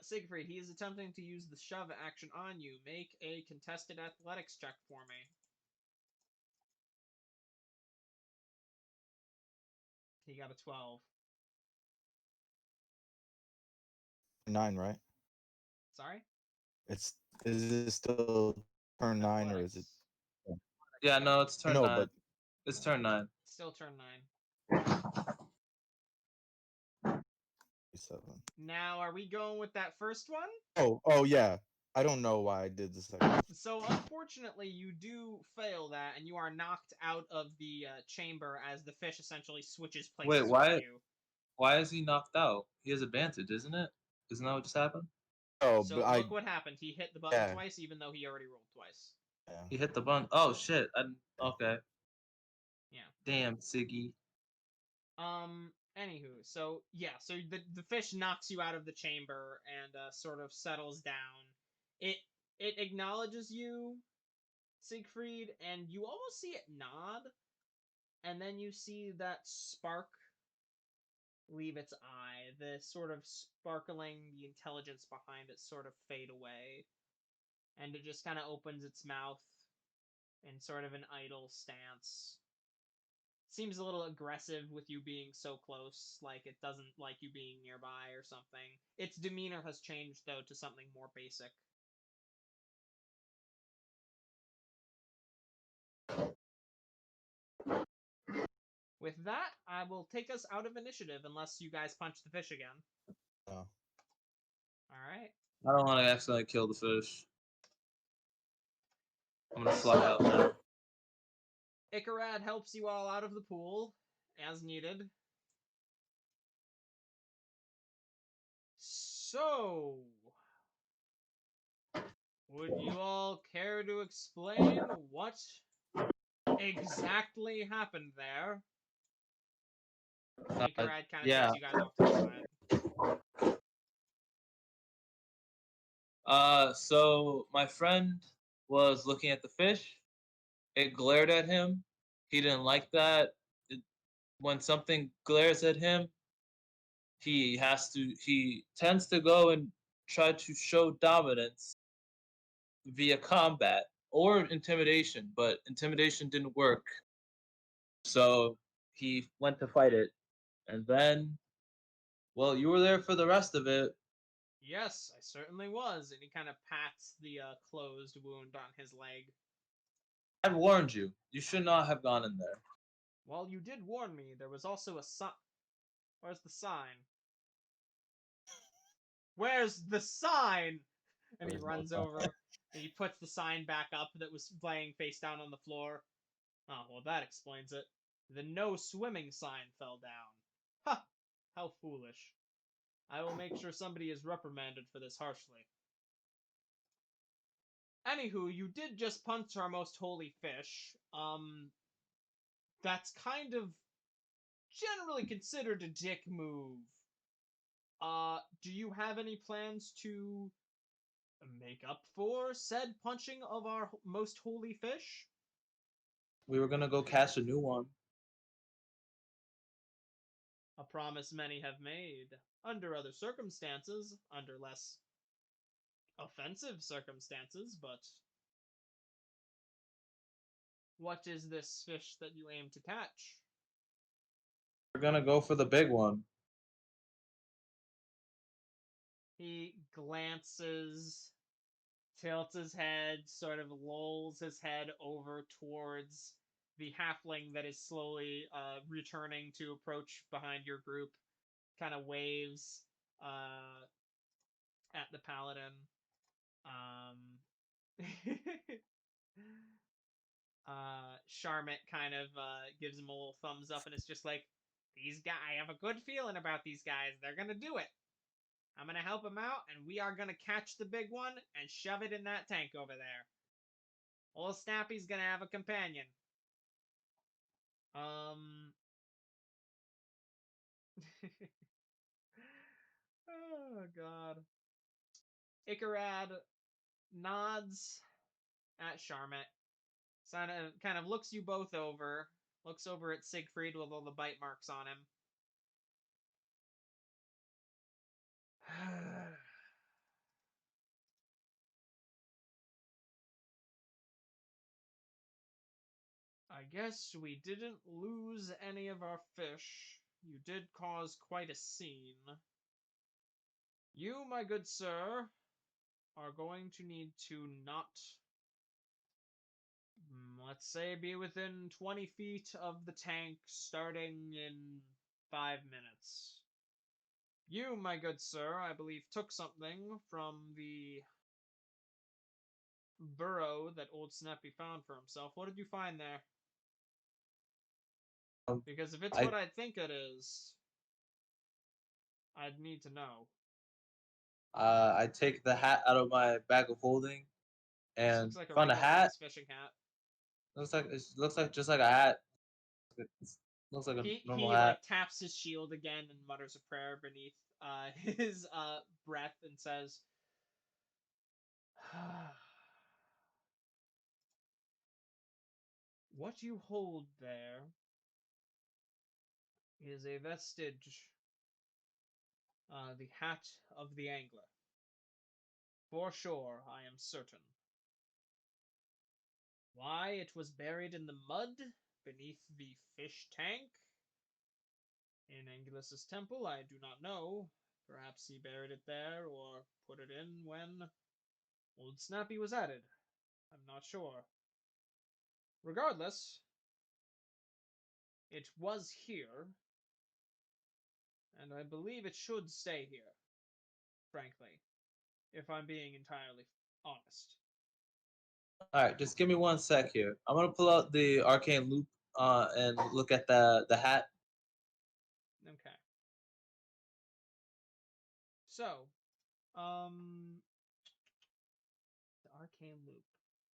S1: Siegfried, he is attempting to use the shove action on you. Make a contested athletics check for me. He got a 12.
S3: 9, right?
S1: Sorry?
S3: Is it still turn 9 or is it?
S2: Yeah, no, it's turn 9. But it's turn 9.
S1: Still turn 9.
S3: 7.
S1: Now, are we going with that first one?
S3: Oh yeah. I don't know why I did the second.
S1: So, unfortunately, you do fail that, and you are knocked out of the chamber as the fish essentially switches places with you.
S2: Why is he knocked out? He has advantage, isn't it? Isn't that what just happened?
S3: Oh,
S1: so look what happened. He hit the button twice, even though he already rolled twice.
S3: Yeah.
S2: He hit the button. Oh shit! Okay.
S1: Yeah.
S2: Damn, Siggy.
S1: Anywho, so the fish knocks you out of the chamber and sort of settles down. It acknowledges you, Siegfried, and you almost see it nod, and then you see that spark leave its eye. The sort of sparkling, the intelligence behind it sort of fade away, and it just kind of opens its mouth in sort of an idle stance. Seems a little aggressive with you being so close, like it doesn't like you being nearby or something. Its demeanor has changed, though, to something more basic. With that, I will take us out of initiative unless you guys punch the fish again.
S3: Oh.
S1: Alright.
S2: I don't want to accidentally kill the fish. I'm gonna fly out now.
S1: Icarad helps you all out of the pool, as needed. So, would you all care to explain what exactly happened there? Icarad kind of takes you guys off to the
S2: side. So my friend was looking at the fish. It glared at him. He didn't like that. When something glares at him, he tends to go and try to show dominance via combat or intimidation, but intimidation didn't work. So he went to fight it. And then, well, you were there for the rest of it.
S1: Yes, I certainly was. And he kind of pats the closed wound on his leg.
S2: I warned you. You should not have gone in there.
S1: Well, you did warn me. There was also a sign. Where's the sign? Where's the sign? And he
S3: There's no
S1: runs
S3: sign.
S1: over and he puts the sign back up that was laying face down on the floor. Oh, well, that explains it. The no swimming sign fell down. Ha! How foolish. I will make sure somebody is reprimanded for this harshly. Anywho, you did just punch our most holy fish. That's kind of generally considered a dick move. Do you have any plans to make up for said punching of our most holy fish?
S2: We were gonna go catch a new one.
S1: A promise many have made. Under other circumstances, under less offensive circumstances, but what is this fish that you aim to catch?
S2: We're gonna go for the big one.
S1: He glances, tilts his head, sort of lolls his head over towards the halfling that is slowly returning to approach behind your group, kind of waves at the paladin. Charmant kind of gives him a little thumbs up and it's just like, these guys, I have a good feeling about these guys. They're gonna do it. I'm gonna help them out, and we are gonna catch the big one and shove it in that tank over there. Old Snappy's gonna have a companion. Oh god. Icarad nods at Charmant. Kind of looks you both over. Looks over at Siegfried with all the bite marks on him. I guess we didn't lose any of our fish. You did cause quite a scene. You, my good sir, are going to need to not, let's say, be within 20 feet of the tank starting in 5 minutes. You, my good sir, I believe took something from the burrow that old Snappy found for himself. What did you find there? Because if it's
S2: I
S1: what I think it is, I'd need to know.
S2: I take the hat out of my bag of holding
S1: This
S2: and
S1: looks like a
S2: found a
S1: regular
S2: hat.
S1: ice fishing hat.
S2: Looks like just like a hat. It looks like a normal
S1: He
S2: hat.
S1: like taps his shield again and mutters a prayer beneath his breath and says, "What you hold there is a vestige, the hat of the angler. For sure, I am certain. Why it was buried in the mud beneath the fish tank in Angulus's temple, I do not know. Perhaps he buried it there or put it in when Old Snappy was added. I'm not sure. Regardless, it was here, and I believe it should stay here, frankly, if I'm being entirely honest."
S2: All right, just give me 1 sec here. I'm gonna pull out the arcane loop and look at the hat.
S1: Okay. So, the arcane loop.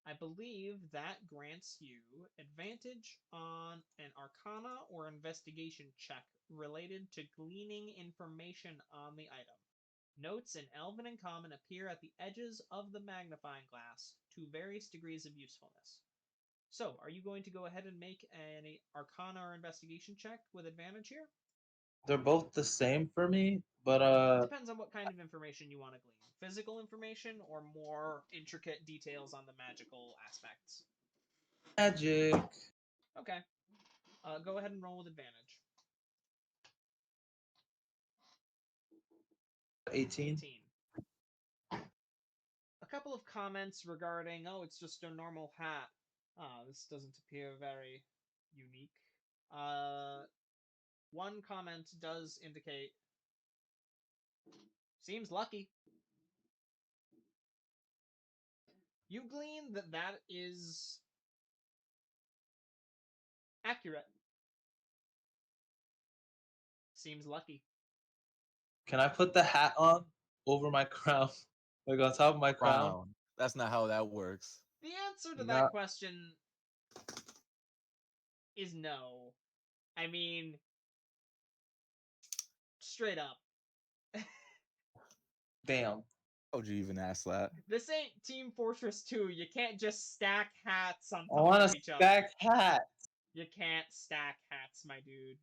S1: I believe that grants you advantage on an arcana or investigation check related to gleaning information on the item. Notes in Elven and Common appear at the edges of the magnifying glass to various degrees of usefulness. So, are you going to go ahead and make an arcana or investigation check with advantage here?
S2: They're both the same for me, but
S1: Depends on what kind of information you want to glean. Physical information or more intricate details on the magical aspects.
S2: magic.
S1: Okay. Go ahead and roll with advantage.
S2: 18.
S1: 18. couple of comments regarding, oh, it's just a normal hat. This doesn't appear very unique. One comment does indicate seems lucky. You glean that that is accurate. Seems lucky.
S2: Can I put the hat on over my crown? Like on top of my crown?
S3: Crown. That's not how that works.
S1: The answer to that
S2: Not-
S1: question is no. I mean, straight up.
S2: Damn.
S3: How would you even ask that?
S1: This ain't Team Fortress 2. You can't just stack hats on
S2: I
S1: top
S2: want
S1: of
S2: to
S1: each other.
S2: stack hat.
S1: You can't stack hats, my dude.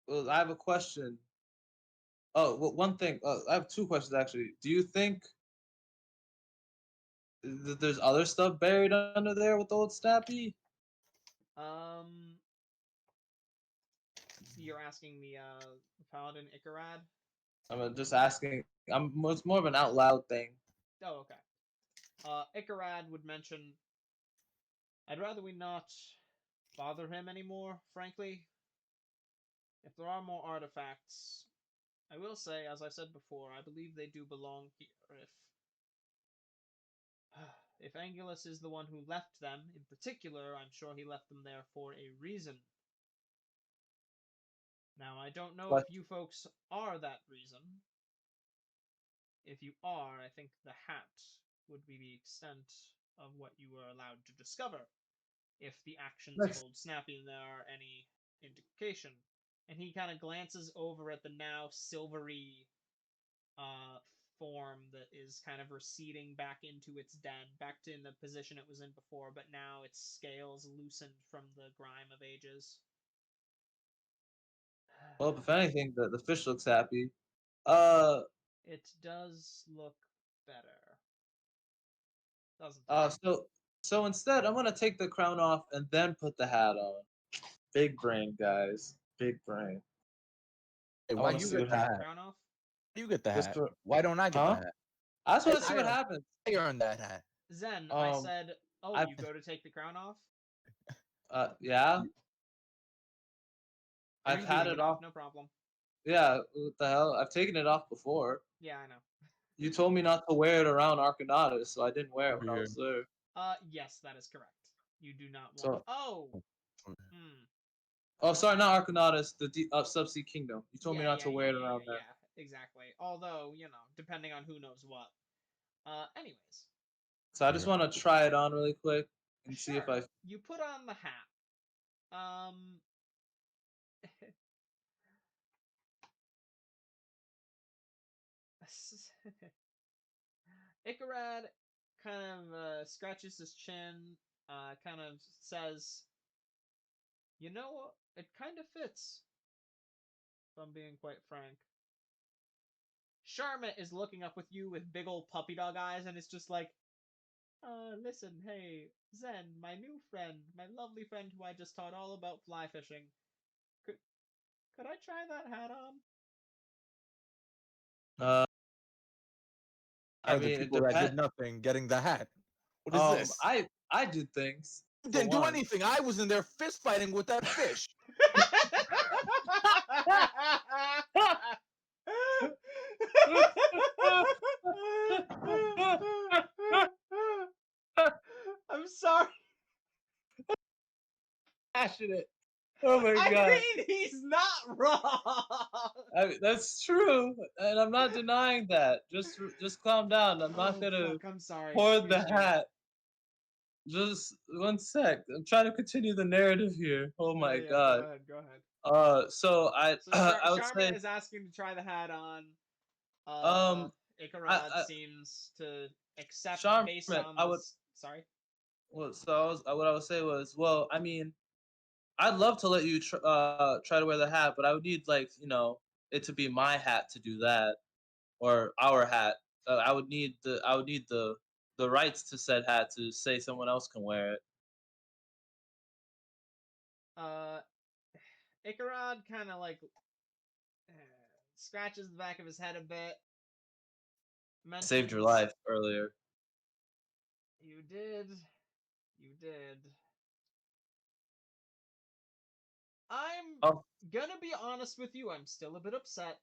S2: Well, I have a question. Oh, well, one thing. I have two questions actually. Do you think that there's other stuff buried under there with old Snappy?
S1: You're asking the Paladin Icarad?
S2: I'm just asking. It's more of an out loud thing.
S1: Oh, okay. Icarad would mention, I'd rather we not bother him anymore, frankly. If there are more artifacts, I will say, as I said before, I believe they do belong here. If Angulus is the one who left them, in particular, I'm sure he left them there for a reason. Now, I don't know if
S2: But
S1: you folks are that reason. If you are, I think the hat would be the extent of what you were allowed to discover, if the actions of
S2: Nice.
S1: Old Snappy there are any indication. And he kind of glances over at the now silvery form that is kind of receding back into its den, back to in the position it was in before, but now its scales loosened from the grime of ages.
S2: well, if anything, the fish looks happy.
S1: It does look better, doesn't it?
S2: So instead, I'm gonna take the crown off and then put the hat on. Big brain, guys. Big brain.
S3: Hey,
S2: I
S3: why
S2: wanna
S3: you
S2: see
S3: get
S2: what
S3: the
S1: Take the
S3: hat?
S1: crown off?
S3: You get the
S2: Just
S3: hat.
S2: for,
S3: Why don't I get the
S2: huh?
S3: hat?
S2: I just want to
S3: I
S2: see what
S3: earned-
S2: happens.
S3: I earned that hat.
S1: Zen, I
S2: Um,
S1: said, oh,
S2: I-
S1: you go to take the crown off?
S2: Yeah.
S1: You
S2: I've
S1: can
S2: had
S1: take
S2: it off.
S1: no problem.
S2: Yeah, what the hell? I've taken it off before.
S1: Yeah, I know.
S2: You told me not to wear it around Arcanautus, so I didn't wear it when I
S3: Over
S2: was there.
S1: Yes, that is correct. You do not want.
S2: So,
S1: Oh!
S3: here.
S2: oh, sorry, not Arcanautus, the Subsea Kingdom. You told me
S1: Yeah,
S2: not to wear it around
S1: yeah,
S2: there.
S1: exactly. Although, depending on who knows what. Anyways.
S2: So I just want to try it on really quick and see if
S1: Sure.
S2: I.
S1: You put on the hat. Icarad kind of scratches his chin, kind of says, it kind of fits, if I'm being quite frank. Charlotte is looking up with you with big old puppy dog eyes, and it's just like, listen, hey, Zen, my new friend, my lovely friend who I just taught all about fly fishing. Could I try that hat on?
S2: I
S3: Are the
S2: mean, it
S3: people that did
S2: depends.
S3: nothing getting the hat? What is this?
S2: I did things.
S3: You
S2: for
S3: didn't do
S2: one.
S3: anything. I was in there fist fighting with that fish.
S1: I'm sorry.
S2: Passionate. Oh my
S1: I
S2: god.
S1: mean, he's not wrong.
S2: That's true, and I'm not denying that. Just calm down. I'm not
S1: Oh,
S2: gonna
S1: fuck, I'm sorry.
S2: pour the
S1: Excuse me.
S2: hat. Just one sec. I'm trying to continue the narrative here. Oh my
S1: Yeah,
S2: god.
S1: Go ahead.
S2: So I
S1: So
S2: I would
S1: Sharma
S2: say
S1: is asking to try the hat on.
S2: um
S1: Icarad
S2: I
S1: seems to accept
S2: Charmin,
S1: based on
S2: I would
S1: this. Sorry.
S2: well so I was what I would say was well I mean I'd love to let you try to wear the hat, but I would need like it to be my hat to do that or our hat. I would need the rights to said hat to say someone else can wear it.
S1: Uh, Icarad kind of like scratches the back of his head a bit.
S2: Saved your
S1: mentions-
S2: life earlier.
S1: You did. You did. I'm
S2: Oh,
S1: gonna be honest with you, I'm still a bit upset.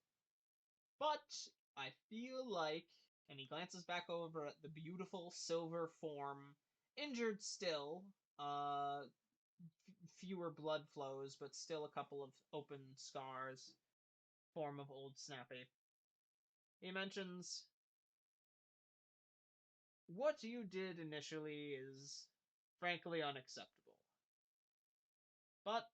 S1: But I feel like, and he glances back over at the beautiful silver form, injured still, fewer blood flows, but still a couple of open scars, form of old Snappy. He mentions, what you did initially is frankly unacceptable. But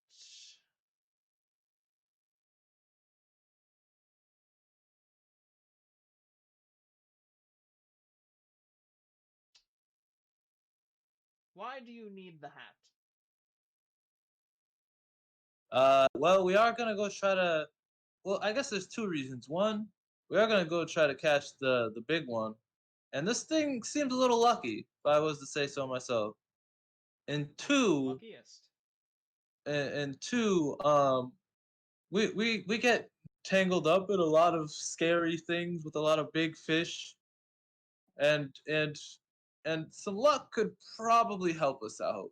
S1: why do you need the hat?
S2: well, we are gonna go try to. Well, I guess there's two reasons. One, we are gonna go try to catch the big one, and this thing seems a little lucky, if I was to say so myself. And two,
S1: Luckiest.
S2: and two, we get tangled up in a lot of scary things with a lot of big fish, and and and some luck could probably help us out.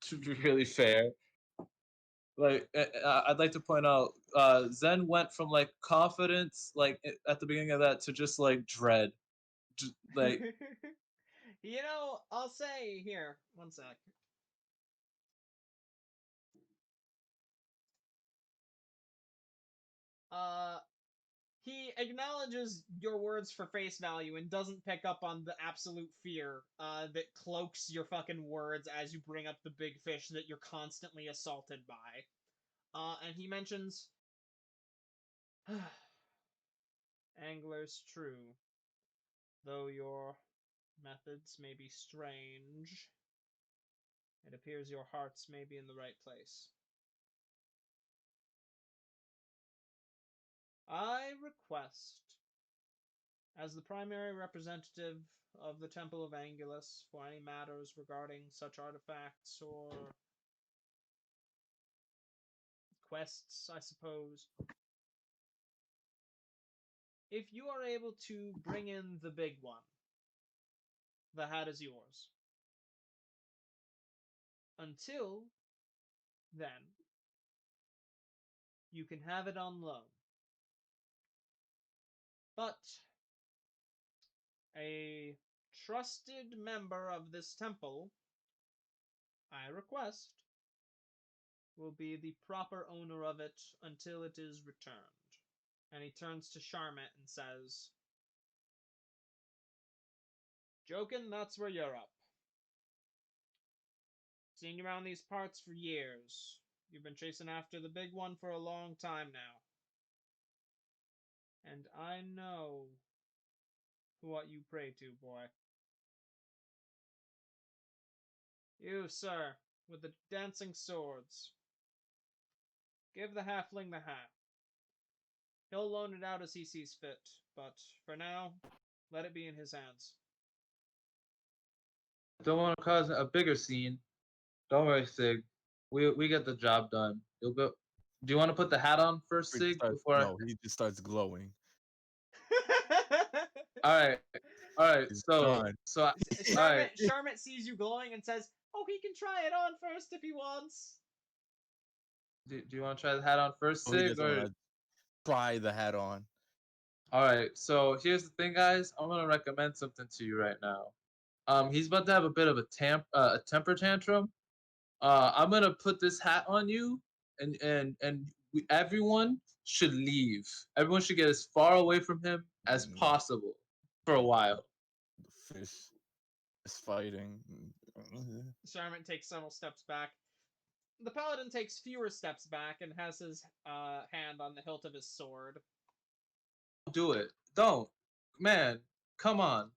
S2: To be really fair, like I'd like to point out, Zen went from like confidence, like at the beginning of that, to just like dread, like
S1: I'll say here, one sec. Uh, he acknowledges your words for face value and doesn't pick up on the absolute fear that cloaks your fucking words as you bring up the big fish that you're constantly assaulted by. And he mentions, anglers, true, though your methods may be strange, it appears your hearts may be in the right place. I request, as the primary representative of the Temple of Angulus, for any matters regarding such artifacts or quests, I suppose, if you are able to bring in the big one, the hat is yours. Until then, you can have it on loan. But a trusted member of this temple, I request, will be the proper owner of it until it is returned. And he turns to Charmet and says, Jokin, that's where you're up. Seen you around these parts for years. You've been chasing after the big one for a long time now. And I know what you pray to, boy. You, sir, with the dancing swords. Give the halfling the hat. He'll loan it out as he sees fit, but for now, let it be in his hands.
S2: don't want to cause a bigger scene. Don't worry, Sig. We get the job done. You'll go. Do you want to put the hat on first,
S3: He just
S2: Sig?
S3: starts,
S2: Before I...
S3: no, he just starts glowing.
S2: All right, all right.
S3: He's
S2: So
S3: done.
S2: so all right.
S1: Charmet sees you glowing and says, "Oh, he can try it on first if he wants."
S2: Do you want to try the hat on first,
S3: Oh, he
S2: Sig?
S3: doesn't
S2: Or
S3: want to try the hat on.
S2: all right. So here's the thing, guys. I'm gonna recommend something to you right now. He's about to have a bit of a temper tantrum. I'm gonna put this hat on you, and everyone should leave. Everyone should get as far away from him as possible for a while.
S3: The fish is fighting.
S1: Charmet takes several steps back. The paladin takes fewer steps back and has his hand on the hilt of his sword.
S2: Do it. Don't, man. Come on.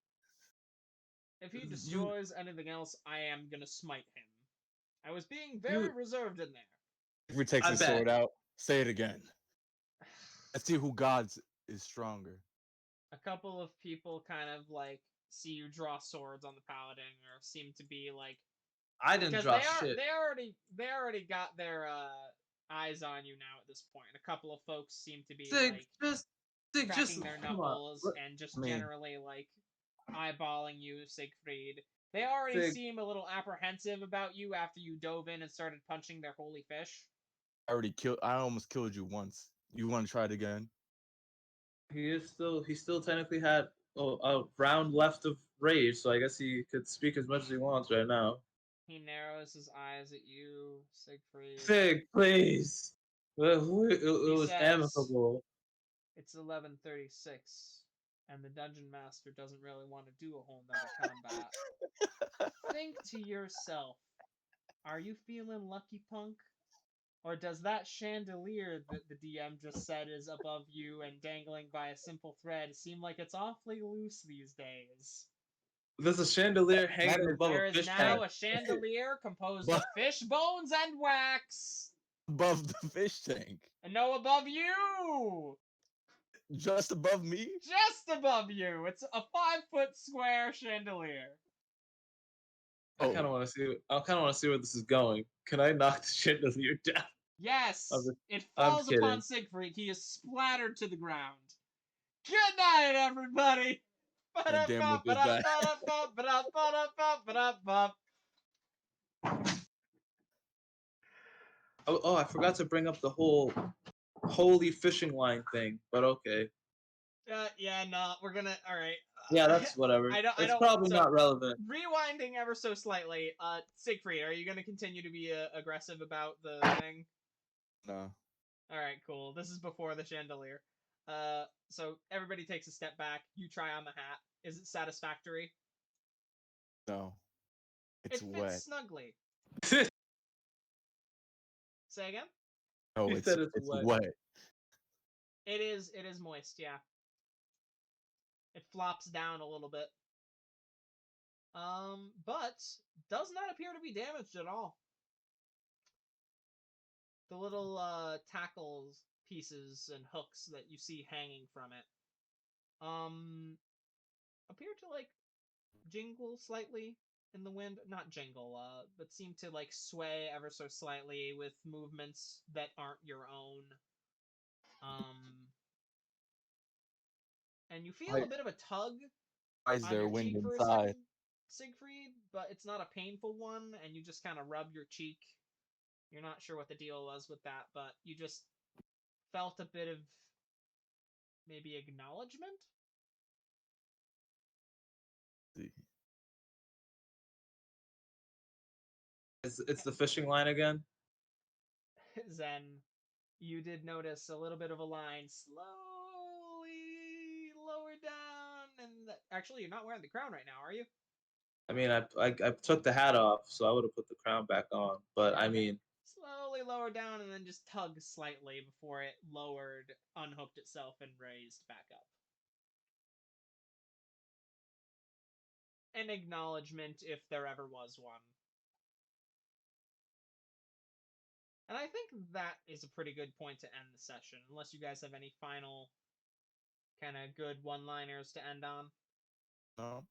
S1: If he
S2: You
S1: destroys anything else, I am gonna smite him. I was being very
S2: you.
S1: reserved in there.
S3: If he takes
S2: I
S3: his
S2: bet.
S3: sword out, say it again. Let's see who God's is stronger.
S1: A couple of people kind of like see you draw swords on the paladin, or seem to be like,
S2: I didn't
S1: because
S2: draw shit.
S1: they already got their eyes on you now at this point. A couple of folks seem to be
S2: Sig,
S1: like,
S2: just
S1: cracking their
S2: come on.
S1: knuckles and just
S3: I mean-
S1: generally like eyeballing you, Siegfried. They already
S2: Sig-
S1: seem a little apprehensive about you after you dove in and started punching their holy fish.
S3: I almost killed you once. You want to try it again?
S2: He still technically had a round left of rage, so I guess he could speak as much as he wants right now.
S1: He narrows his eyes at you, Siegfried.
S2: Sig, please. It was
S1: says-
S2: amicable.
S1: It's 11:36, and the dungeon master doesn't really want to do a whole nother combat. Think to yourself, are you feeling lucky, punk? Or does that chandelier that the DM just said is above you and dangling by a simple thread seem like it's awfully loose these days?
S2: There's a chandelier hanging above
S1: There
S2: a
S1: is
S2: fish
S1: now
S2: tank.
S1: a chandelier composed of fish bones and wax!
S3: Above the fish tank.
S1: And no, above you!
S3: Just above me?
S1: Just above you! It's a 5-foot square chandelier.
S2: I kind of want to see where this is going. Can I knock the chandelier down?
S1: Yes! It
S2: I'm
S1: falls
S2: kidding.
S1: upon Siegfried. He is splattered to the ground. Good night, everybody!
S3: And damn with this guy.
S2: Oh, I forgot to bring up the whole holy fishing line thing, but okay.
S1: Yeah, no, we're gonna. All right.
S2: Yeah, that's whatever. It's probably not relevant.
S1: Rewinding ever so slightly. Siegfried, are you gonna continue to be aggressive about the thing?
S3: No.
S1: All right, cool. This is before the chandelier. So everybody takes a step back. You try on the hat. Is it satisfactory?
S3: No. It's
S1: It fits
S3: wet.
S1: snugly. Say again?
S3: No,
S2: He
S3: it's
S2: said it's
S3: wet.
S2: wet.
S1: It is moist, yeah. It flops down a little bit. But does not appear to be damaged at all. The little tackles pieces and hooks that you see hanging from it appear to like jingle slightly in the wind. Not jingle, but seem to like sway ever so slightly with movements that aren't your own. And you feel a bit of a tug
S3: Why is
S1: on
S3: there
S1: your
S3: wind
S1: cheek for a
S3: inside?
S1: second, Siegfried, but it's not a painful one, and you just kind of rub your cheek. You're not sure what the deal was with that, but you just felt a bit of maybe acknowledgement?
S2: It's the fishing line again.
S1: Zen, you did notice a little bit of a line slowly lower down, and actually, you're not wearing the crown right now, are you?
S2: I mean, I took the hat off, so I would have put the crown back on. But I mean,
S1: slowly lower down and then just tug slightly before it lowered, unhooked itself, and raised back up. An acknowledgement if there ever was one. And I think that is a pretty good point to end the session, unless you guys have any final kind of good one-liners to end on.
S3: No.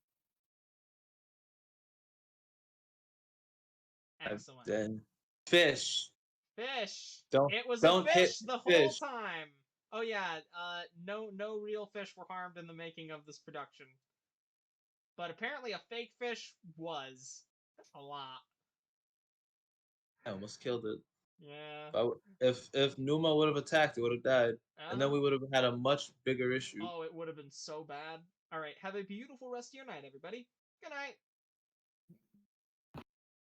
S1: Excellent.
S2: then fish.
S1: Fish.
S2: Don't-
S1: It was
S2: don't
S1: a
S2: hit
S1: fish the whole
S2: fish.
S1: time. Oh yeah. No real fish were harmed in the making of this production. But apparently a fake fish was a lot.
S2: I almost killed it.
S1: Yeah.
S2: If Numa would have attacked, it would have died, and then we would have had a much bigger issue.
S1: Oh, it would have been so bad. All right. Have a beautiful rest of your night, everybody. Good night.